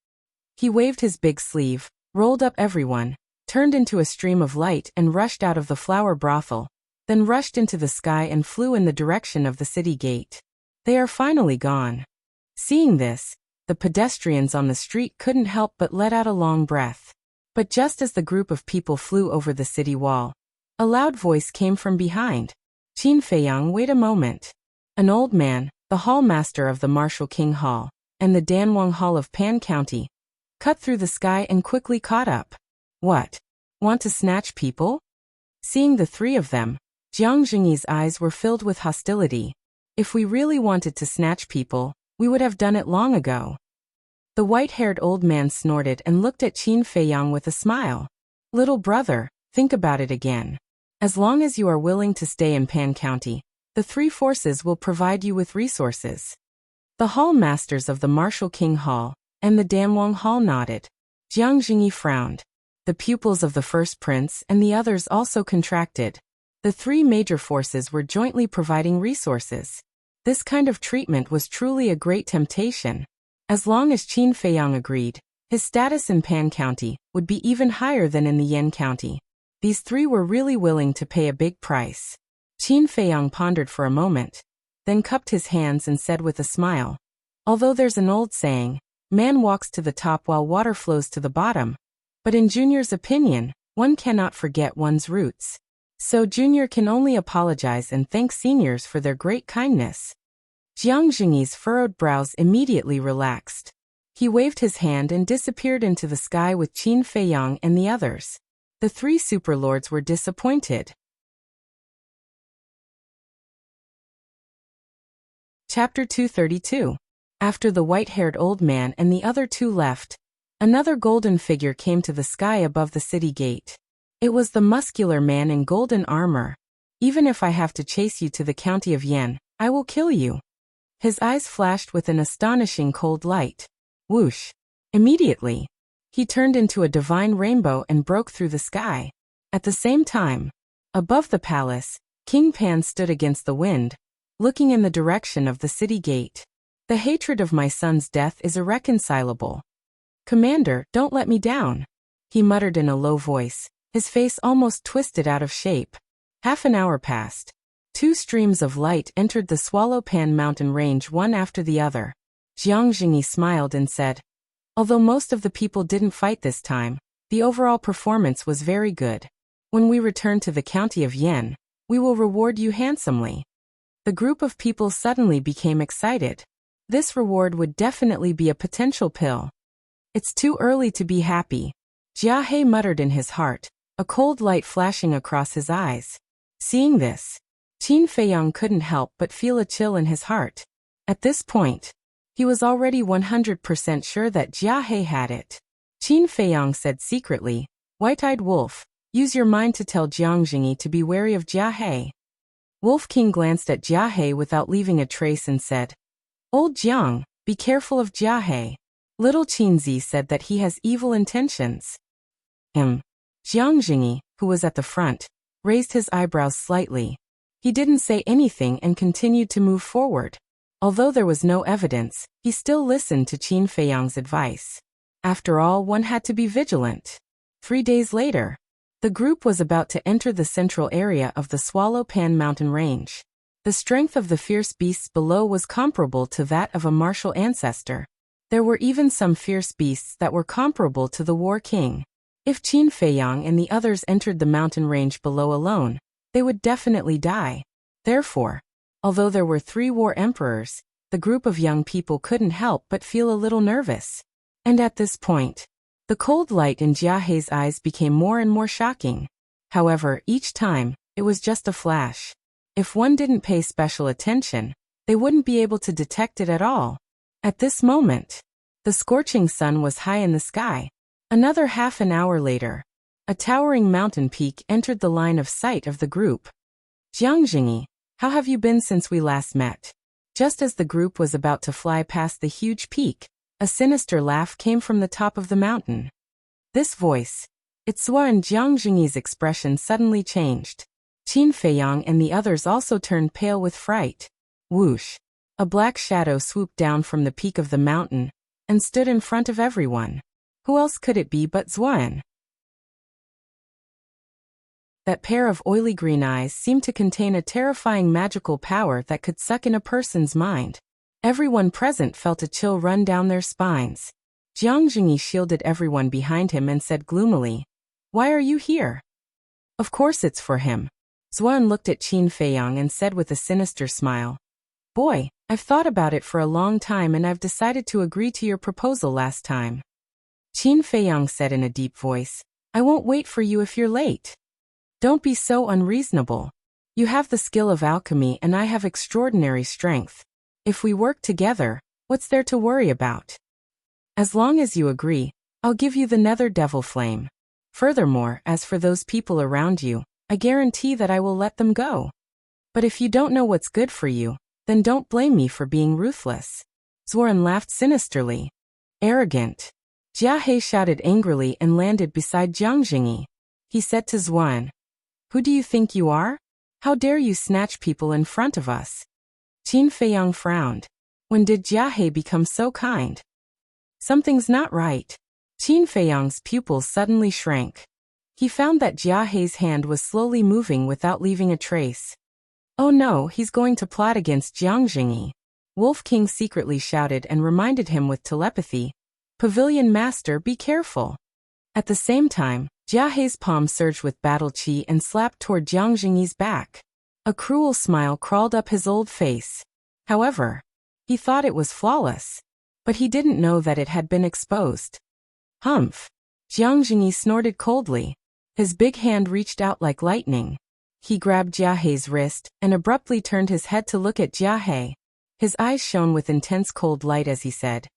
he waved his big sleeve, rolled up everyone, turned into a stream of light and rushed out of the flower brothel, then rushed into the sky and flew in the direction of the city gate. They are finally gone. Seeing this, the pedestrians on the street couldn't help but let out a long breath. But just as the group of people flew over the city wall, a loud voice came from behind. Qin Feiyang, wait a moment. An old man, the hall master of the Martial King Hall, and the Danwang Hall of Pan County, cut through the sky and quickly caught up. What? Want to snatch people? Seeing the three of them, Jiang Jingyi's eyes were filled with hostility. If we really wanted to snatch people, we would have done it long ago. The white-haired old man snorted and looked at Qin Feiyang with a smile. Little brother, think about it again. As long as you are willing to stay in Pan County, the three forces will provide you with resources. The hall masters of the Martial King Hall and the Danwang Hall nodded. Jiang Jingyi frowned. The pupils of the first prince and the others also contracted. The three major forces were jointly providing resources. This kind of treatment was truly a great temptation. As long as Qin Feiyang agreed, his status in Pan County would be even higher than in the Yan County. These three were really willing to pay a big price. Qin Feiyang pondered for a moment, then cupped his hands and said with a smile, although there's an old saying, man walks to the top while water flows to the bottom, but in Junior's opinion, one cannot forget one's roots. So Junior can only apologize and thank seniors for their great kindness. Jiang Jingyi's furrowed brows immediately relaxed. He waved his hand and disappeared into the sky with Qin Feiyang and the others. The three superlords were disappointed. Chapter 232. After the white-haired old man and the other two left, another golden figure came to the sky above the city gate. It was the muscular man in golden armor. Even if I have to chase you to the county of Yan, I will kill you. His eyes flashed with an astonishing cold light. Whoosh! Immediately, he turned into a divine rainbow and broke through the sky. At the same time, above the palace, King Pan stood against the wind, looking in the direction of the city gate. The hatred of my son's death is irreconcilable. Commander, don't let me down, he muttered in a low voice, his face almost twisted out of shape. Half an hour passed. Two streams of light entered the Swallow Pan mountain range one after the other. Jiang Jingyi smiled and said, although most of the people didn't fight this time, the overall performance was very good. When we return to the county of Yan, we will reward you handsomely. The group of people suddenly became excited. This reward would definitely be a potential pill. It's too early to be happy, Jia He muttered in his heart, a cold light flashing across his eyes. Seeing this, Qin Feiyang couldn't help but feel a chill in his heart. At this point, he was already 100% sure that Jia He had it. Qin Feiyang said secretly, "White-eyed wolf, use your mind to tell Jiang Jingyi to be wary of Jia He." Wolf King glanced at Jia He without leaving a trace and said, "Old Jiang, be careful of Jia He." Little Qinzi said that he has evil intentions. Jiang Jingyi, who was at the front, raised his eyebrows slightly. He didn't say anything and continued to move forward. Although there was no evidence, he still listened to Qin Feiyang's advice. After all, one had to be vigilant. 3 days later, the group was about to enter the central area of the Swallow Pan mountain range. The strength of the fierce beasts below was comparable to that of a martial ancestor. There were even some fierce beasts that were comparable to the War King. If Qin Feiyang and the others entered the mountain range below alone, they would definitely die. Therefore, although there were 3 war emperors, the group of young people couldn't help but feel a little nervous. And at this point, the cold light in Jia He's eyes became more and more shocking. However, each time, it was just a flash. If one didn't pay special attention, they wouldn't be able to detect it at all. At this moment, the scorching sun was high in the sky. Another half an hour later, a towering mountain peak entered the line of sight of the group. "Jiang Jingyi, how have you been since we last met?" Just as the group was about to fly past the huge peak, a sinister laugh came from the top of the mountain. This voice, it's when Jiang Jingyi's expression suddenly changed. Qin Feiyang and the others also turned pale with fright. Whoosh! A black shadow swooped down from the peak of the mountain and stood in front of everyone. Who else could it be but Zuan? That pair of oily green eyes seemed to contain a terrifying magical power that could suck in a person's mind. Everyone present felt a chill run down their spines. Jiang Jingyi shielded everyone behind him and said gloomily, "Why are you here?" "Of course it's for him." Zuan looked at Qin Feiyang and said with a sinister smile, "Boy, I've thought about it for a long time and I've decided to agree to your proposal last time." Qin Feiyang said in a deep voice, "I won't wait for you if you're late. Don't be so unreasonable. You have the skill of alchemy and I have extraordinary strength. If we work together, what's there to worry about? As long as you agree, I'll give you the Nether Devil Flame. Furthermore, as for those people around you, I guarantee that I will let them go. But if you don't know what's good for you, then don't blame me for being ruthless." Zuan laughed sinisterly. "Arrogant." Jia He shouted angrily and landed beside Jiang Jingyi. He said to Zuan, "Who do you think you are? How dare you snatch people in front of us?" Qin Feiyang frowned. When did Jia He become so kind? Something's not right. Qin Feiyang's pupils suddenly shrank. He found that Jia He's hand was slowly moving without leaving a trace. Oh no, he's going to plot against Jiang Jingyi. Wolf King secretly shouted and reminded him with telepathy, "Pavilion Master, be careful." At the same time, Jia He's palm surged with battle chi and slapped toward Jiang Jingyi's back. A cruel smile crawled up his old face. However, he thought it was flawless. But he didn't know that it had been exposed. Humph! Jiang Jingyi snorted coldly. His big hand reached out like lightning. He grabbed Jia He's wrist and abruptly turned his head to look at Jia He. His eyes shone with intense cold light as he said,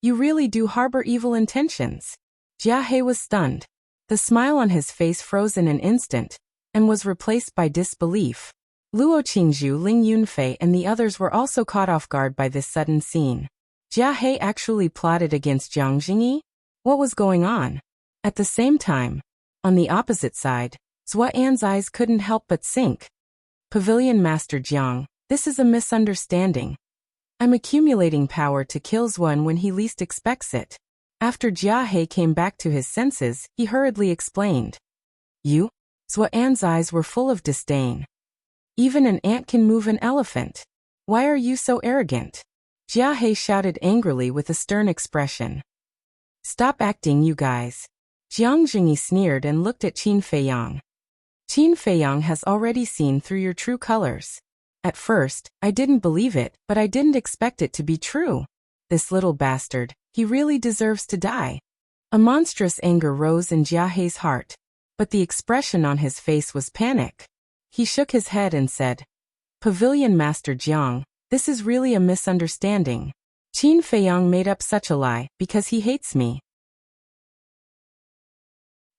"You really do harbor evil intentions." Jia He was stunned. The smile on his face froze in an instant and was replaced by disbelief. Luo Qingzhu, Ling Yunfei and the others were also caught off guard by this sudden scene. Jia He actually plotted against Jiang Jingyi? What was going on? At the same time, on the opposite side, Zuan's eyes couldn't help but sink. "Pavilion Master Jiang, this is a misunderstanding. I'm accumulating power to kill Zuan when he least expects it." After Jia He came back to his senses, he hurriedly explained. "You?" Zuan's eyes were full of disdain. "Even an ant can move an elephant. Why are you so arrogant?" Jia He shouted angrily with a stern expression. "Stop acting, you guys." Jiang Jingyi sneered and looked at Qin Feiyang. "Qin Feiyang has already seen through your true colors. At first, I didn't believe it, but I didn't expect it to be true. This little bastard, he really deserves to die." A monstrous anger rose in Jia He's heart. but the expression on his face was panic. He shook his head and said, "Pavilion Master Jiang, this is really a misunderstanding. Qin Feiyang made up such a lie because he hates me."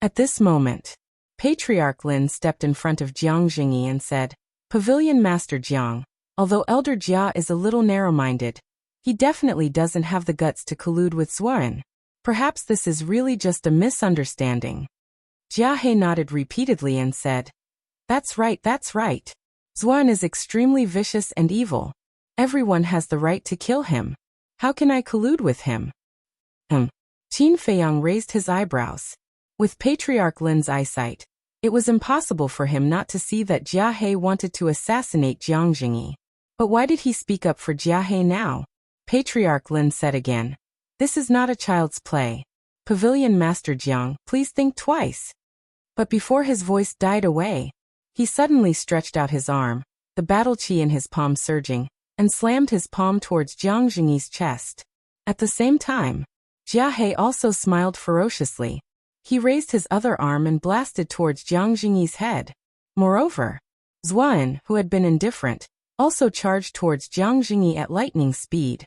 At this moment, Patriarch Lin stepped in front of Jiang Jingyi and said, "Pavilion Master Jiang, although Elder Jia is a little narrow-minded, he definitely doesn't have the guts to collude with Xuan. Perhaps this is really just a misunderstanding." Jia He nodded repeatedly and said, that's right. Xuan is extremely vicious and evil. Everyone has the right to kill him. How can I collude with him?" Qin Feiyang raised his eyebrows. With Patriarch Lin's eyesight, it was impossible for him not to see that Jia He wanted to assassinate Jiang Jingyi. But why did he speak up for Jia He now? Patriarch Lin said again, "This is not a child's play. Pavilion Master Jiang, please think twice." But before his voice died away, he suddenly stretched out his arm, the battle chi in his palm surging, and slammed his palm towards Jiang Jingyi's chest. At the same time, Jia He also smiled ferociously. He raised his other arm and blasted towards Jiang Jingyi's head. Moreover, Xuan, who had been indifferent, also charged towards Jiang Jingyi at lightning speed.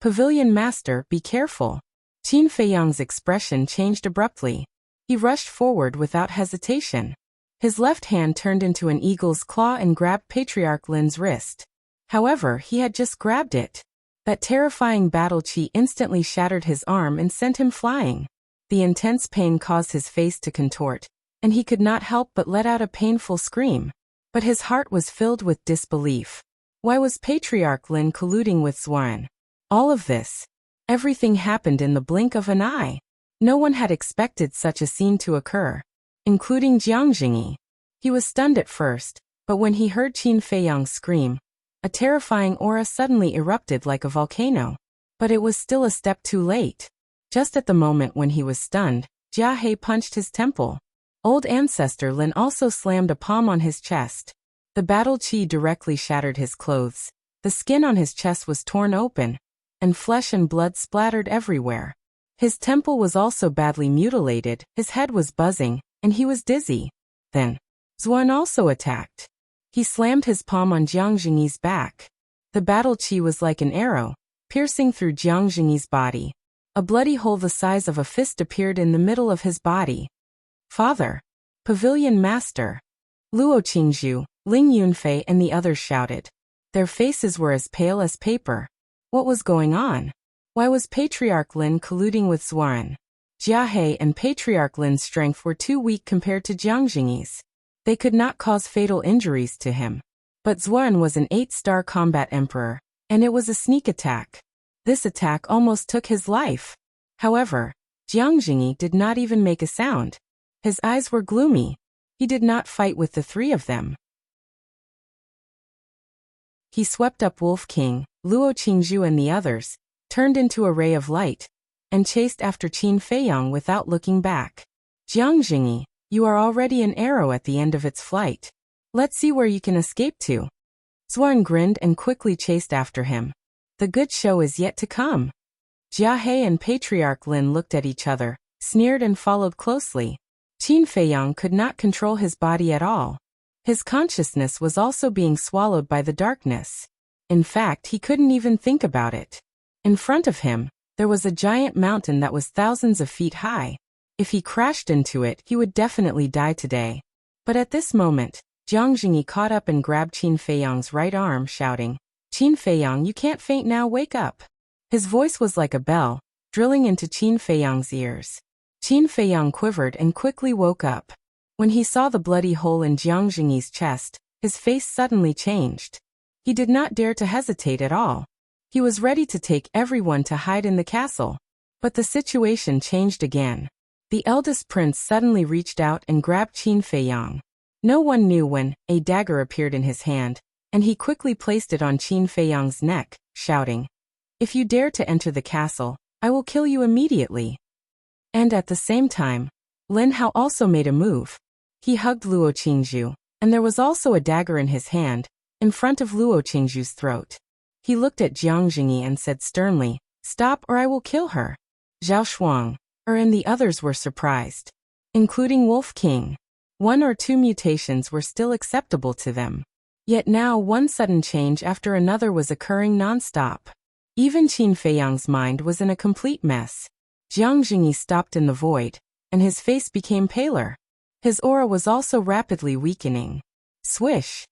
"Pavilion Master, be careful." Qin Feiyang's expression changed abruptly. He rushed forward without hesitation. His left hand turned into an eagle's claw and grabbed Patriarch Lin's wrist. However, he had just grabbed it. That terrifying battle chi instantly shattered his arm and sent him flying. The intense pain caused his face to contort, and he could not help but let out a painful scream. But his heart was filled with disbelief. Why was Patriarch Lin colluding with Xuan? All of this, everything happened in the blink of an eye. No one had expected such a scene to occur, including Jiang Jingyi. He was stunned at first, but when he heard Qin Feiyang scream, a terrifying aura suddenly erupted like a volcano. But it was still a step too late. Just at the moment when he was stunned, Jia He punched his temple. Old Ancestor Lin also slammed a palm on his chest. The battle chi directly shattered his clothes. The skin on his chest was torn open, and flesh and blood splattered everywhere. His temple was also badly mutilated, his head was buzzing, and he was dizzy. Then, Xuan also attacked. He slammed his palm on Jiang Jingyi's back. The battle chi was like an arrow, piercing through Jiang Jingyi's body. A bloody hole the size of a fist appeared in the middle of his body. "Father! Pavilion Master!" Luo Qingzhu, Ling Yunfei and the others shouted. Their faces were as pale as paper. What was going on? Why was Patriarch Lin colluding with Xuan? Jia He and Patriarch Lin's strength were too weak compared to Jiang Jingyi's. They could not cause fatal injuries to him. But Xuan was an 8-star combat emperor, and it was a sneak attack. This attack almost took his life. However, Jiang Jingyi did not even make a sound. His eyes were gloomy. He did not fight with the three of them. He swept up Wolf King, Luo Qingzhu and the others, turned into a ray of light, and chased after Qin Feiyang without looking back. "Jiang Jingyi, you are already an arrow at the end of its flight. Let's see where you can escape to." Xuan grinned and quickly chased after him. The good show is yet to come. Jia He and Patriarch Lin looked at each other, sneered and followed closely. Qin Feiyang could not control his body at all. His consciousness was also being swallowed by the darkness. In fact, he couldn't even think about it. In front of him, there was a giant mountain that was thousands of feet high. If he crashed into it, he would definitely die today. But at this moment, Jiang Jingyi caught up and grabbed Qin Feiyang's right arm, shouting, "Qin Feiyang, you can't faint now, wake up." His voice was like a bell, drilling into Qin Feiyang's ears. Qin Feiyang quivered and quickly woke up. When he saw the bloody hole in Jiang Jingyi's chest, his face suddenly changed. He did not dare to hesitate at all. He was ready to take everyone to hide in the castle. But the situation changed again. The eldest prince suddenly reached out and grabbed Qin Feiyang. No one knew when a dagger appeared in his hand, and he quickly placed it on Qin Feiyang's neck, shouting, "If you dare to enter the castle, I will kill you immediately." And at the same time, Lin Hao also made a move. He hugged Luo Qingzhu, and there was also a dagger in his hand, in front of Luo Qingzhu's throat. He looked at Jiang Jingyi and said sternly, "Stop or I will kill her." Zhao Shuang, and the others were surprised. including Wolf King. 1 or 2 mutations were still acceptable to them. Yet now one sudden change after another was occurring non-stop. Even Qin Feiyang's mind was in a complete mess. Jiang Jingyi stopped in the void, and his face became paler. His aura was also rapidly weakening. Swish!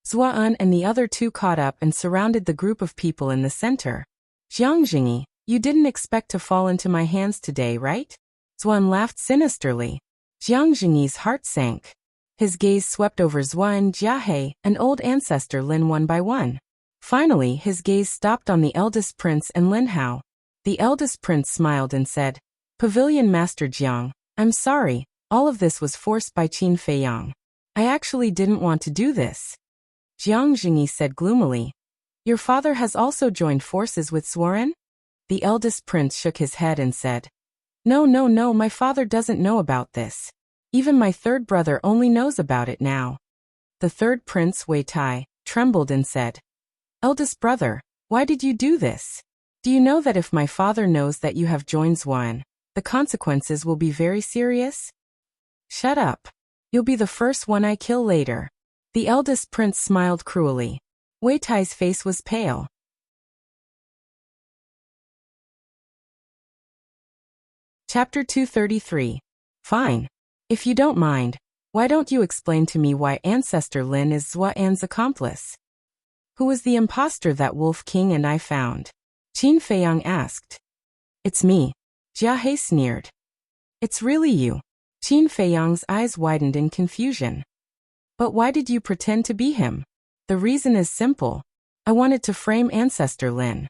Zuan and the other 2 caught up and surrounded the group of people in the center. Jiang Jingyi, you didn't expect to fall into my hands today, right? Zuan laughed sinisterly. Jiang Jingyi's heart sank. His gaze swept over Zuan, Jiahe, and old ancestor Lin one by one. Finally, his gaze stopped on the eldest prince and Lin Hao. The eldest prince smiled and said, Pavilion Master Jiang, I'm sorry, all of this was forced by Qin Feiyang. I actually didn't want to do this. Jiang Jingyi said gloomily, Your father has also joined forces with Swordsman? The eldest prince shook his head and said, No, my father doesn't know about this. Even my third brother only knows about it now. The third prince, Wei Tai, trembled and said, Eldest brother, why did you do this? Do you know that if my father knows that you have joined Zuan, the consequences will be very serious? Shut up. You'll be the first one I kill later. The eldest prince smiled cruelly. Wei Tai's face was pale. Chapter 233. Fine. If you don't mind, why don't you explain to me why Ancestor Lin is Zuan's accomplice? Who was the imposter that Wolf King and I found? Qin Feiyang asked. It's me. Jiahe sneered. It's really you. Qin Feiyang's eyes widened in confusion. But why did you pretend to be him? The reason is simple. I wanted to frame Ancestor Lin.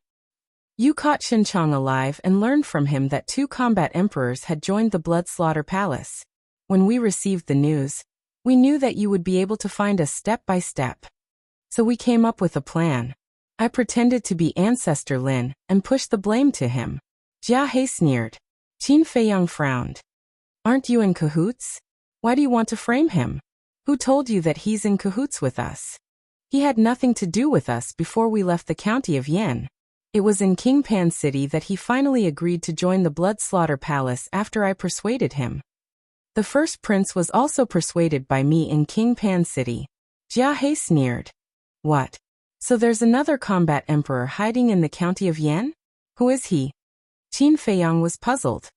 You caught Xinchang alive and learned from him that 2 combat emperors had joined the Blood Slaughter Palace. When we received the news, we knew that you would be able to find us step by step. So we came up with a plan. I pretended to be Ancestor Lin and pushed the blame to him. Jiahe sneered. Qin Feiyang frowned. Aren't you in cahoots? Why do you want to frame him? Who told you that he's in cahoots with us? He had nothing to do with us before we left the county of Yan. It was in Qingpan City that he finally agreed to join the Blood Slaughter Palace after I persuaded him. The first prince was also persuaded by me in Qingpan City. Jiahe sneered. What? So there's another combat emperor hiding in the county of Yan? Who is he? Qin Feiyang was puzzled.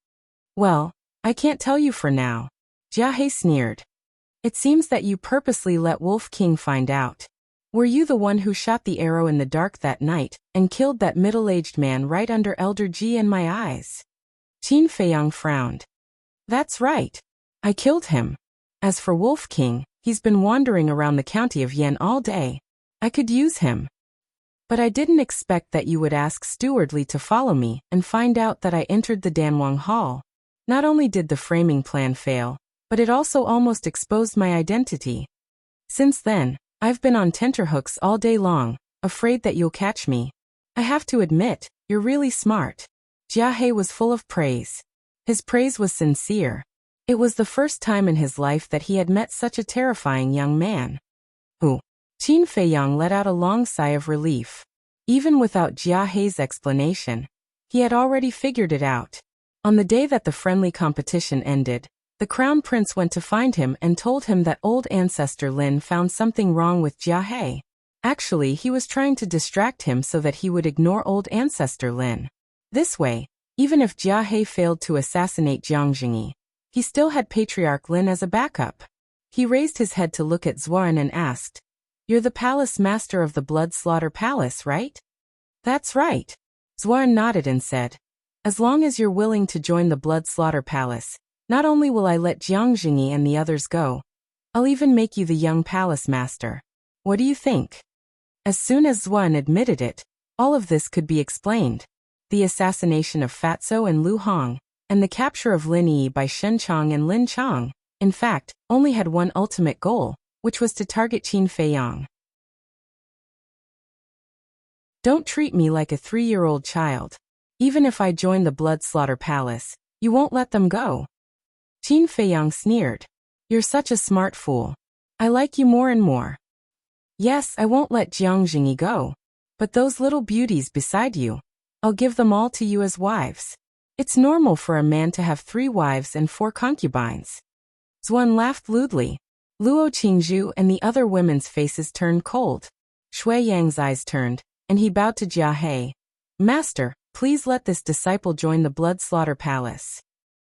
Well, I can't tell you for now. Jiahe sneered. It seems that you purposely let Wolf King find out. Were you the one who shot the arrow in the dark that night and killed that middle-aged man right under Elder Ji and my eyes? Qin Feiyang frowned. That's right. I killed him. As for Wolf King, he's been wandering around the county of Yan all day. I could use him. But I didn't expect that you would ask Steward Li to follow me and find out that I entered the Danwang Hall. Not only did the framing plan fail, but it also almost exposed my identity. Since then, I've been on tenterhooks all day long, afraid that you'll catch me. I have to admit, you're really smart. Jiahe was full of praise. His praise was sincere. It was the first time in his life that he had met such a terrifying young man. Who? Qin Feiyang let out a long sigh of relief. Even without Jiahe's explanation, he had already figured it out. On the day that the friendly competition ended, the Crown Prince went to find him and told him that old Ancestor Lin found something wrong with Jiahe. Actually, he was trying to distract him so that he would ignore old Ancestor Lin. This way, even if Jiahe failed to assassinate Jiang Jingyi, he still had Patriarch Lin as a backup. He raised his head to look at Zuan and asked, You're the palace master of the Blood Slaughter Palace, right? That's right. Zuan nodded and said, As long as you're willing to join the Blood Slaughter Palace, not only will I let Jiang Jingyi and the others go, I'll even make you the young palace master. What do you think? As soon as Zuan admitted it, all of this could be explained. The assassination of Fatso and Lu Hong, and the capture of Lin Yi by Shen Chang and Lin Chang, in fact, only had one ultimate goal, which was to target Qin Feiyang. Don't treat me like a 3-year-old child. Even if I join the Blood Slaughter Palace, you won't let them go. Qin Feiyang sneered. You're such a smart fool. I like you more and more. Yes, I won't let Jiang Jingyi go. But those little beauties beside you, I'll give them all to you as wives. It's normal for a man to have 3 wives and 4 concubines. Zuan laughed lewdly. Luo Qingzhu and the other women's faces turned cold. Shui Yang's eyes turned, and he bowed to Jia He. Master, please let this disciple join the Blood Slaughter Palace.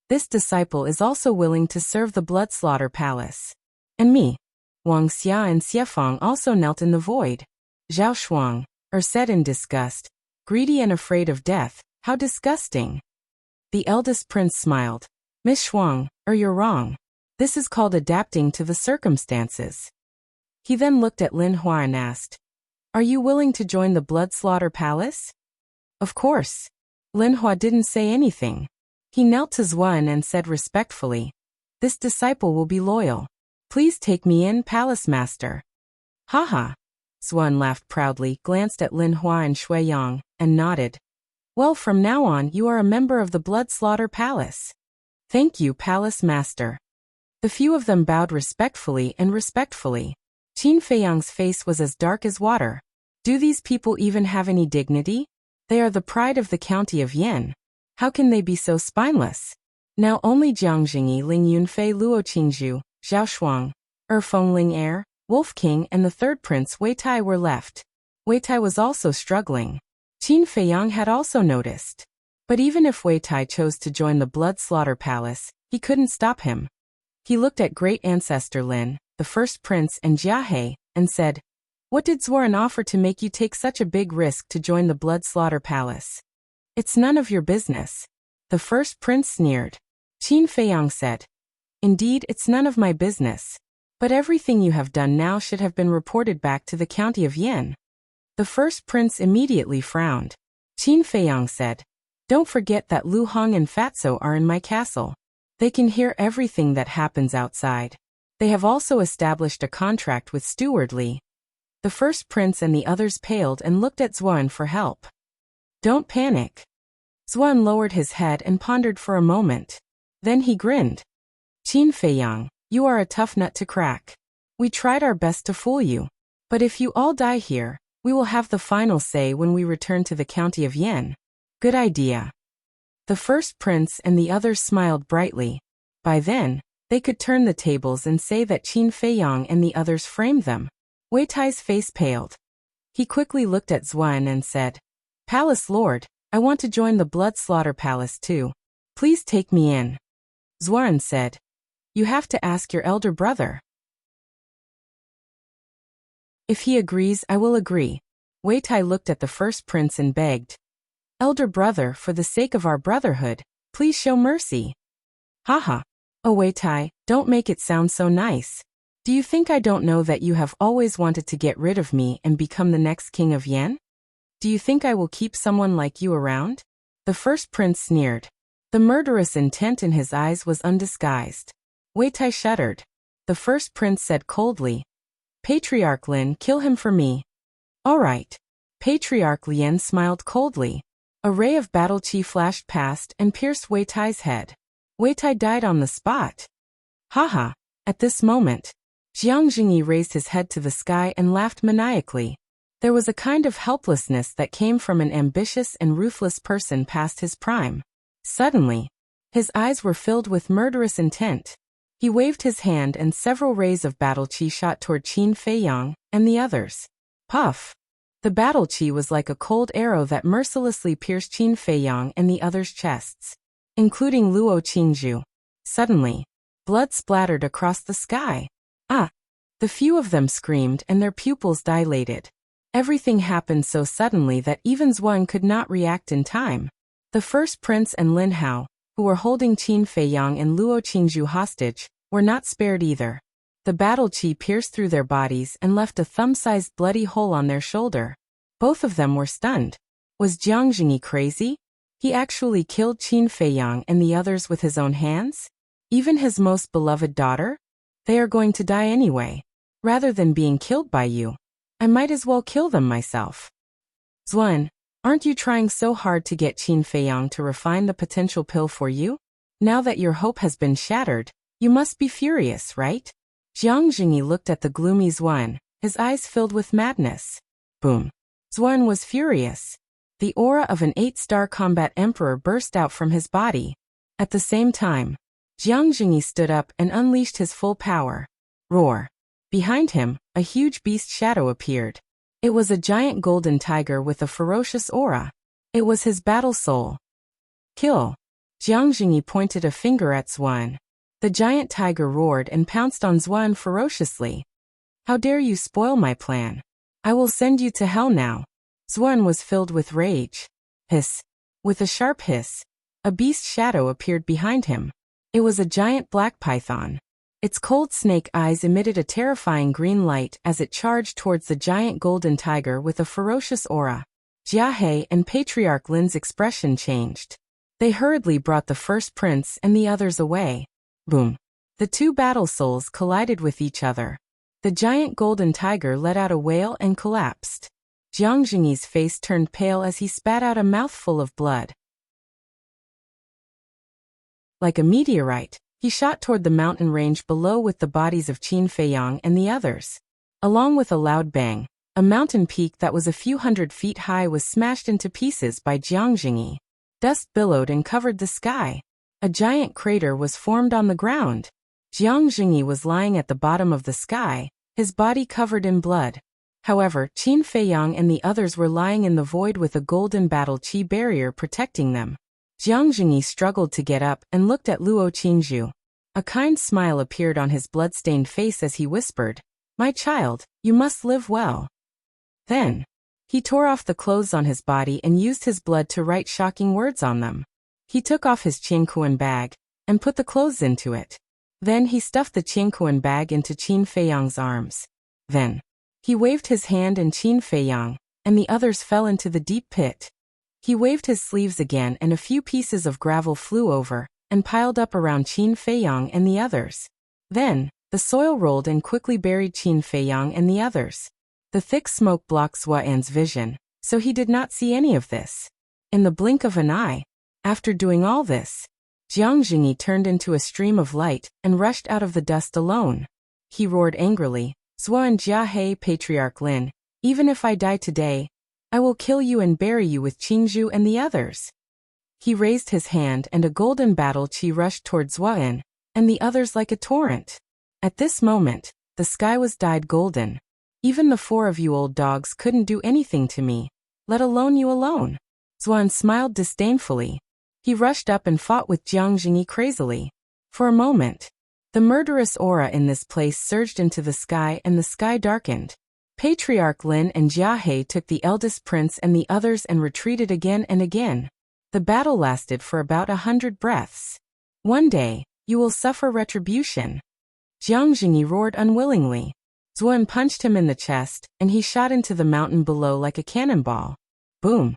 This disciple is also willing to serve the Blood Slaughter Palace. And me. Wang Xia and Xiefang also knelt in the void. Zhao Shuang, said in disgust, greedy and afraid of death, how disgusting. The eldest prince smiled. Miss Shuang, you're wrong. This is called adapting to the circumstances. He then looked at Lin Hua and asked, are you willing to join the Blood Slaughter Palace? Of course. Lin Hua didn't say anything. He knelt to Zuan and said respectfully, this disciple will be loyal. Please take me in, Palace Master. Haha. Zuan laughed proudly, glanced at Lin Hua and Shui Yang, and nodded. Well, from now on you are a member of the Blood Slaughter Palace. Thank you, Palace Master. The few of them bowed respectfully. Qin Feiyang's face was as dark as water. Do these people even have any dignity? They are the pride of the county of Yan. How can they be so spineless? Now only Jiang Jingyi, Ling Yunfei, Luo Qingzhu, Zhao Shuang, Feng Ling Wolf King and the third prince Wei Tai were left. Wei Tai was also struggling. Qin Feiyang had also noticed. But even if Wei Tai chose to join the Blood Slaughter Palace, he couldn't stop him. He looked at great ancestor Lin, the first prince and Jia He, and said, what did Zuan offer to make you take such a big risk to join the Blood Slaughter Palace? It's none of your business. The first prince sneered. Qin Feiyang said, indeed, it's none of my business. But everything you have done now should have been reported back to the county of Yan. The first prince immediately frowned. Qin Feiyang said, don't forget that Lu Hong and Fatso are in my castle. They can hear everything that happens outside. They have also established a contract with Steward Li. The first prince and the others paled and looked at Zuan for help. Don't panic. Zuan lowered his head and pondered for a moment. Then he grinned. Qin Feiyang, you are a tough nut to crack. We tried our best to fool you. But if you all die here, we will have the final say when we return to the county of Yan. Good idea. The first prince and the others smiled brightly. By then, they could turn the tables and say that Qin Feiyang and the others framed them. Wei Tai's face paled. He quickly looked at Zuan and said, Palace Lord, I want to join the Blood Slaughter Palace too. Please take me in. Zuan said, you have to ask your elder brother. If he agrees, I will agree. Wei Tai looked at the first prince and begged, Elder brother, for the sake of our brotherhood, please show mercy. Haha. Oh Wei Tai, don't make it sound so nice. Do you think I don't know that you have always wanted to get rid of me and become the next king of Yan? Do you think I will keep someone like you around? The first prince sneered. The murderous intent in his eyes was undisguised. Wei Tai shuddered. The first prince said coldly, Patriarch Lin, kill him for me. All right. Patriarch Lien smiled coldly. A ray of battle chi flashed past and pierced Wei Tai's head. Wei Tai died on the spot. Haha. At this moment, Jiang Jingyi raised his head to the sky and laughed maniacally. There was a kind of helplessness that came from an ambitious and ruthless person past his prime. Suddenly, his eyes were filled with murderous intent. He waved his hand and several rays of battle chi shot toward Qin Feiyang and the others. Puff! The battle chi was like a cold arrow that mercilessly pierced Qin Feiyang and the others' chests, including Luo Qingzhu. Suddenly, blood splattered across the sky. Ah! The few of them screamed and their pupils dilated. Everything happened so suddenly that even Zuan could not react in time. The first prince and Lin Hao, who were holding Qin Feiyang and Luo Qingzhu hostage, were not spared either. The battle chi pierced through their bodies and left a thumb-sized bloody hole on their shoulder. Both of them were stunned. Was Jiang Jingyi crazy? He actually killed Qin Feiyang and the others with his own hands? Even his most beloved daughter? They are going to die anyway. Rather than being killed by you, I might as well kill them myself. Zuan, aren't you trying so hard to get Qin Feiyang to refine the potential pill for you? Now that your hope has been shattered, you must be furious, right? Jiang Jingyi looked at the gloomy Zuan, his eyes filled with madness. Boom. Zuan was furious. The aura of an 8-star combat emperor burst out from his body. At the same time, Jiang Jingyi stood up and unleashed his full power. Roar! Behind him, a huge beast shadow appeared. It was a giant golden tiger with a ferocious aura. It was his battle soul. Kill! Jiang Jingyi pointed a finger at Xuan. The giant tiger roared and pounced on Xuan ferociously. How dare you spoil my plan? I will send you to hell now. Xuan was filled with rage. Hiss! With a sharp hiss, a beast shadow appeared behind him. It was a giant black python. Its cold snake eyes emitted a terrifying green light as it charged towards the giant golden tiger with a ferocious aura. Jia He and Patriarch Lin's expression changed. They hurriedly brought the first prince and the others away. Boom! The two battle souls collided with each other. The giant golden tiger let out a wail and collapsed. Jiang Jingyi's face turned pale as he spat out a mouthful of blood. Like a meteorite, he shot toward the mountain range below with the bodies of Qin Feiyang and the others. Along with a loud bang, a mountain peak that was a few hundred feet high was smashed into pieces by Jiang Jingyi. Dust billowed and covered the sky. A giant crater was formed on the ground. Jiang Jingyi was lying at the bottom of the sky, his body covered in blood. However, Qin Feiyang and the others were lying in the void with a golden battle chi barrier protecting them. Jiang Jingyi struggled to get up and looked at Luo Qingzhu. A kind smile appeared on his blood-stained face as he whispered, "My child, you must live well." Then, he tore off the clothes on his body and used his blood to write shocking words on them. He took off his Qingkuan bag and put the clothes into it. Then he stuffed the Qingkuan bag into Qin Feiyang's arms. Then, he waved his hand and Qin Feiyang and the others fell into the deep pit. He waved his sleeves again and a few pieces of gravel flew over and piled up around Qin Feiyang and the others. Then, the soil rolled and quickly buried Qin Feiyang and the others. The thick smoke blocked Xuan's vision, so he did not see any of this. In the blink of an eye, after doing all this, Jiang Jingyi turned into a stream of light and rushed out of the dust alone. He roared angrily, "Xuan Jia He, Patriarch Lin, even if I die today, I will kill you and bury you with Qingzhu and the others." He raised his hand and a golden battle chi rushed toward Xuan and the others like a torrent. At this moment, the sky was dyed golden. "Even the four of you old dogs couldn't do anything to me, let alone you alone." Xuan smiled disdainfully. He rushed up and fought with Jiang Jingyi crazily. For a moment, the murderous aura in this place surged into the sky and the sky darkened. Patriarch Lin and Jia He took the eldest prince and the others and retreated again and again. The battle lasted for about 100 breaths. "One day, you will suffer retribution." Jiang Jingyi roared unwillingly. Xuan punched him in the chest, and he shot into the mountain below like a cannonball. Boom!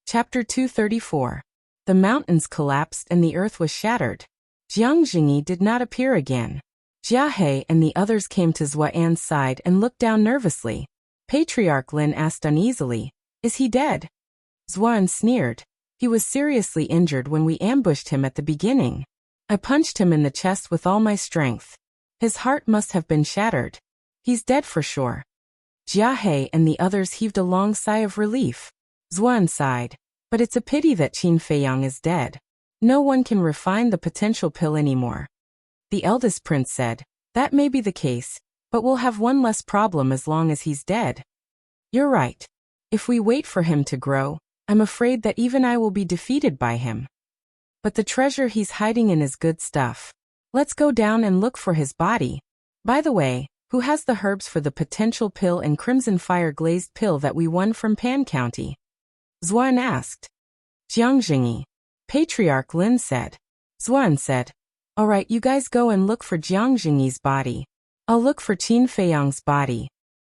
Chapter 234. The mountains collapsed and the earth was shattered. Jiang Jingyi did not appear again. Jia He and the others came to Xuan's side and looked down nervously. Patriarch Lin asked uneasily, "Is he dead?" Xuan sneered. "He was seriously injured when we ambushed him at the beginning. I punched him in the chest with all my strength. His heart must have been shattered. He's dead for sure." Jia He and the others heaved a long sigh of relief. Xuan sighed, "But it's a pity that Qin Feiyang is dead. No one can refine the potential pill anymore." The eldest prince said, "That may be the case, but we'll have one less problem as long as he's dead." "You're right. If we wait for him to grow, I'm afraid that even I will be defeated by him. But the treasure he's hiding in is good stuff. Let's go down and look for his body. By the way, who has the herbs for the potential pill and crimson fire glazed pill that we won from Pan County?" Xuan asked. "Jiang Jingyi." Patriarch Lin said. Xuan said, "All right, you guys go and look for Jiang Jingyi's body. I'll look for Qin Feiyang's body."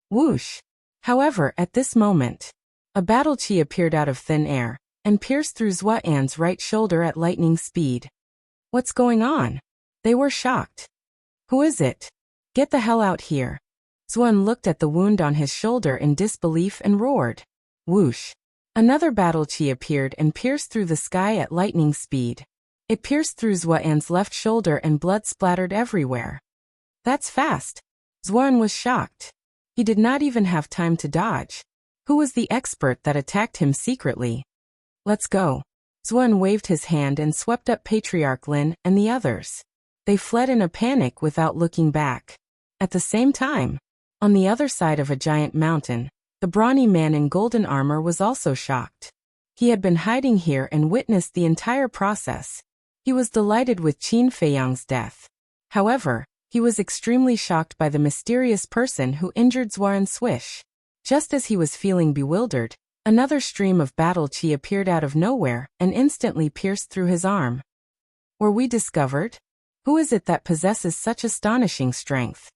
Whoosh! However, at this moment, a battle chi appeared out of thin air and pierced through Xuan's right shoulder at lightning speed. "What's going on?" They were shocked. "Who is it? Get the hell out here." Xuan looked at the wound on his shoulder in disbelief and roared. Whoosh! Another battle chi appeared and pierced through the sky at lightning speed. It pierced through Xuan's left shoulder and blood splattered everywhere. "That's fast." Xuan was shocked. He did not even have time to dodge. Who was the expert that attacked him secretly? Let's go. Zuan waved his hand and swept up Patriarch Lin and the others. They fled in a panic without looking back. At the same time, on the other side of a giant mountain, the brawny man in golden armor was also shocked. He had been hiding here and witnessed the entire process. He was delighted with Qin Feiyang's death. However, he was extremely shocked by the mysterious person who injured Zuan Swish. Just as he was feeling bewildered, another stream of battle chi appeared out of nowhere and instantly pierced through his arm. Were we discovered? Who is it that possesses such astonishing strength?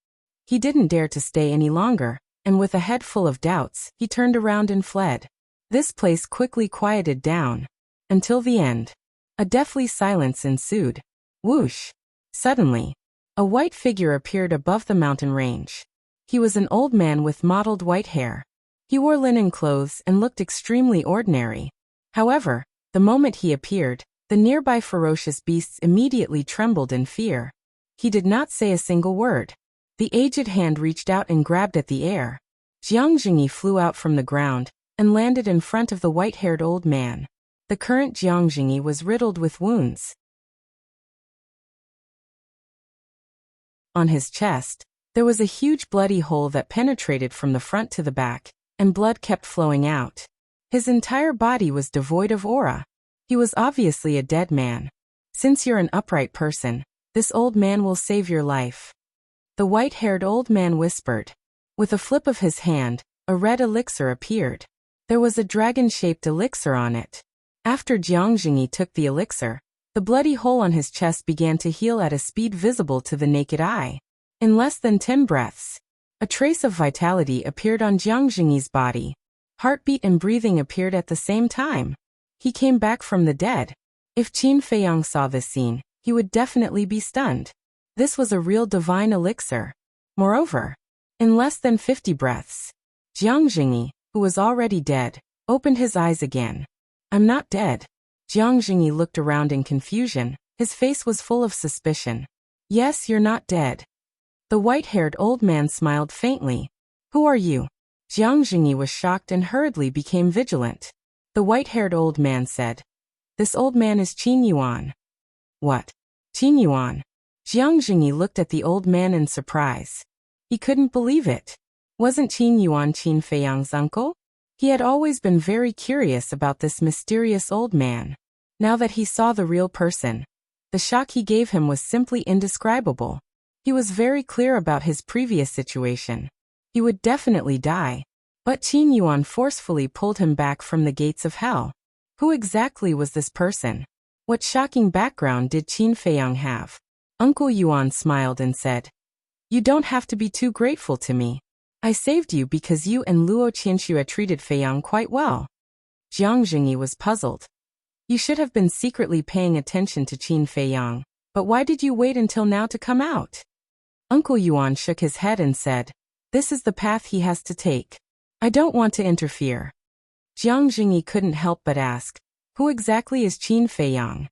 He didn't dare to stay any longer, and with a head full of doubts, he turned around and fled. This place quickly quieted down. Until the end. A deathly silence ensued. Whoosh! Suddenly, a white figure appeared above the mountain range. He was an old man with mottled white hair. He wore linen clothes and looked extremely ordinary. However, the moment he appeared, the nearby ferocious beasts immediately trembled in fear. He did not say a single word. The aged hand reached out and grabbed at the air. Jiang Jingyi flew out from the ground and landed in front of the white-haired old man. The current Jiang Jingyi was riddled with wounds. On his chest, there was a huge bloody hole that penetrated from the front to the back, and blood kept flowing out. His entire body was devoid of aura. He was obviously a dead man. Since you're an upright person, this old man will save your life. The white-haired old man whispered. With a flip of his hand, a red elixir appeared. There was a dragon-shaped elixir on it. After Jiang Jingyi took the elixir, the bloody hole on his chest began to heal at a speed visible to the naked eye. In less than 10 breaths, a trace of vitality appeared on Jiang Jingyi's body. Heartbeat and breathing appeared at the same time. He came back from the dead. If Qin Feiyang saw this scene, he would definitely be stunned. This was a real divine elixir. Moreover, in less than 50 breaths, Jiang Jingyi, who was already dead, opened his eyes again. I'm not dead. Jiang Jingyi looked around in confusion. His face was full of suspicion. Yes, you're not dead. The white-haired old man smiled faintly. Who are you? Jiang Jingyi was shocked and hurriedly became vigilant. The white-haired old man said, This old man is Qin Yuan. What? Qin Yuan? Jiang Jingyi looked at the old man in surprise. He couldn't believe it. Wasn't Qin Yuan Qin Feiyang's uncle? He had always been very curious about this mysterious old man. Now that he saw the real person, the shock he gave him was simply indescribable. He was very clear about his previous situation. He would definitely die. But Qin Yuan forcefully pulled him back from the gates of hell. Who exactly was this person? What shocking background did Qin Feiyang have? Uncle Yuan smiled and said, You don't have to be too grateful to me. I saved you because you and Luo Qianxue treated Feiyang quite well. Jiang Jingyi was puzzled. You should have been secretly paying attention to Qin Feiyang, but why did you wait until now to come out? Uncle Yuan shook his head and said, This is the path he has to take. I don't want to interfere. Jiang Jingyi couldn't help but ask, Who exactly is Qin Feiyang?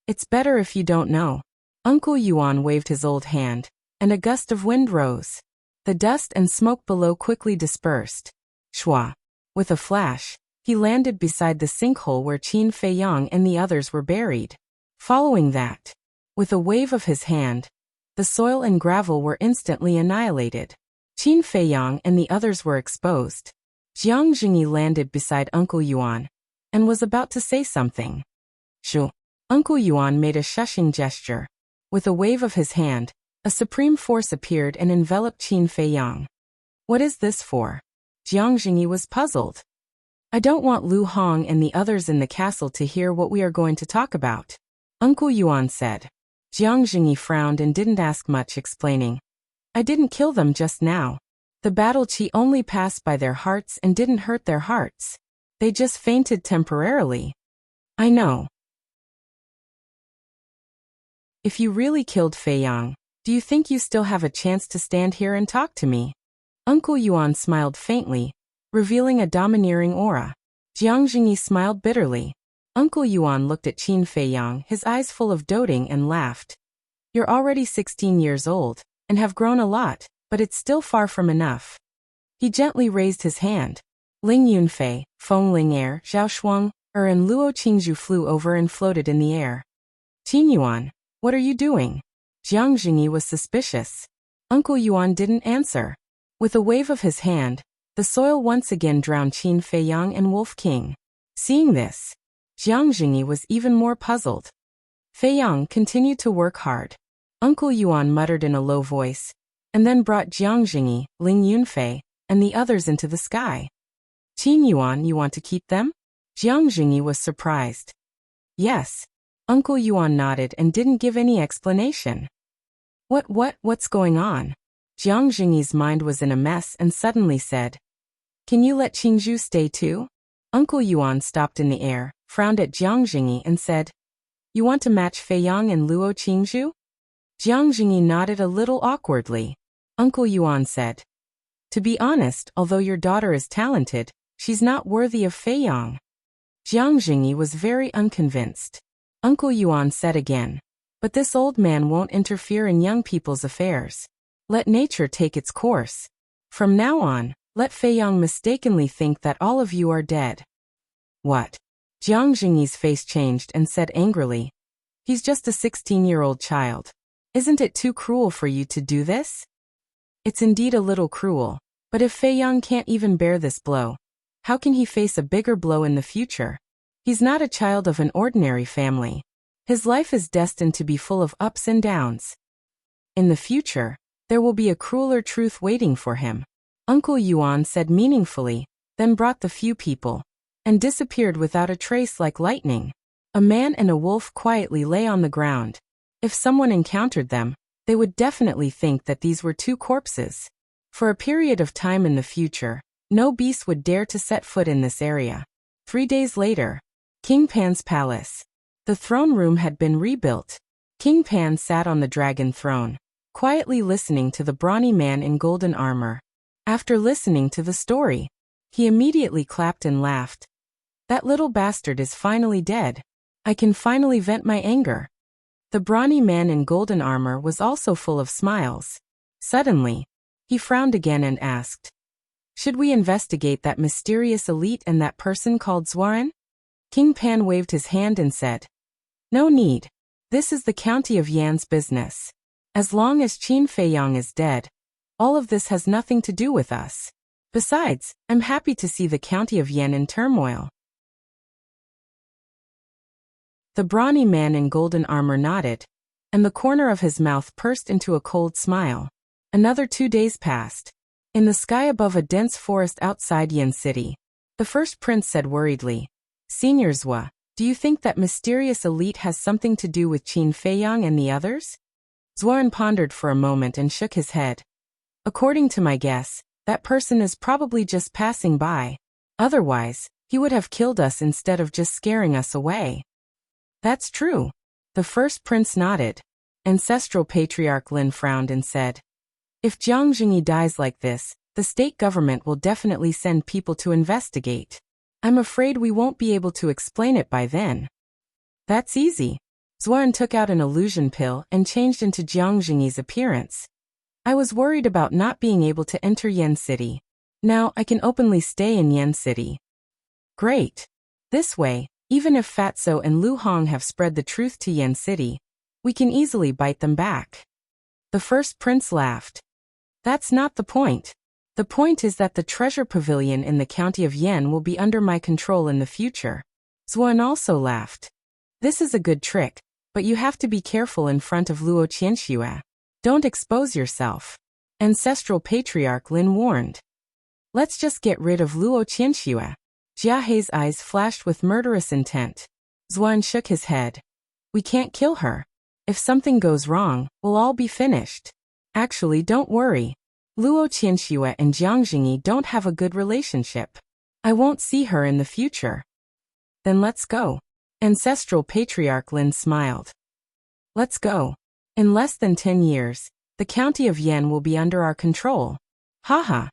It's better if you don't know. Uncle Yuan waved his old hand, and a gust of wind rose. The dust and smoke below quickly dispersed. Shwa. With a flash, he landed beside the sinkhole where Qin Feiyang and the others were buried. Following that, with a wave of his hand, the soil and gravel were instantly annihilated. Qin Feiyang and the others were exposed. Jiang Jingyi landed beside Uncle Yuan and was about to say something. Shoo. Uncle Yuan made a shushing gesture. With a wave of his hand, a supreme force appeared and enveloped Qin Feiyang. What is this for? Jiang Jingyi was puzzled. I don't want Lu Hong and the others in the castle to hear what we are going to talk about, Uncle Yuan said. Jiang Jingyi frowned and didn't ask much, explaining. I didn't kill them just now. The battle chi only passed by their hearts and didn't hurt their hearts. They just fainted temporarily. I know. If you really killed Feiyang, do you think you still have a chance to stand here and talk to me? Uncle Yuan smiled faintly, revealing a domineering aura. Jiang Jingyi smiled bitterly. Uncle Yuan looked at Qin Feiyang, his eyes full of doting, and laughed. You're already 16 years old, and have grown a lot, but it's still far from enough. He gently raised his hand. Ling Yunfei, Feng Ling Zhao Shuang, and Luo Qingzhu flew over and floated in the air. Qin Yuan, what are you doing? Jiang Jingyi was suspicious. Uncle Yuan didn't answer. With a wave of his hand, the soil once again drowned Qin Feiyang and Wolf King. Seeing this, Jiang Jingyi was even more puzzled. Feiyang continued to work hard. Uncle Yuan muttered in a low voice, and then brought Jiang Jingyi, Ling Yunfei, and the others into the sky. Qin Yuan, you want to keep them? Jiang Jingyi was surprised. Yes. Uncle Yuan nodded and didn't give any explanation. What's going on? Jiang Jingyi's mind was in a mess and suddenly said, Can you let Qingzhu stay too? Uncle Yuan stopped in the air, frowned at Jiang Jingyi and said, You want to match Feiyang and Luo Qingzhu? Jiang Jingyi nodded a little awkwardly. Uncle Yuan said, To be honest, although your daughter is talented, she's not worthy of Feiyang. Jiang Jingyi was very unconvinced. Uncle Yuan said again, But this old man won't interfere in young people's affairs. Let nature take its course. From now on, let Feiyang mistakenly think that all of you are dead. What? Jiang Jingyi's face changed and said angrily, He's just a 16-year-old child. Isn't it too cruel for you to do this? It's indeed a little cruel, but if Feiyang can't even bear this blow, how can he face a bigger blow in the future? He's not a child of an ordinary family. His life is destined to be full of ups and downs. In the future, there will be a crueler truth waiting for him. Uncle Yuan said meaningfully, then brought the few people, and disappeared without a trace like lightning. A man and a wolf quietly lay on the ground. If someone encountered them, they would definitely think that these were two corpses. For a period of time in the future, no beast would dare to set foot in this area. 3 days later, King Pan's palace. The throne room had been rebuilt. King Pan sat on the dragon throne, quietly listening to the brawny man in golden armor. After listening to the story, he immediately clapped and laughed. That little bastard is finally dead. I can finally vent my anger. The brawny man in golden armor was also full of smiles. Suddenly, he frowned again and asked, Should we investigate that mysterious elite and that person called Zwaran? King Pan waved his hand and said, No need. This is the county of Yan's business. As long as Qin Feiyang is dead, all of this has nothing to do with us. Besides, I'm happy to see the county of Yan in turmoil. The brawny man in golden armor nodded, and the corner of his mouth pursed into a cold smile. Another 2 days passed. In the sky above a dense forest outside Yan City, the first prince said worriedly, Senior Zwa, do you think that mysterious elite has something to do with Qin Feiyang and the others? Zwaran pondered for a moment and shook his head. According to my guess, that person is probably just passing by. Otherwise, he would have killed us instead of just scaring us away. That's true. The first prince nodded. Ancestral Patriarch Lin frowned and said, If Jiang Jingyi dies like this, the state government will definitely send people to investigate. I'm afraid we won't be able to explain it by then. That's easy. Zwaran took out an illusion pill and changed into Jiang Jingyi's appearance. I was worried about not being able to enter Yan City. Now I can openly stay in Yan City. Great. This way, even if Fatso and Lu Hong have spread the truth to Yan City, we can easily bite them back. The first prince laughed. That's not the point. The point is that the treasure pavilion in the county of Yan will be under my control in the future. Zwan also laughed. This is a good trick, but you have to be careful in front of Luo Qianxue. Don't expose yourself. Ancestral Patriarch Lin warned. Let's just get rid of Luo Qianxue. Jia Hei's eyes flashed with murderous intent. Zwan shook his head. We can't kill her. If something goes wrong, we'll all be finished. Actually, don't worry. Luo Qianxue and Jiang Jingyi don't have a good relationship. I won't see her in the future. Then let's go. Ancestral Patriarch Lin smiled. Let's go. In less than 10 years, the county of Yan will be under our control. Haha.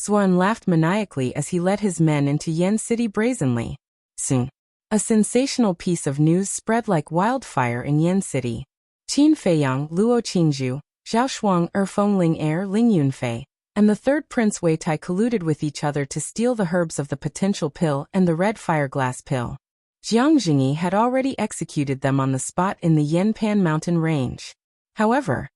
Zwan laughed maniacally as he led his men into Yan City brazenly. Soon, a sensational piece of news spread like wildfire in Yan City. Qin Feiyang, Luo Qingzhu, Zhao Shuang, Feng Ling Ling Yunfei, and the third Prince Weitai colluded with each other to steal the herbs of the potential pill and the red fireglass pill. Jiang Jingyi had already executed them on the spot in the Yanpan mountain range. However,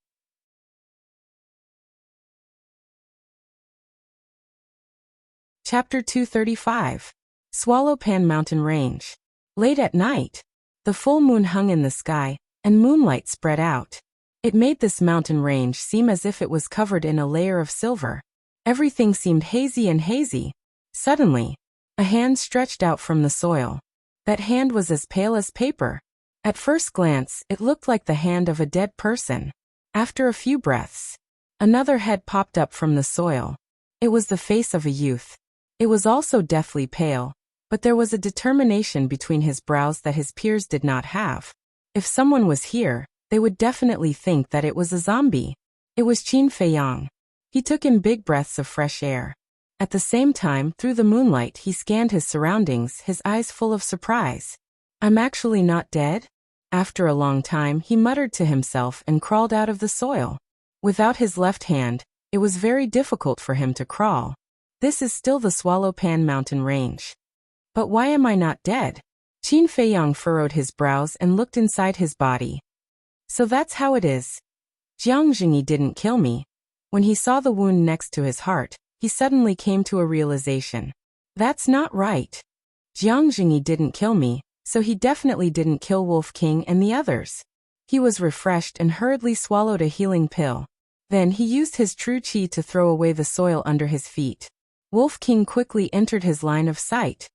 Chapter 235. Swallowpan Mountain Range. Late at night, the full moon hung in the sky, and moonlight spread out. It made this mountain range seem as if it was covered in a layer of silver. Everything seemed hazy and hazy. Suddenly, a hand stretched out from the soil. That hand was as pale as paper. At first glance, it looked like the hand of a dead person. After a few breaths, another head popped up from the soil. It was the face of a youth. It was also deathly pale, but there was a determination between his brows that his peers did not have. If someone was here, they would definitely think that it was a zombie. It was Qin Feiyang. He took in big breaths of fresh air. At the same time, through the moonlight, he scanned his surroundings, his eyes full of surprise. I'm actually not dead? After a long time, he muttered to himself and crawled out of the soil. Without his left hand, it was very difficult for him to crawl. This is still the Swallowpan mountain range. But why am I not dead? Qin Feiyang furrowed his brows and looked inside his body. So that's how it is. Jiang Jingyi didn't kill me. When he saw the wound next to his heart, he suddenly came to a realization. That's not right. Jiang Jingyi didn't kill me, so he definitely didn't kill Wolf King and the others. He was refreshed and hurriedly swallowed a healing pill. Then he used his true qi to throw away the soil under his feet. Wolf King quickly entered his line of sight.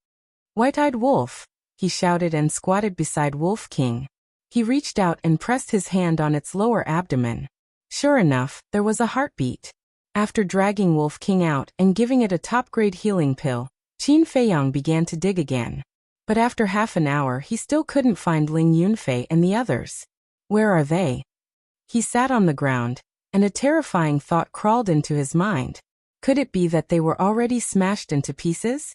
White-eyed wolf, he shouted and squatted beside Wolf King. He reached out and pressed his hand on its lower abdomen. Sure enough, there was a heartbeat. After dragging Wolf King out and giving it a top-grade healing pill, Qin Feiyang began to dig again. But after half an hour he still couldn't find Ling Yunfei and the others. Where are they? He sat on the ground, and a terrifying thought crawled into his mind. Could it be that they were already smashed into pieces?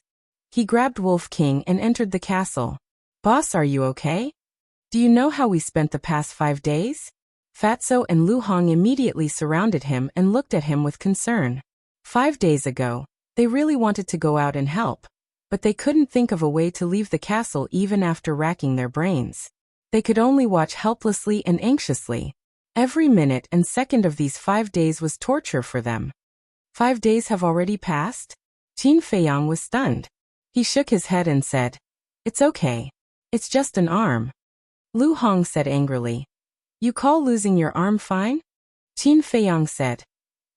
He grabbed Wolf King and entered the castle. Boss, are you okay? Do you know how we spent the past 5 days? Fatso and Lu Hong immediately surrounded him and looked at him with concern. 5 days ago, they really wanted to go out and help, but they couldn't think of a way to leave the castle even after racking their brains. They could only watch helplessly and anxiously. Every minute and second of these 5 days was torture for them. 5 days have already passed? Qin Feiyang was stunned. He shook his head and said, It's okay. It's just an arm. Lu Hong said angrily, You call losing your arm fine? Qin Feiyang said,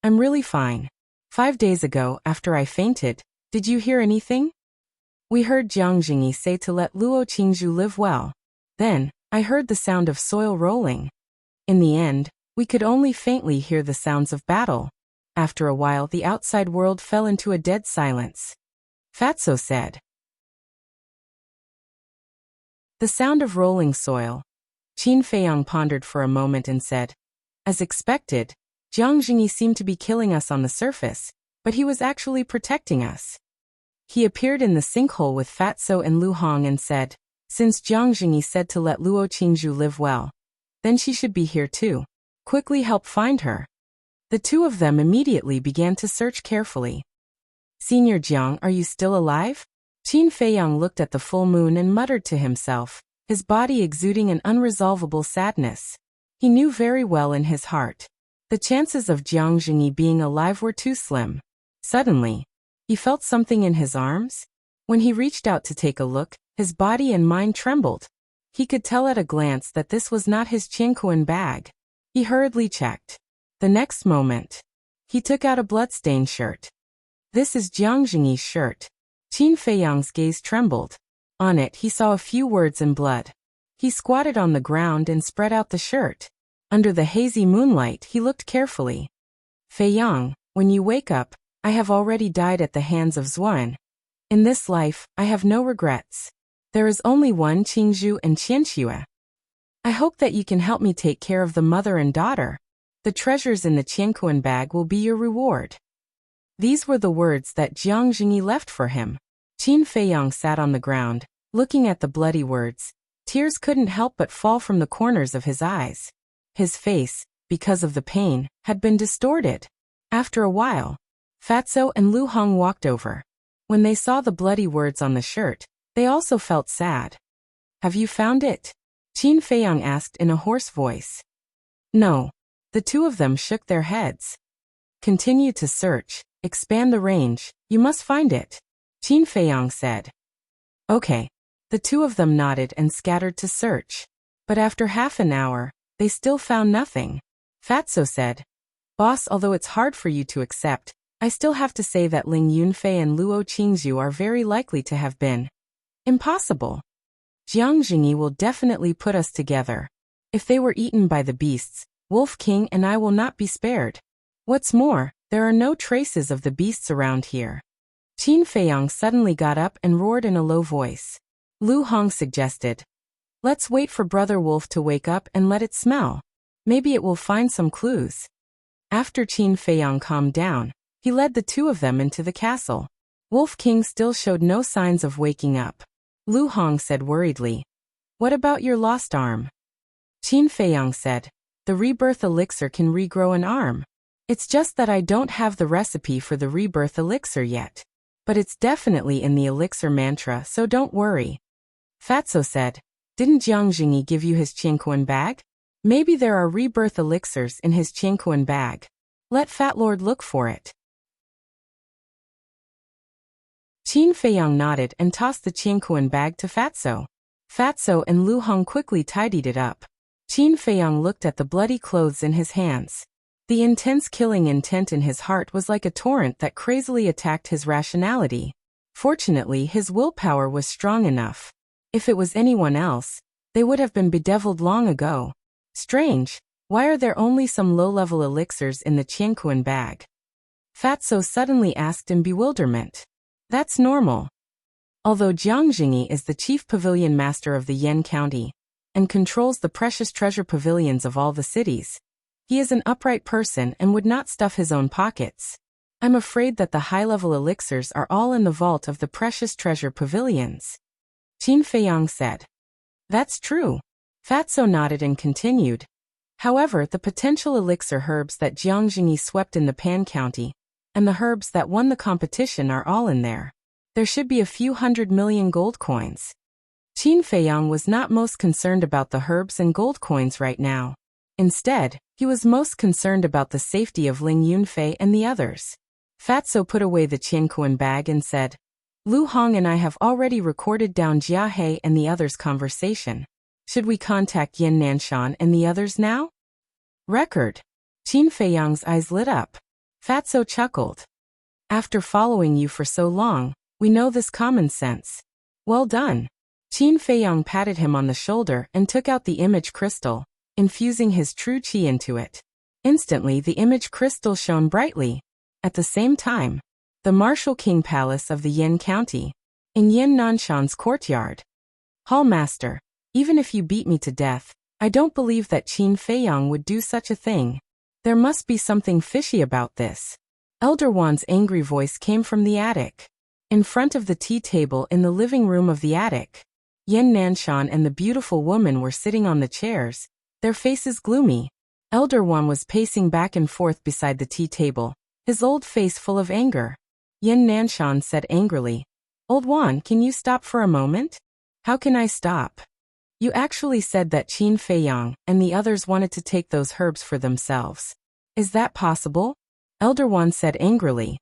I'm really fine. 5 days ago, after I fainted, did you hear anything? We heard Jiang Jingyi say to let Luo Qingzhu live well. Then, I heard the sound of soil rolling. In the end, we could only faintly hear the sounds of battle. After a while the outside world fell into a dead silence. Fatso said. The sound of rolling soil. Qin Feiyang pondered for a moment and said, As expected, Jiang Jingyi seemed to be killing us on the surface, but he was actually protecting us. He appeared in the sinkhole with Fatso and Lu Hong and said, Since Jiang Jingyi said to let Luo Qingzhu live well, then she should be here too. Quickly help find her. The two of them immediately began to search carefully. Senior Jiang, are you still alive? Qin Feiyang looked at the full moon and muttered to himself, his body exuding an unresolvable sadness. He knew very well in his heart. The chances of Jiang Jingyi being alive were too slim. Suddenly, he felt something in his arms. When he reached out to take a look, his body and mind trembled. He could tell at a glance that this was not his Qianquan bag. He hurriedly checked. The next moment, he took out a blood-stained shirt. This is Jiang Jingyi's shirt. Qin Feiyang's gaze trembled. On it he saw a few words in blood. He squatted on the ground and spread out the shirt. Under the hazy moonlight he looked carefully. Feiyang, when you wake up, I have already died at the hands of Zuan. In this life, I have no regrets. There is only one Qingzhu and Qianxue. I hope that you can help me take care of the mother and daughter. The treasures in the Qianquan bag will be your reward. These were the words that Jiang Jingyi left for him. Qin Feiyang sat on the ground, looking at the bloody words. Tears couldn't help but fall from the corners of his eyes. His face, because of the pain, had been distorted. After a while, Fatso and Lu Hong walked over. When they saw the bloody words on the shirt, they also felt sad. Have you found it? Qin Feiyang asked in a hoarse voice. No. The two of them shook their heads. Continue to search, expand the range, you must find it, Qin Feiyang said. Okay. The two of them nodded and scattered to search. But after half an hour, they still found nothing. Fatso said, Boss, although it's hard for you to accept, I still have to say that Ling Yunfei and Luo Qingzhu are very likely to have been impossible. Jiang Jingyi will definitely put us together. If they were eaten by the beasts, Wolf King and I will not be spared. What's more, there are no traces of the beasts around here. Qin Feiyang suddenly got up and roared in a low voice. Lu Hong suggested, Let's wait for Brother Wolf to wake up and let it smell. Maybe it will find some clues. After Qin Feiyang calmed down, he led the two of them into the castle. Wolf King still showed no signs of waking up. Lu Hong said worriedly, What about your lost arm? Qin Feiyang said, The rebirth elixir can regrow an arm. It's just that I don't have the recipe for the rebirth elixir yet. But it's definitely in the elixir mantra, so don't worry. Fatso said, Didn't Jiang Jingyi give you his Qianquan bag? Maybe there are rebirth elixirs in his Qianquan bag. Let Fat Lord look for it. Qin Feiyang nodded and tossed the Qianquan bag to Fatso. Fatso and Lu Hong quickly tidied it up. Qin Feiyang looked at the bloody clothes in his hands. The intense killing intent in his heart was like a torrent that crazily attacked his rationality. Fortunately, his willpower was strong enough. If it was anyone else, they would have been bedeviled long ago. Strange, why are there only some low-level elixirs in the Qianquan bag? Fatso suddenly asked in bewilderment. That's normal. Although Jiang Jingyi is the chief pavilion master of the Yan County, and controls the precious treasure pavilions of all the cities, he is an upright person and would not stuff his own pockets. I'm afraid that the high-level elixirs are all in the vault of the precious treasure pavilions. Qin Feiyang said. That's true. Fatso nodded and continued. However, the potential elixir herbs that Jiang Jingyi swept in the Pan County, and the herbs that won the competition are all in there. There should be a few 100 million gold coins. Qin Feiyang was not most concerned about the herbs and gold coins right now. Instead, he was most concerned about the safety of Ling Yunfei and the others. Fatso put away the Qianquan bag and said, Lu Hong and I have already recorded down Jia He and the others' conversation. Should we contact Yin Nanshan and the others now? Record. Qin Feiyang's eyes lit up. Fatso chuckled. After following you for so long, we know this common sense. Well done. Qin Feiyang patted him on the shoulder and took out the image crystal, infusing his true qi into it. Instantly the image crystal shone brightly. At the same time, the Martial King Palace of the Yin County, in Yin Nanshan's courtyard. Hallmaster, even if you beat me to death, I don't believe that Qin Feiyang would do such a thing. There must be something fishy about this. Elder Wan's angry voice came from the attic. In front of the tea table in the living room of the attic, Yin Nanshan and the beautiful woman were sitting on the chairs, their faces gloomy. Elder Wan was pacing back and forth beside the tea table, his old face full of anger. Yin Nanshan said angrily, Old Wan, can you stop for a moment? How can I stop? You actually said that Qin Feiyang and the others wanted to take those herbs for themselves. Is that possible? Elder Wan said angrily.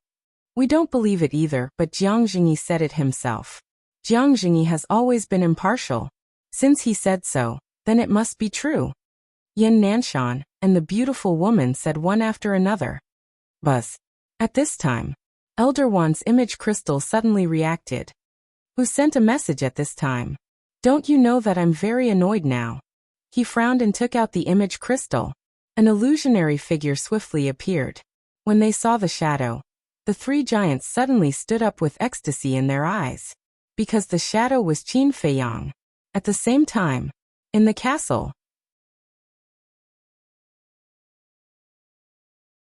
We don't believe it either, but Jiang Jingyi said it himself. Jiang Jingyi has always been impartial. Since he said so, then it must be true. Yin Nanshan and the beautiful woman said one after another. Buzz. At this time, Elder Wan's image crystal suddenly reacted. Who sent a message at this time? Don't you know that I'm very annoyed now? He frowned and took out the image crystal. An illusionary figure swiftly appeared. When they saw the shadow, the three giants suddenly stood up with ecstasy in their eyes. Because the shadow was Qin Feiyang. At the same time, in the castle,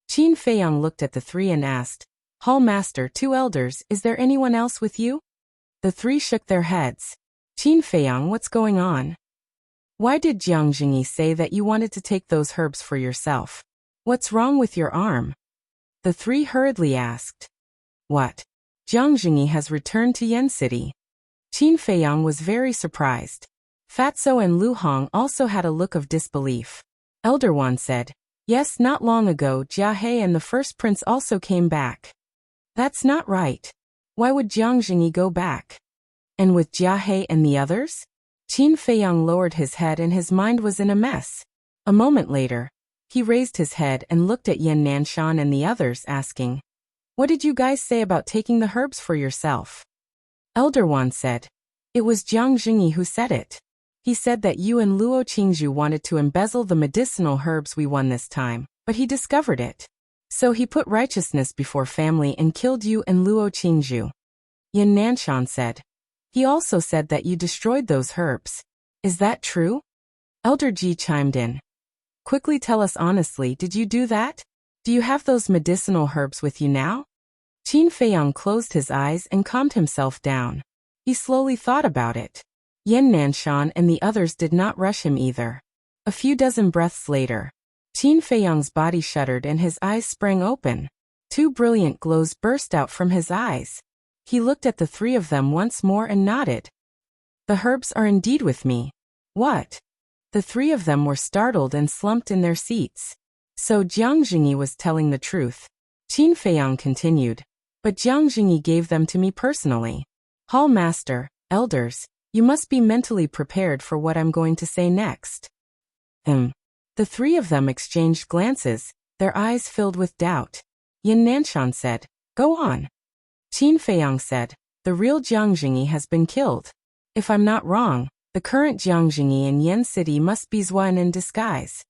Qin Feiyang looked at the three and asked, Hallmaster, two elders, is there anyone else with you? The three shook their heads. Qin Feiyang, what's going on? Why did Jiang Jingyi say that you wanted to take those herbs for yourself? What's wrong with your arm? The three hurriedly asked. What? Jiang Jingyi has returned to Yen City. Qin Feiyang was very surprised. Fatso and Lu Hong also had a look of disbelief. Elder Wan said, yes, not long ago Jia He and the first prince also came back. That's not right. Why would Jiang Jingyi go back? And with Jia He and the others? Qin Feiyang lowered his head and his mind was in a mess. A moment later, he raised his head and looked at Yan Nanshan and the others, asking, what did you guys say about taking the herbs for yourself? Elder Wan said, it was Jiang Jingyi who said it. He said that you and Luo Qingzhu wanted to embezzle the medicinal herbs we won this time, but he discovered it. So he put righteousness before family and killed you and Luo Qingzhu. Yan Nanshan said, he also said that you destroyed those herbs. Is that true? Elder Ji chimed in. Quickly tell us honestly, did you do that? Do you have those medicinal herbs with you now? Qin Feiyang closed his eyes and calmed himself down. He slowly thought about it. Yan Nanshan and the others did not rush him either. A few dozen breaths later, Qin Feiyang's body shuddered and his eyes sprang open. Two brilliant glows burst out from his eyes. He looked at the three of them once more and nodded. The herbs are indeed with me. What? The three of them were startled and slumped in their seats. So Jiang Jingyi was telling the truth. Qin Feiyang continued. But Jiang Jingyi gave them to me personally. Hall Master, elders, you must be mentally prepared for what I'm going to say next. The three of them exchanged glances, their eyes filled with doubt. Yan Nanshan said, go on. Qin Feiyang said, the real Jiang Jingyi has been killed. If I'm not wrong, the current Jiang Jingyi in Yen City must be Zuan in disguise.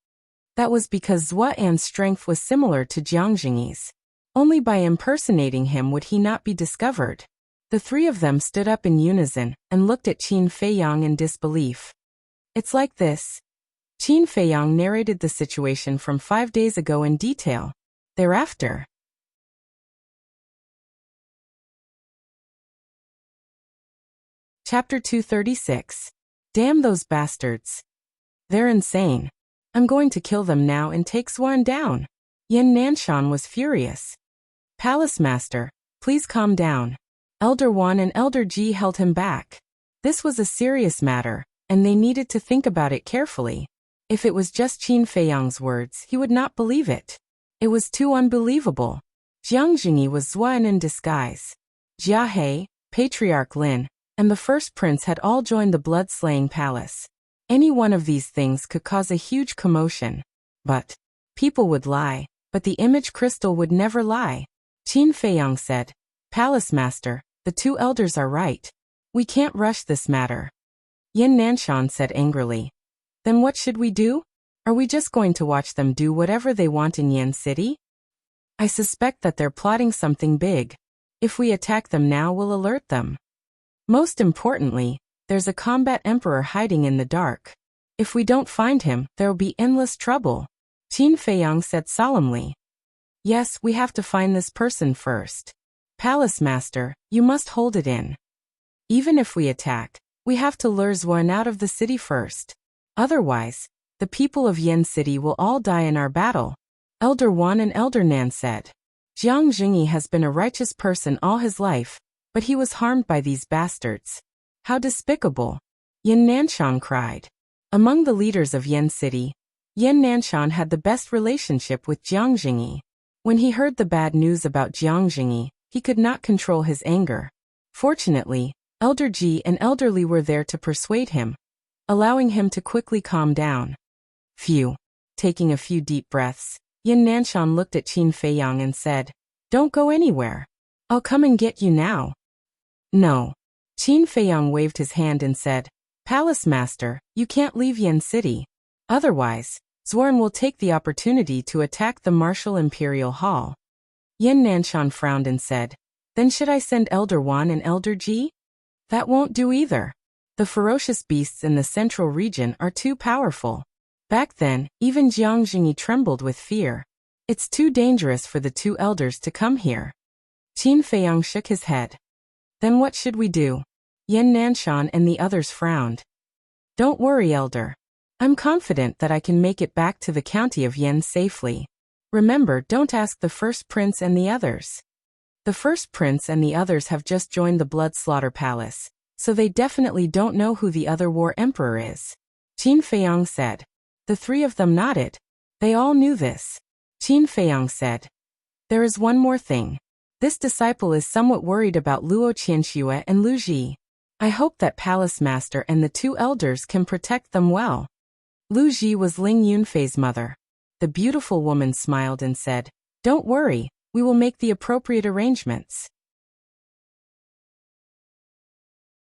That was because Zuan's strength was similar to Jiang Jingyi's. Only by impersonating him would he not be discovered. The three of them stood up in unison and looked at Qin Feiyang in disbelief. It's like this. Qin Feiyang narrated the situation from 5 days ago in detail. Thereafter, Chapter 236. Damn those bastards. They're insane. I'm going to kill them now and take Zuan down. Yan Nanshan was furious. Palace Master, please calm down. Elder Wan and Elder Ji held him back. This was a serious matter, and they needed to think about it carefully. If it was just Qin Feiyang's words, he would not believe it. It was too unbelievable. Jiang Jingyi was Zuan in disguise. Jia He, Patriarch Lin, and the first prince had all joined the blood-slaying palace. Any one of these things could cause a huge commotion. But people would lie, but the image crystal would never lie. Qin Feiyang said, Palace Master, the two elders are right. We can't rush this matter. Yan Nanshan said angrily. Then what should we do? Are we just going to watch them do whatever they want in Yen City? I suspect that they're plotting something big. If we attack them now, we'll alert them. Most importantly, there's a combat emperor hiding in the dark. If we don't find him, there'll be endless trouble. Qin Feiyang said solemnly. Yes, we have to find this person first. Palace Master, you must hold it in. Even if we attack, we have to lure Zuan out of the city first. Otherwise, the people of Yen City will all die in our battle. Elder Wan and Elder Nan said. Jiang Jingyi has been a righteous person all his life, but he was harmed by these bastards. How despicable! Yan Nanshan cried. Among the leaders of Yen City, Yan Nanshan had the best relationship with Jiang Jingyi. When he heard the bad news about Jiang Jingyi, he could not control his anger. Fortunately, Elder Ji and Elder Li were there to persuade him, allowing him to quickly calm down. Phew. Taking a few deep breaths, Yan Nanshan looked at Qin Feiyang and said, Don't go anywhere. I'll come and get you now. No. Qin Feiyang waved his hand and said, Palace Master, you can't leave Yen City. Otherwise, Zuan will take the opportunity to attack the Martial Imperial Hall. Yan Nanshan frowned and said, Then should I send Elder Wan and Elder Ji? That won't do either. The ferocious beasts in the central region are too powerful. Back then, even Jiang Jingyi trembled with fear. It's too dangerous for the two elders to come here. Qin Feiyang shook his head. Then what should we do? Yan Nanshan and the others frowned. Don't worry, Elder. I'm confident that I can make it back to the county of Yen safely. Remember, don't ask the first prince and the others. The first prince and the others have just joined the Blood Slaughter Palace, so they definitely don't know who the other war emperor is. Qin Feiyang said. The three of them nodded. They all knew this. Qin Feiyang said. There is one more thing. This disciple is somewhat worried about Luo Qianxue and Lu Ji. I hope that Palace Master and the two elders can protect them well. Lu Ji was Ling Yunfei's mother. The beautiful woman smiled and said, Don't worry, we will make the appropriate arrangements.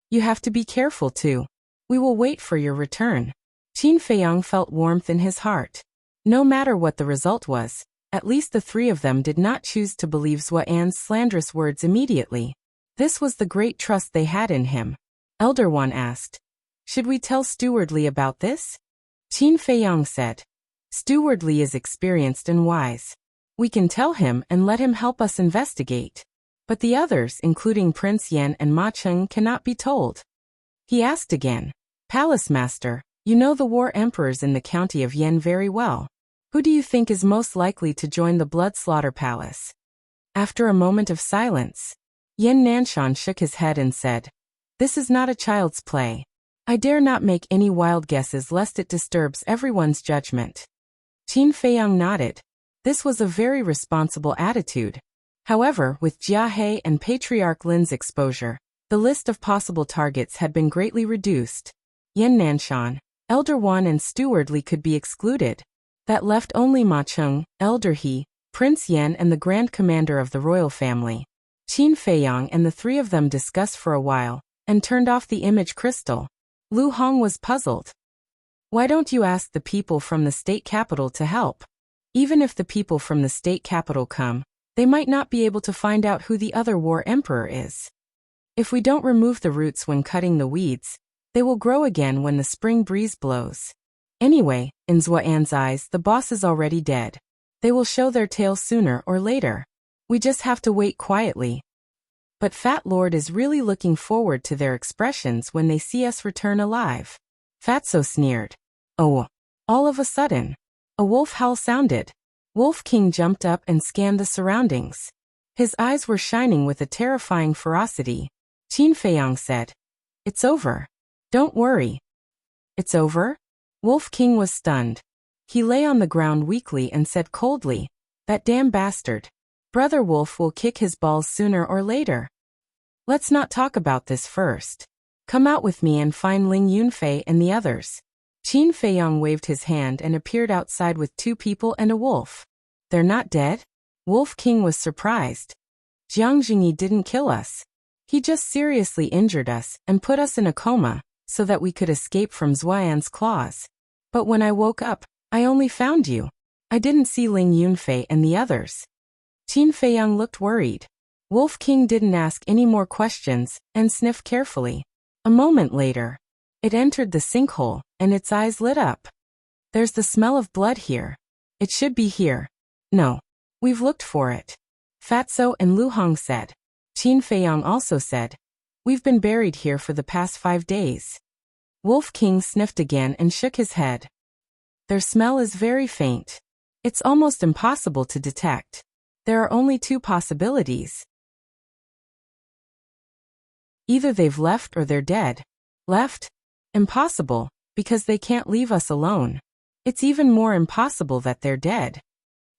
You have to be careful too. We will wait for your return. Qin Feiyang felt warmth in his heart. No matter what the result was, at least the three of them did not choose to believe Zuan's slanderous words immediately. This was the great trust they had in him. Elder One asked, Should we tell Steward Li about this? Qin Feiyang said, Steward Li is experienced and wise. We can tell him and let him help us investigate. But the others, including Prince Yan and Ma Cheng, cannot be told. He asked again, Palace Master, you know the war emperors in the county of Yan very well. Who do you think is most likely to join the Blood Slaughter Palace? After a moment of silence, Yan Nanshan shook his head and said, This is not a child's play. I dare not make any wild guesses lest it disturbs everyone's judgment. Qin Feiyang nodded. This was a very responsible attitude. However, with Jia He and Patriarch Lin's exposure, the list of possible targets had been greatly reduced. Yan Nanshan, Elder Wan and Steward Li could be excluded. That left only Ma Cheng, Elder He, Prince Yan and the Grand Commander of the royal family. Qin Feiyang and the three of them discussed for a while, and turned off the image crystal. Lu Hong was puzzled. Why don't you ask the people from the state capital to help? Even if the people from the state capital come, they might not be able to find out who the other war emperor is. If we don't remove the roots when cutting the weeds, they will grow again when the spring breeze blows. Anyway, in Zuan's eyes, the boss is already dead. They will show their tail sooner or later. We just have to wait quietly. But Fat Lord is really looking forward to their expressions when they see us return alive. Fatso sneered. Oh. All of a sudden, a wolf howl sounded. Wolf King jumped up and scanned the surroundings. His eyes were shining with a terrifying ferocity. Qin Feiyang said, It's over. Don't worry. It's over? Wolf King was stunned. He lay on the ground weakly and said coldly, That damn bastard. Brother Wolf will kick his balls sooner or later. Let's not talk about this first. Come out with me and find Ling Yunfei and the others. Qin Feiyang waved his hand and appeared outside with two people and a wolf. They're not dead? Wolf King was surprised. Jiang Jingyi didn't kill us. He just seriously injured us and put us in a coma, so that we could escape from Zuan's claws. But when I woke up, I only found you. I didn't see Ling Yunfei and the others. Qin Feiyang looked worried. Wolf King didn't ask any more questions and sniffed carefully. A moment later, it entered the sinkhole, and its eyes lit up. There's the smell of blood here. It should be here. No. We've looked for it. Fatso and Lu Hong said. Qin Feiyang also said, We've been buried here for the past 5 days. Wolf King sniffed again and shook his head. Their smell is very faint. It's almost impossible to detect. There are only two possibilities. Either they've left or they're dead. Left? Impossible, because they can't leave us alone. It's even more impossible that they're dead.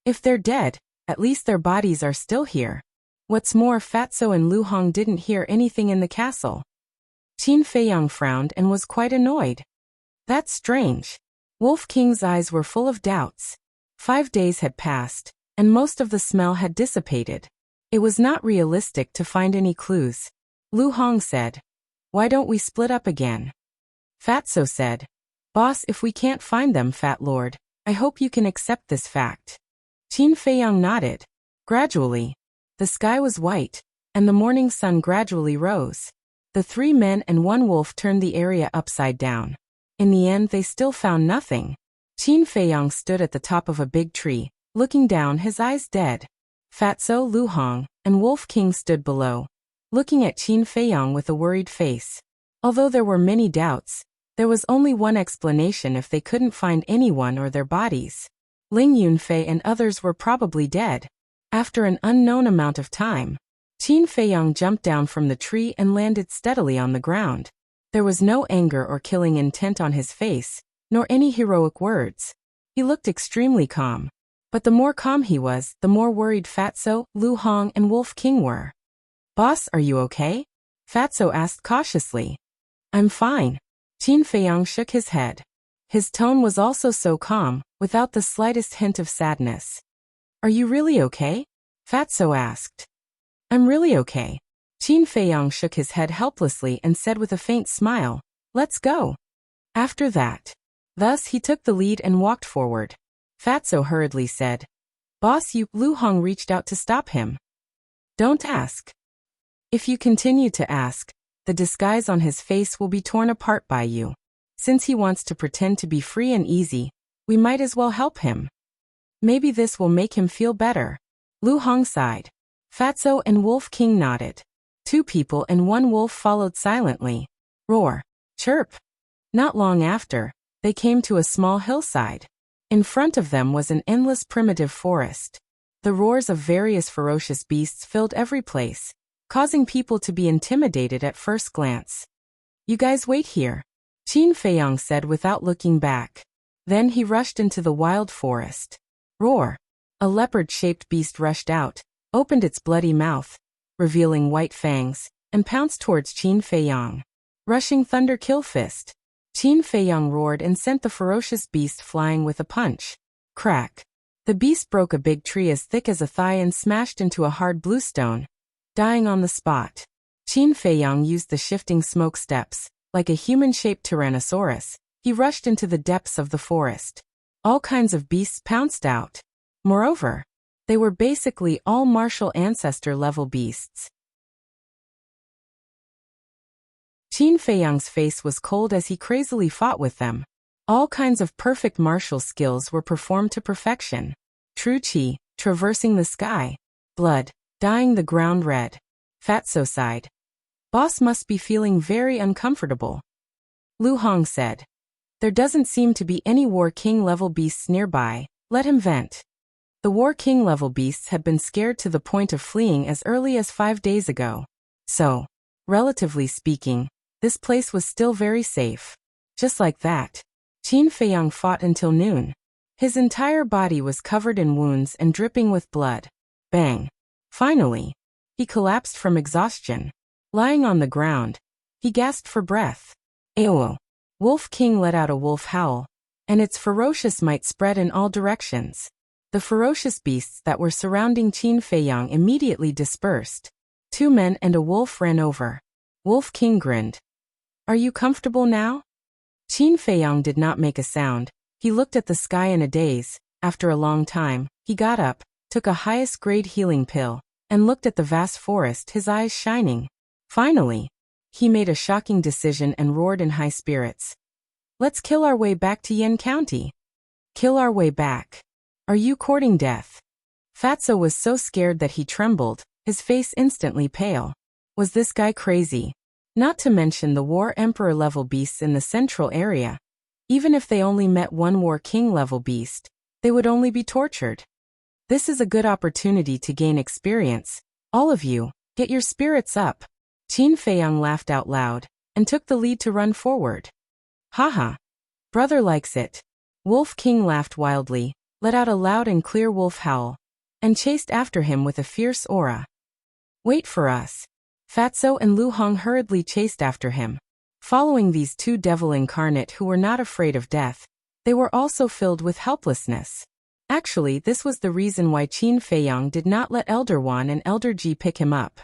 If they're dead, at least their bodies are still here. What's more, Fatso and Lu Hong didn't hear anything in the castle. Qin Feiyang frowned and was quite annoyed. That's strange. Wolf King's eyes were full of doubts. 5 days had passed, and most of the smell had dissipated. It was not realistic to find any clues. Lu Hong said, Why don't we split up again? Fatso said, Boss, if we can't find them, Fat Lord, I hope you can accept this fact. Qin Feiyang nodded. Gradually, the sky was white, and the morning sun gradually rose. The 3 men and 1 wolf turned the area upside down. In the end, they still found nothing. Qin Feiyang stood at the top of a big tree, looking down, his eyes dead. Fatso, Lu Hong, and Wolf King stood below, looking at Qin Feiyang with a worried face. Although there were many doubts, there was only one explanation: if they couldn't find anyone or their bodies, Ling Yunfei and others were probably dead. After an unknown amount of time, Qin Feiyang jumped down from the tree and landed steadily on the ground. There was no anger or killing intent on his face, nor any heroic words. He looked extremely calm. But the more calm he was, the more worried Fatso, Lu Hong, and Wolf King were. "Boss, are you okay?" Fatso asked cautiously. "I'm fine." Qin Feiyang shook his head. His tone was also so calm, without the slightest hint of sadness. "Are you really okay?" Fatso asked. "I'm really okay." Qin Feiyang shook his head helplessly and said with a faint smile, "Let's go." After that. Thus he took the lead and walked forward. Fatso hurriedly said, "Boss, you..." Lu Hong reached out to stop him. "Don't ask. If you continue to ask, the disguise on his face will be torn apart by you. Since he wants to pretend to be free and easy, we might as well help him. Maybe this will make him feel better." Lu Hong sighed. Fatso and Wolf King nodded. 2 people and 1 wolf followed silently. Roar. Chirp. Not long after, they came to a small hillside. In front of them was an endless primitive forest. The roars of various ferocious beasts filled every place, causing people to be intimidated at first glance. "You guys wait here," Qin Feiyang said without looking back. Then he rushed into the wild forest. Roar. A leopard-shaped beast rushed out, opened its bloody mouth, revealing white fangs, and pounced towards Qin Feiyang. Rushing thunder kill fist. Qin Feiyang roared and sent the ferocious beast flying with a punch. Crack. The beast broke a big tree as thick as a thigh and smashed into a hard bluestone, dying on the spot. Qin Feiyang used the shifting smoke steps. Like a human-shaped tyrannosaurus, he rushed into the depths of the forest. All kinds of beasts pounced out. Moreover, they were basically all martial ancestor-level beasts. Qin Feiyang's face was cold as he crazily fought with them. All kinds of perfect martial skills were performed to perfection. True qi, traversing the sky. Blood, dyeing the ground red. Fatso sighed. "Boss must be feeling very uncomfortable." Lu Hong said. "There doesn't seem to be any War King level beasts nearby, let him vent." The War King level beasts had been scared to the point of fleeing as early as 5 days ago. So, relatively speaking, this place was still very safe. Just like that, Qin Feiyang fought until noon. His entire body was covered in wounds and dripping with blood. Bang. Finally, he collapsed from exhaustion. Lying on the ground, he gasped for breath. Ayo! Wolf King let out a wolf howl, and its ferocious might spread in all directions. The ferocious beasts that were surrounding Qin Feiyang immediately dispersed. 2 men and a wolf ran over. Wolf King grinned. "Are you comfortable now?" Qin Feiyang did not make a sound. He looked at the sky in a daze. After a long time, he got up, took a highest-grade healing pill, and looked at the vast forest, his eyes shining. Finally, he made a shocking decision and roared in high spirits. "Let's kill our way back to Yin County." "Kill our way back? Are you courting death?" Fatso was so scared that he trembled, his face instantly pale. Was this guy crazy? Not to mention the War Emperor level beasts in the central area. Even if they only met 1 War King level beast, they would only be tortured. This is a good opportunity to gain experience. All of you, get your spirits up. Qin Feiyang laughed out loud, and took the lead to run forward. Haha. Brother likes it. Wolf King laughed wildly, let out a loud and clear wolf howl, and chased after him with a fierce aura. "Wait for us." Fatso and Lu Hong hurriedly chased after him. Following these 2 devil incarnate who were not afraid of death, they were also filled with helplessness. Actually, this was the reason why Qin Feiyang did not let Elder Wan and Elder Ji pick him up.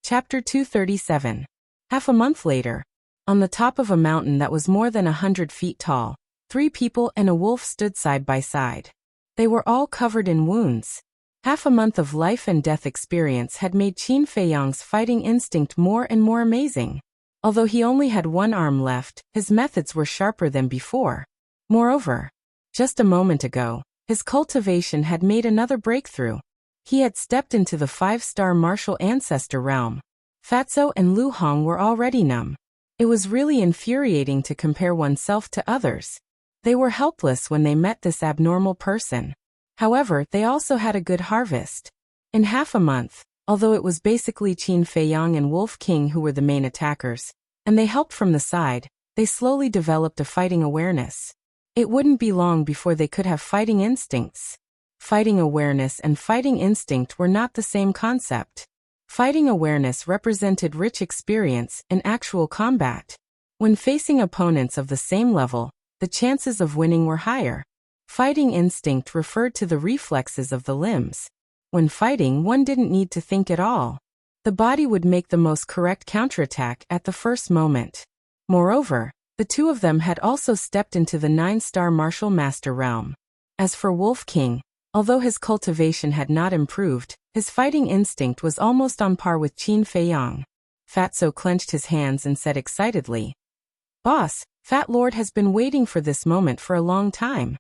Chapter 237. Half a month later, on the top of a mountain that was more than 100 feet tall, 3 people and a wolf stood side by side. They were all covered in wounds. Half a month of life and death experience had made Qin Feiyang's fighting instinct more and more amazing. Although he only had 1 arm left, his methods were sharper than before. Moreover, just a moment ago, his cultivation had made another breakthrough. He had stepped into the 5-star martial ancestor realm. Fatso and Lu Hong were already numb. It was really infuriating to compare oneself to others. They were helpless when they met this abnormal person. However, they also had a good harvest. In half a month, although it was basically Qin Feiyang and Wolf King who were the main attackers, and they helped from the side, they slowly developed a fighting awareness. It wouldn't be long before they could have fighting instincts. Fighting awareness and fighting instinct were not the same concept. Fighting awareness represented rich experience in actual combat. When facing opponents of the same level, the chances of winning were higher. Fighting instinct referred to the reflexes of the limbs. When fighting, one didn't need to think at all. The body would make the most correct counterattack at the first moment. Moreover, the two of them had also stepped into the 9-star martial master realm. As for Wolf King, although his cultivation had not improved, his fighting instinct was almost on par with Qin Feiyang. Fatso clenched his hands and said excitedly, "Boss, Fat Lord has been waiting for this moment for a long time."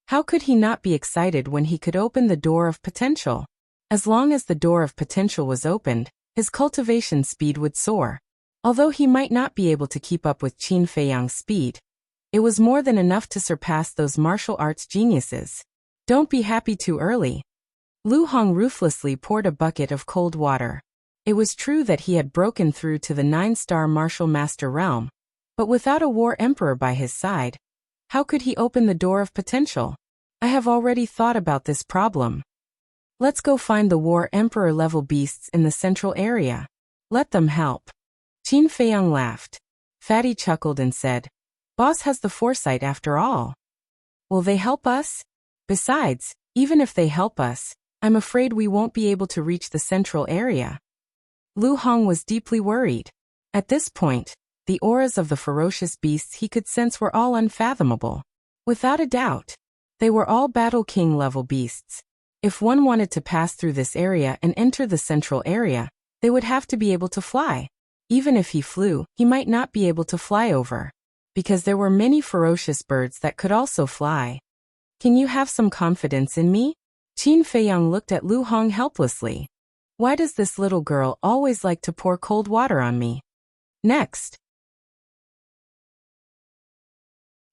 How could he not be excited when he could open the door of potential? As long as the door of potential was opened, his cultivation speed would soar. Although he might not be able to keep up with Qin Feiyang's speed, it was more than enough to surpass those martial arts geniuses. Don't be happy too early. Lu Hong ruthlessly poured a bucket of cold water. It was true that he had broken through to the 9-star martial master realm, but without a war emperor by his side, how could he open the door of potential? I have already thought about this problem. Let's go find the war emperor level beasts in the central area. Let them help. Qin Feiyang laughed. Fatty chuckled and said, "Boss has the foresight after all. Will they help us? Besides, even if they help us, I'm afraid we won't be able to reach the central area." Lu Hong was deeply worried. At this point, the auras of the ferocious beasts he could sense were all unfathomable. Without a doubt, they were all Battle King level beasts. If one wanted to pass through this area and enter the central area, they would have to be able to fly. Even if he flew, he might not be able to fly over, because there were many ferocious birds that could also fly. Can you have some confidence in me? Qin Feiyang looked at Lu Hong helplessly. Why does this little girl always like to pour cold water on me? Next,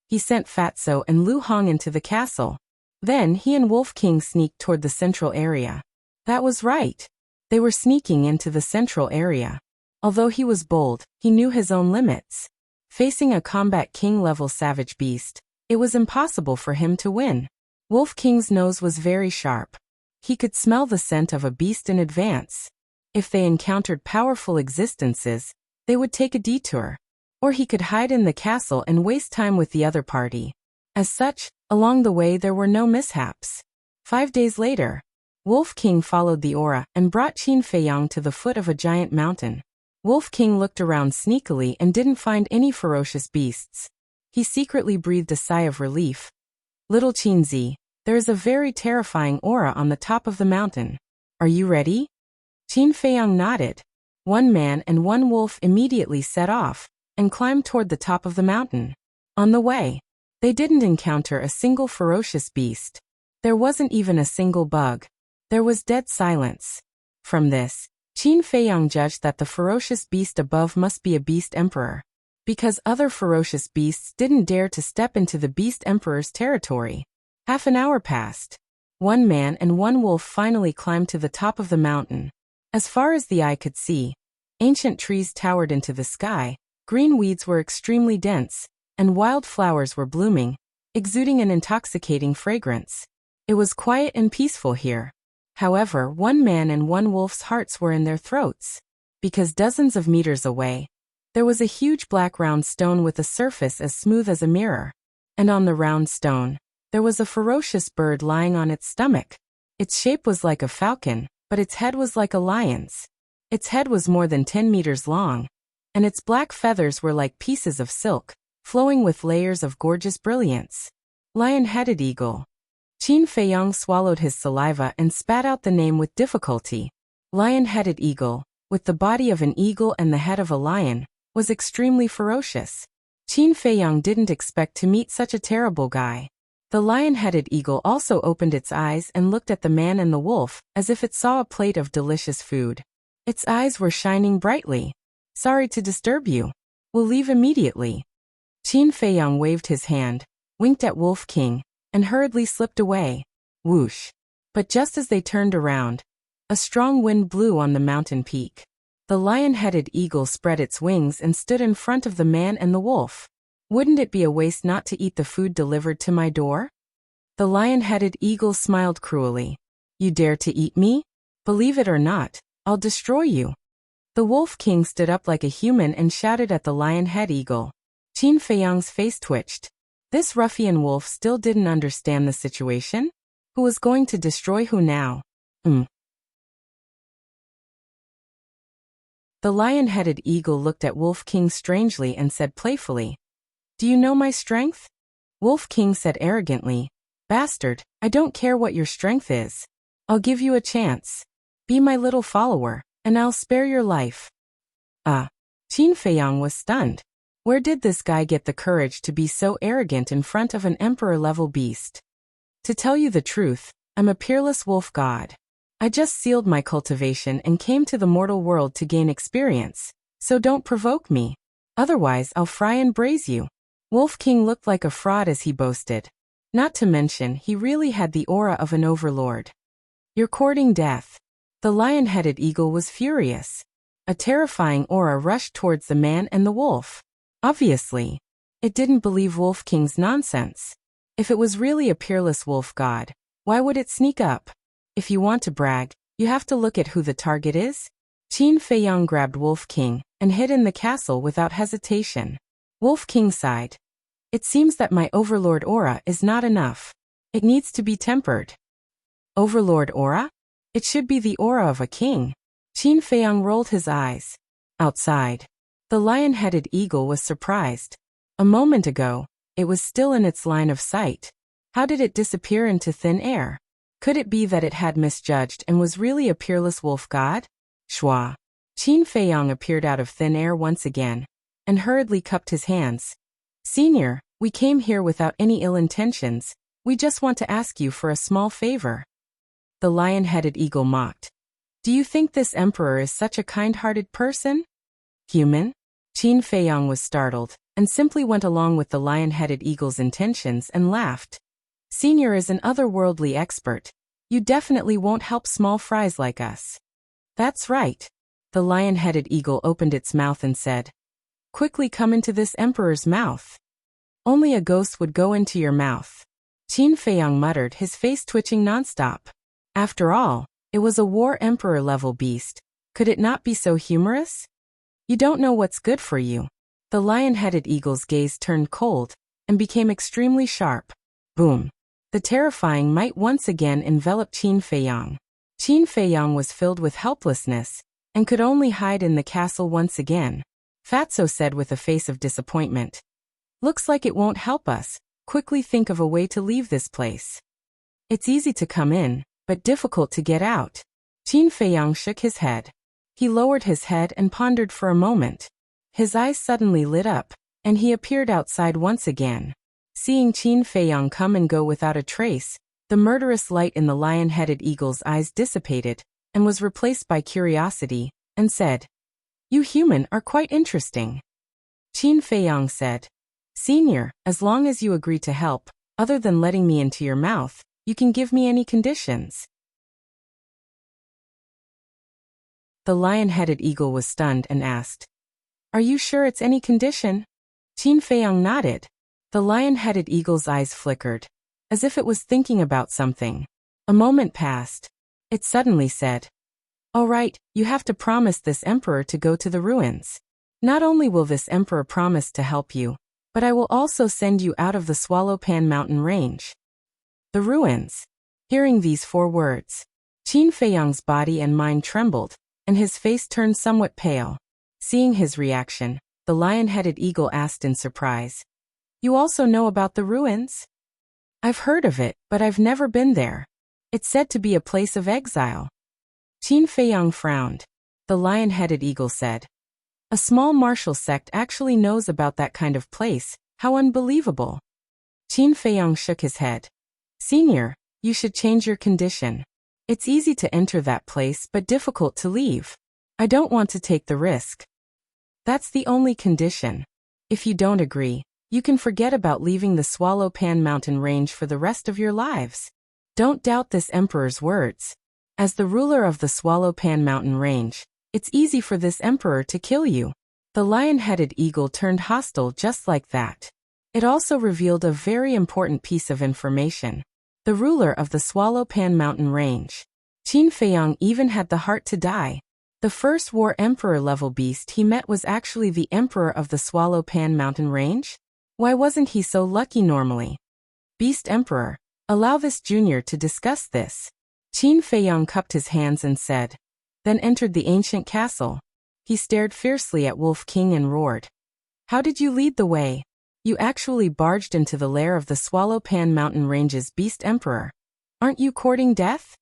he sent Fatso and Lu Hong into the castle. Then he and Wolf King sneaked toward the central area. That was right. They were sneaking into the central area. Although he was bold, he knew his own limits. Facing a combat king-level savage beast, it was impossible for him to win. Wolf King's nose was very sharp. He could smell the scent of a beast in advance. If they encountered powerful existences, they would take a detour. Or he could hide in the castle and waste time with the other party. As such, along the way there were no mishaps. 5 days later, Wolf King followed the aura and brought Qin Feiyang to the foot of a giant mountain. Wolf King looked around sneakily and didn't find any ferocious beasts. He secretly breathed a sigh of relief. Little Qinzi, there is a very terrifying aura on the top of the mountain. Are you ready? Qin Feiyang nodded. One man and one wolf immediately set off and climbed toward the top of the mountain. On the way, they didn't encounter a single ferocious beast. There wasn't even a single bug. There was dead silence. From this, Qin Feiyang judged that the ferocious beast above must be a beast emperor, because other ferocious beasts didn't dare to step into the beast emperor's territory. Half an hour passed. One man and one wolf finally climbed to the top of the mountain. As far as the eye could see, ancient trees towered into the sky, green weeds were extremely dense, and wild flowers were blooming, exuding an intoxicating fragrance. It was quiet and peaceful here. However, one man and one wolf's hearts were in their throats, because dozens of meters away, there was a huge black round stone with a surface as smooth as a mirror. And on the round stone, there was a ferocious bird lying on its stomach. Its shape was like a falcon, but its head was like a lion's. Its head was more than 10 meters long, and its black feathers were like pieces of silk, flowing with layers of gorgeous brilliance. Lion-headed eagle. Qin Feiyang swallowed his saliva and spat out the name with difficulty. Lion-headed eagle, with the body of an eagle and the head of a lion, was extremely ferocious. Qin Feiyang didn't expect to meet such a terrible guy. The lion-headed eagle also opened its eyes and looked at the man and the wolf, as if it saw a plate of delicious food. Its eyes were shining brightly. Sorry to disturb you. We'll leave immediately. Qin Feiyang waved his hand, winked at Wolf King, and hurriedly slipped away. Whoosh! But just as they turned around, a strong wind blew on the mountain peak. The lion-headed eagle spread its wings and stood in front of the man and the wolf. Wouldn't it be a waste not to eat the food delivered to my door? The lion-headed eagle smiled cruelly. You dare to eat me? Believe it or not, I'll destroy you. The Wolf King stood up like a human and shouted at the lion-head eagle. Qin Feiyang's face twitched. This ruffian wolf still didn't understand the situation? Who was going to destroy who now? The lion-headed eagle looked at Wolf King strangely and said playfully, Do you know my strength? Wolf King said arrogantly, Bastard, I don't care what your strength is. I'll give you a chance. Be my little follower, and I'll spare your life. Qin Feiyang was stunned. Where did this guy get the courage to be so arrogant in front of an emperor-level beast? To tell you the truth, I'm a peerless wolf god. I just sealed my cultivation and came to the mortal world to gain experience, so don't provoke me. Otherwise I'll fry and braise you. Wolf King looked like a fraud as he boasted. Not to mention, he really had the aura of an overlord. You're courting death. The lion-headed eagle was furious. A terrifying aura rushed towards the man and the wolf. Obviously, it didn't believe Wolf King's nonsense. If it was really a peerless wolf god, why would it sneak up? If you want to brag, you have to look at who the target is. Qin Feiyang grabbed Wolf King and hid in the castle without hesitation. Wolf King sighed. It seems that my overlord aura is not enough. It needs to be tempered. Overlord aura? It should be the aura of a king. Qin Feiyang rolled his eyes. Outside, the lion-headed eagle was surprised. A moment ago, it was still in its line of sight. How did it disappear into thin air? Could it be that it had misjudged and was really a peerless wolf god? Shua. Qin Feiyang appeared out of thin air once again, and hurriedly cupped his hands. Senior, we came here without any ill intentions. We just want to ask you for a small favor. The lion-headed eagle mocked. Do you think this emperor is such a kind-hearted person? Human? Qin Feiyang was startled, and simply went along with the lion-headed eagle's intentions and laughed. Senior is an otherworldly expert. You definitely won't help small fries like us. That's right. The lion-headed eagle opened its mouth and said, Quickly come into this emperor's mouth. Only a ghost would go into your mouth. Qin Feiyang muttered, his face twitching nonstop. After all, it was a war emperor-level beast. Could it not be so humorous? You don't know what's good for you. The lion-headed eagle's gaze turned cold and became extremely sharp. Boom. The terrifying might once again envelop Qin Feiyang. Qin Feiyang was filled with helplessness and could only hide in the castle once again. Fatso said with a face of disappointment. Looks like it won't help us. Quickly think of a way to leave this place. It's easy to come in, but difficult to get out. Qin Feiyang shook his head. He lowered his head and pondered for a moment. His eyes suddenly lit up, and he appeared outside once again. Seeing Qin Feiyang come and go without a trace, the murderous light in the lion-headed eagle's eyes dissipated, and was replaced by curiosity, and said, You human are quite interesting. Qin Feiyang said, Senior, as long as you agree to help, other than letting me into your mouth, you can give me any conditions. The lion-headed eagle was stunned and asked, Are you sure it's any condition? Qin Feiyang nodded. The lion-headed eagle's eyes flickered, as if it was thinking about something. A moment passed. It suddenly said, All right, you have to promise this emperor to go to the ruins. Not only will this emperor promise to help you, but I will also send you out of the Swallowpan mountain range. The ruins. Hearing these 4 words, Qin Feiyang's body and mind trembled, and his face turned somewhat pale. Seeing his reaction, the lion-headed eagle asked in surprise, You also know about the ruins? I've heard of it, but I've never been there. It's said to be a place of exile. Qin Feiyang frowned. The lion-headed eagle said, A small martial sect actually knows about that kind of place. How unbelievable. Qin Feiyang shook his head. Senior, you should change your condition. It's easy to enter that place but difficult to leave. I don't want to take the risk. That's the only condition. If you don't agree, You can forget about leaving the Swallow Pan mountain range for the rest of your lives. Don't doubt this emperor's words. As the ruler of the Swallow Pan mountain range, it's easy for this emperor to kill you. The lion-headed eagle turned hostile just like that. It also revealed a very important piece of information. The ruler of the Swallow Pan mountain range, Qin Feiyang, even had the heart to die. The first war emperor level beast he met was actually the emperor of the Swallow Pan mountain range? Why wasn't he so lucky normally? Beast Emperor, allow this junior to discuss this. Qin Feiyang cupped his hands and said, then entered the ancient castle. He stared fiercely at Wolf King and roared. How did you lead the way? You actually barged into the lair of the Swallow Pan mountain range's Beast Emperor. Aren't you courting death?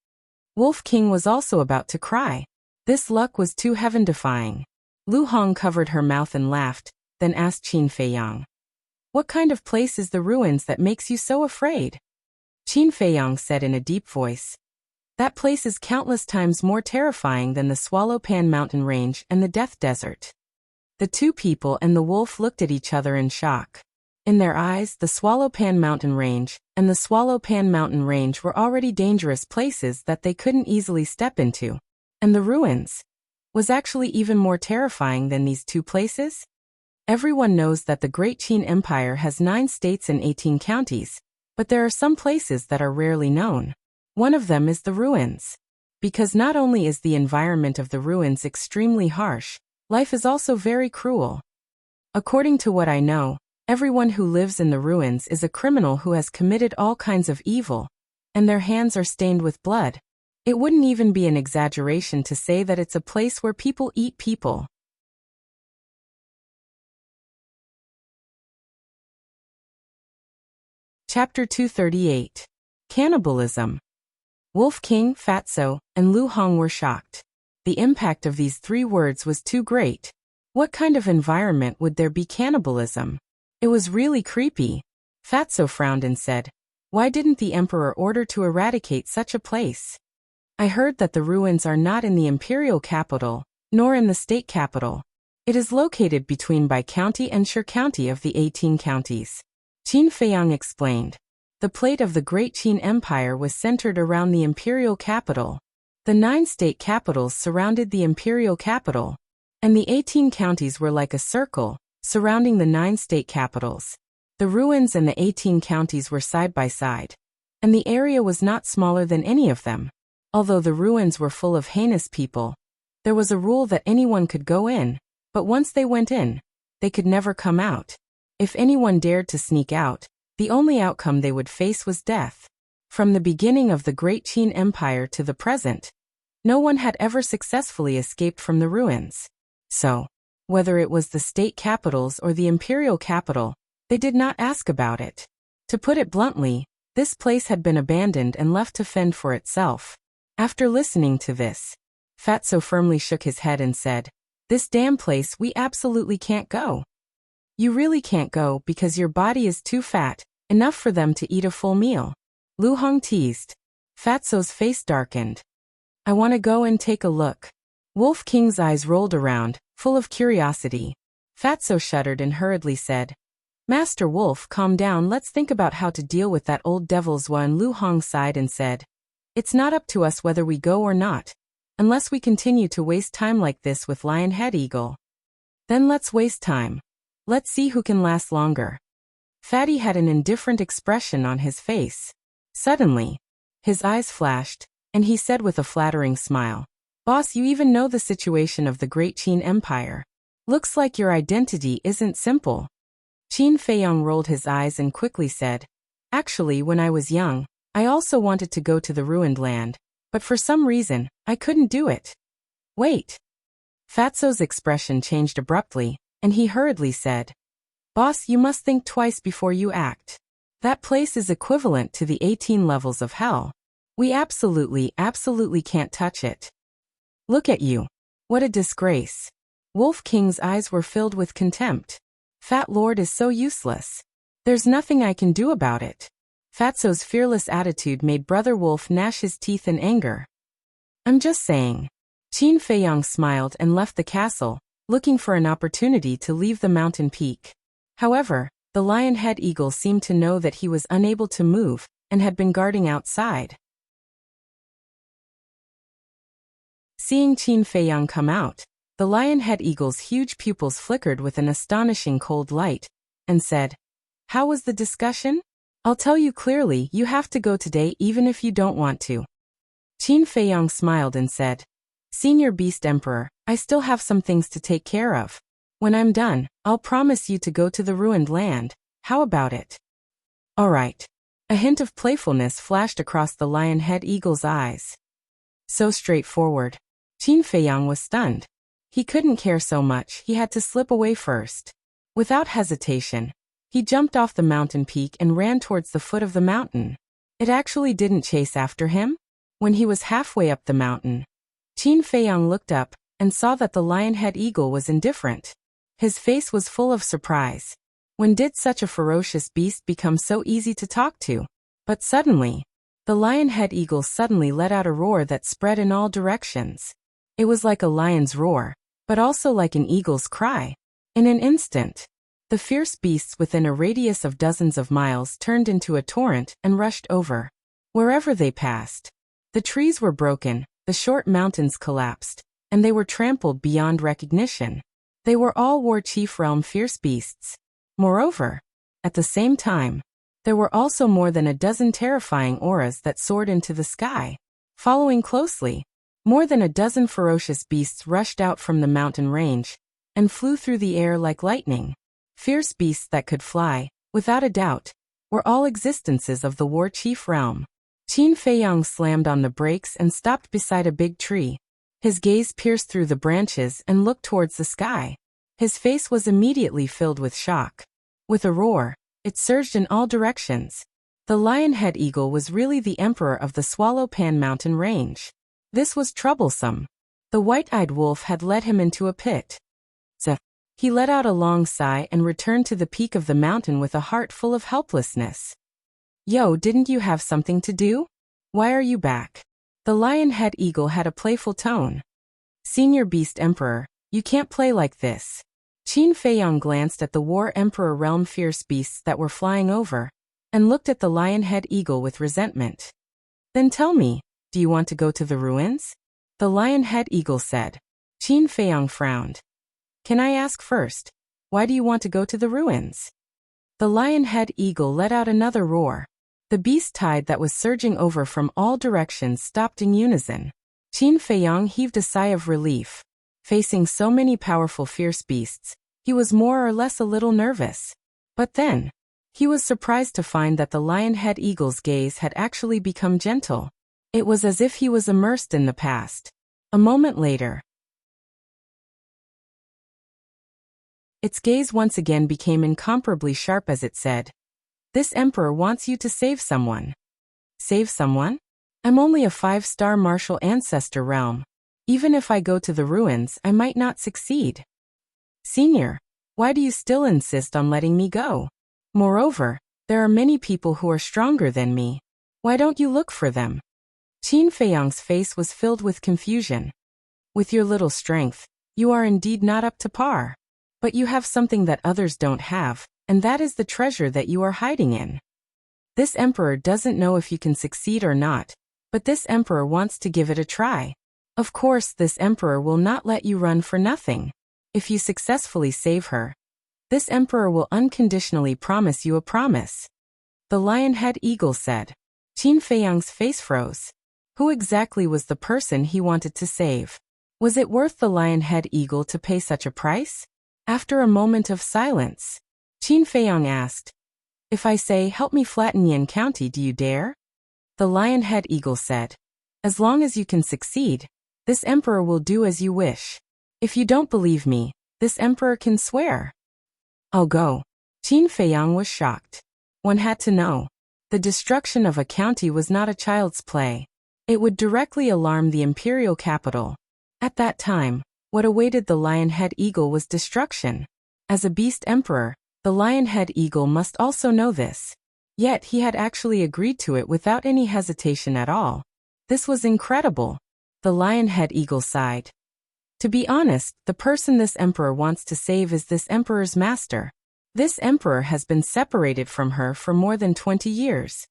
Wolf King was also about to cry. This luck was too heaven-defying. Lu Hong covered her mouth and laughed, then asked Qin Feiyang. What kind of place is the ruins that makes you so afraid? Qin Feiyang said in a deep voice. That place is countless times more terrifying than the Swallow Pan mountain range and the Death Desert. The two people and the wolf looked at each other in shock. In their eyes, the Swallow Pan mountain range and the Swallow Pan mountain range were already dangerous places that they couldn't easily step into. And the ruins was actually even more terrifying than these two places? Everyone knows that the Great Qin Empire has 9 states and 18 counties, but there are some places that are rarely known. One of them is the ruins. Because not only is the environment of the ruins extremely harsh, life is also very cruel. According to what I know, everyone who lives in the ruins is a criminal who has committed all kinds of evil, and their hands are stained with blood. It wouldn't even be an exaggeration to say that it's a place where people eat people. Chapter 238. Cannibalism. Wolf King, Fatso, and Lu Hong were shocked. The impact of these 3 words was too great. What kind of environment would there be cannibalism? It was really creepy. Fatso frowned and said, why didn't the emperor order to eradicate such a place? I heard that the ruins are not in the imperial capital, nor in the state capital. It is located between Bai County and Shi County of the 18 counties. Qin Feiyang explained. The plate of the Great Qin Empire was centered around the imperial capital. The 9 state capitals surrounded the imperial capital, and the 18 counties were like a circle, surrounding the 9 state capitals. The ruins and the 18 counties were side by side, and the area was not smaller than any of them. Although the ruins were full of heinous people, there was a rule that anyone could go in, but once they went in, they could never come out. If anyone dared to sneak out, the only outcome they would face was death. From the beginning of the Great Qin Empire to the present, no one had ever successfully escaped from the ruins. So, whether it was the state capitals or the imperial capital, they did not ask about it. To put it bluntly, this place had been abandoned and left to fend for itself. After listening to this, Fatso firmly shook his head and said, this damn place we absolutely can't go. You really can't go because your body is too fat, enough for them to eat a full meal. Lu Hong teased. Fatso's face darkened. I want to go and take a look. Wolf King's eyes rolled around, full of curiosity. Fatso shuddered and hurriedly said, Master Wolf, calm down, let's think about how to deal with that old devil's one. Lu Hong sighed and said, it's not up to us whether we go or not, unless we continue to waste time like this with Lionhead Eagle. Then let's waste time. Let's see who can last longer. Fatty had an indifferent expression on his face. Suddenly, his eyes flashed, and he said with a flattering smile, Boss, you even know the situation of the Great Qin Empire. Looks like your identity isn't simple. Qin Feiyang rolled his eyes and quickly said, actually, when I was young, I also wanted to go to the ruined land, but for some reason, I couldn't do it. Wait. Fatso's expression changed abruptly, and he hurriedly said, Boss, you must think twice before you act. That place is equivalent to the 18 levels of hell. We absolutely can't touch it. Look at you. What a disgrace. Wolf King's eyes were filled with contempt. Fat Lord is so useless. There's nothing I can do about it. Fatso's fearless attitude made Brother Wolf gnash his teeth in anger. I'm just saying. Qin Feiyang smiled and left the castle, looking for an opportunity to leave the mountain peak. However, The lion-head eagle seemed to know that he was unable to move, and had been guarding outside. Seeing Qin Feiyang come out, the lion-head eagle's huge pupils flickered with an astonishing cold light, and said, "How was the discussion? I'll tell you clearly, you have to go today even if you don't want to." Qin Feiyang smiled and said, "Senior Beast Emperor, I still have some things to take care of. When I'm done, I'll promise you to go to the ruined land. How about it?" "All right." A hint of playfulness flashed across the lion-head eagle's eyes. So straightforward. Qin Feiyang was stunned. He couldn't care so much, he had to slip away first. Without hesitation, he jumped off the mountain peak and ran towards the foot of the mountain. It actually didn't chase after him. When he was halfway up the mountain, Qin Feiyang looked up and saw that the lion-head eagle was indifferent. His face was full of surprise. When did such a ferocious beast become so easy to talk to? But suddenly, the lion-head eagle suddenly let out a roar that spread in all directions. It was like a lion's roar, but also like an eagle's cry. In an instant, the fierce beasts within a radius of dozens of miles turned into a torrent and rushed over. Wherever they passed, the trees were broken, the short mountains collapsed, and they were trampled beyond recognition. They were all War Chief Realm fierce beasts. Moreover, at the same time, there were also more than a dozen terrifying auras that soared into the sky. Following closely, more than a dozen ferocious beasts rushed out from the mountain range and flew through the air like lightning. Fierce beasts that could fly, without a doubt, were all existences of the War Chief Realm. Qin Feiyang slammed on the brakes and stopped beside a big tree. His gaze pierced through the branches and looked towards the sky. His face was immediately filled with shock. With a roar, it surged in all directions. The lion-head eagle was really the emperor of the Swallow Pan Mountain range. This was troublesome. The white-eyed wolf had led him into a pit. He let out a long sigh and returned to the peak of the mountain with a heart full of helplessness. "Yo, didn't you have something to do? Why are you back?" The lion-head eagle had a playful tone. "Senior Beast Emperor, you can't play like this." Qin Feiyang glanced at the War Emperor realm fierce beasts that were flying over, and looked at the lion-head eagle with resentment. "Then tell me, do you want to go to the ruins?" the lion-head eagle said. Qin Feiyang frowned. "Can I ask first, why do you want to go to the ruins?" The lion-head eagle let out another roar. The beast tide that was surging over from all directions stopped in unison. Qin Feiyang heaved a sigh of relief. Facing so many powerful fierce beasts, he was more or less a little nervous. But then, he was surprised to find that the lion-head eagle's gaze had actually become gentle. It was as if he was immersed in the past. A moment later, its gaze once again became incomparably sharp as it said, "This emperor wants you to save someone." "Save someone? I'm only a 5-star martial ancestor realm. Even if I go to the ruins, I might not succeed." "Senior, why do you still insist on letting me go? Moreover, there are many people who are stronger than me. Why don't you look for them?" Qin Feiyang's face was filled with confusion. "With your little strength, you are indeed not up to par. But you have something that others don't have, and that is the treasure that you are hiding in. This emperor doesn't know if you can succeed or not, but this emperor wants to give it a try. Of course, this emperor will not let you run for nothing. If you successfully save her, this emperor will unconditionally promise you a promise." The lion-head eagle said. Qin Feiyang's face froze. Who exactly was the person he wanted to save? Was it worth the lion-head eagle to pay such a price? After a moment of silence, Qin Feiyang asked, "If I say, help me flatten Yin County, do you dare?" The lion-head eagle said, "As long as you can succeed, this emperor will do as you wish. If you don't believe me, this emperor can swear." "I'll go." Qin Feiyang was shocked. One had to know. The destruction of a county was not a child's play. It would directly alarm the imperial capital. At that time, what awaited the lion-head eagle was destruction. As a beast emperor, the lion-head eagle must also know this. Yet he had actually agreed to it without any hesitation at all. This was incredible. The lion-head eagle sighed. To be honest, the person this emperor wants to save is this emperor's master. This emperor has been separated from her for more than 20 years.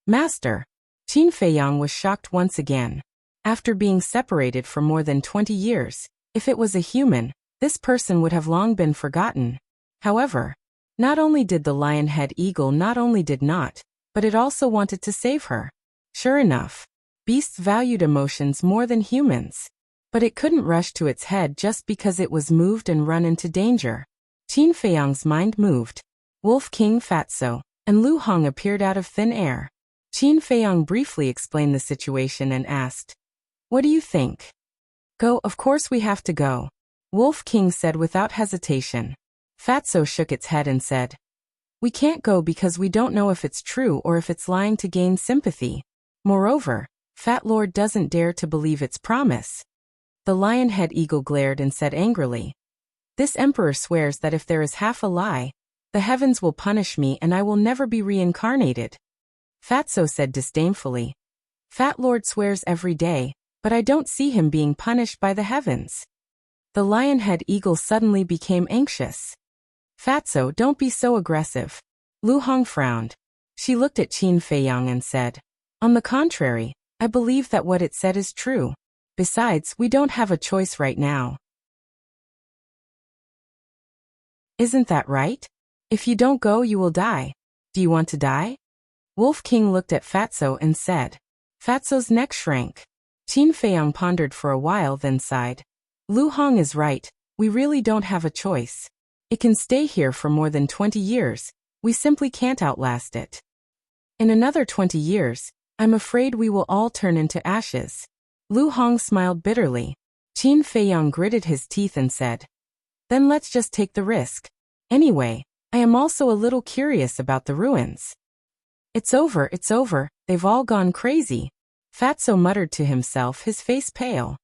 Master. Qin Feiyang was shocked once again. After being separated for more than 20 years, if it was a human, this person would have long been forgotten. However, not only did the lion-head eagle but it also wanted to save her. Sure enough, beasts valued emotions more than humans. But it couldn't rush to its head just because it was moved and run into danger. Qin Feiyang's mind moved. Wolf King Fatso and Lu Hong appeared out of thin air. Qin Feiyang briefly explained the situation and asked, "What do you think?" "Go, of course we have to go," Wolf King said without hesitation. Fatso shook its head and said, "We can't go because we don't know if it's true or if it's lying to gain sympathy. Moreover, Fat Lord doesn't dare to believe its promise." The lion-head eagle glared and said angrily, "This emperor swears that if there is half a lie, the heavens will punish me and I will never be reincarnated." Fatso said disdainfully, "Fat Lord swears every day, but I don't see him being punished by the heavens." The lion-head eagle suddenly became anxious. "Fatso, don't be so aggressive." Lu Hong frowned. She looked at Qin Feiyang and said, "On the contrary, I believe that what it said is true. Besides, we don't have a choice right now." "Isn't that right? If you don't go, you will die. Do you want to die?" Wolf King looked at Fatso and said. Fatso's neck shrank. Qin Feiyang pondered for a while then sighed. "Lu Hong is right, we really don't have a choice. It can stay here for more than 20 years, we simply can't outlast it. In another 20 years, I'm afraid we will all turn into ashes." Lu Hong smiled bitterly. Qin Feiyang gritted his teeth and said, "Then let's just take the risk. Anyway, I am also a little curious about the ruins." It's over, they've all gone crazy," Fatso muttered to himself, his face pale.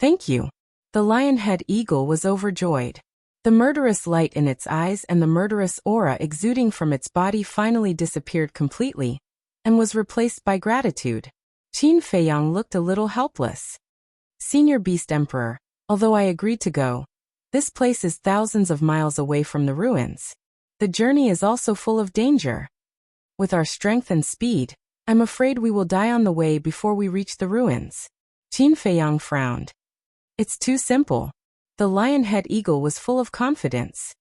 "Thank you." The lion-head eagle was overjoyed. The murderous light in its eyes and the murderous aura exuding from its body finally disappeared completely, and was replaced by gratitude. Qin Feiyang looked a little helpless. "Senior Beast Emperor, although I agreed to go, this place is thousands of miles away from the ruins. The journey is also full of danger. With our strength and speed, I'm afraid we will die on the way before we reach the ruins." Qin Feiyang frowned. "It's too simple." The lion-head eagle was full of confidence.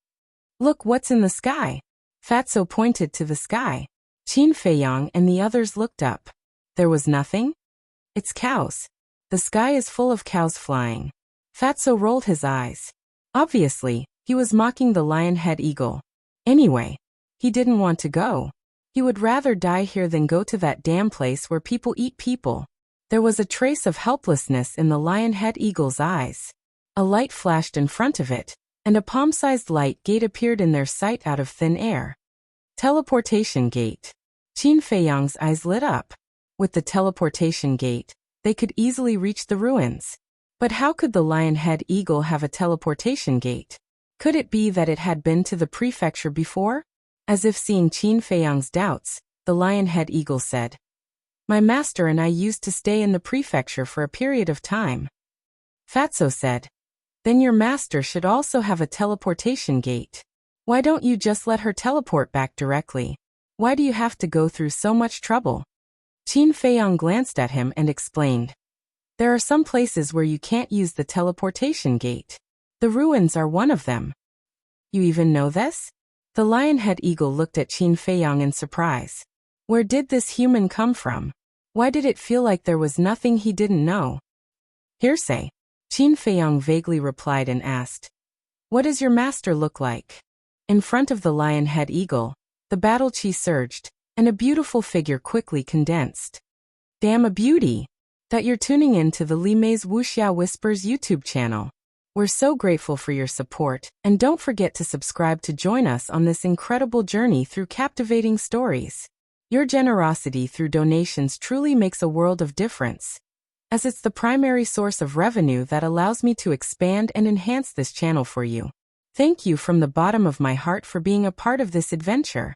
"Look what's in the sky." Fatso pointed to the sky. Qin Feiyang and the others looked up. There was nothing? "It's cows. The sky is full of cows flying." Fatso rolled his eyes. Obviously, he was mocking the lion-head eagle. Anyway, he didn't want to go. He would rather die here than go to that damn place where people eat people. There was a trace of helplessness in the lion-head eagle's eyes. A light flashed in front of it, and a palm-sized light gate appeared in their sight out of thin air. Teleportation gate. Qin Feiyang's eyes lit up. With the teleportation gate, they could easily reach the ruins. But how could the lion-head eagle have a teleportation gate? Could it be that it had been to the prefecture before? As if seeing Qin Feiyang's doubts, the lion-head eagle said, "My master and I used to stay in the prefecture for a period of time." Fatso said, "Then your master should also have a teleportation gate. Why don't you just let her teleport back directly? Why do you have to go through so much trouble?" Qin Feiyang glanced at him and explained, "There are some places where you can't use the teleportation gate. The ruins are one of them." "You even know this?" The lion-head eagle looked at Qin Feiyang in surprise. Where did this human come from? Why did it feel like there was nothing he didn't know? "Hearsay," Qin Feiyang vaguely replied and asked, "What does your master look like?" In front of the lion-head eagle, the battle chi surged, and a beautiful figure quickly condensed. "Damn a beauty!" That you're tuning in to the Li Mei's Wuxia Whispers YouTube channel. We're so grateful for your support, and don't forget to subscribe to join us on this incredible journey through captivating stories. Your generosity through donations truly makes a world of difference, as it's the primary source of revenue that allows me to expand and enhance this channel for you. Thank you from the bottom of my heart for being a part of this adventure.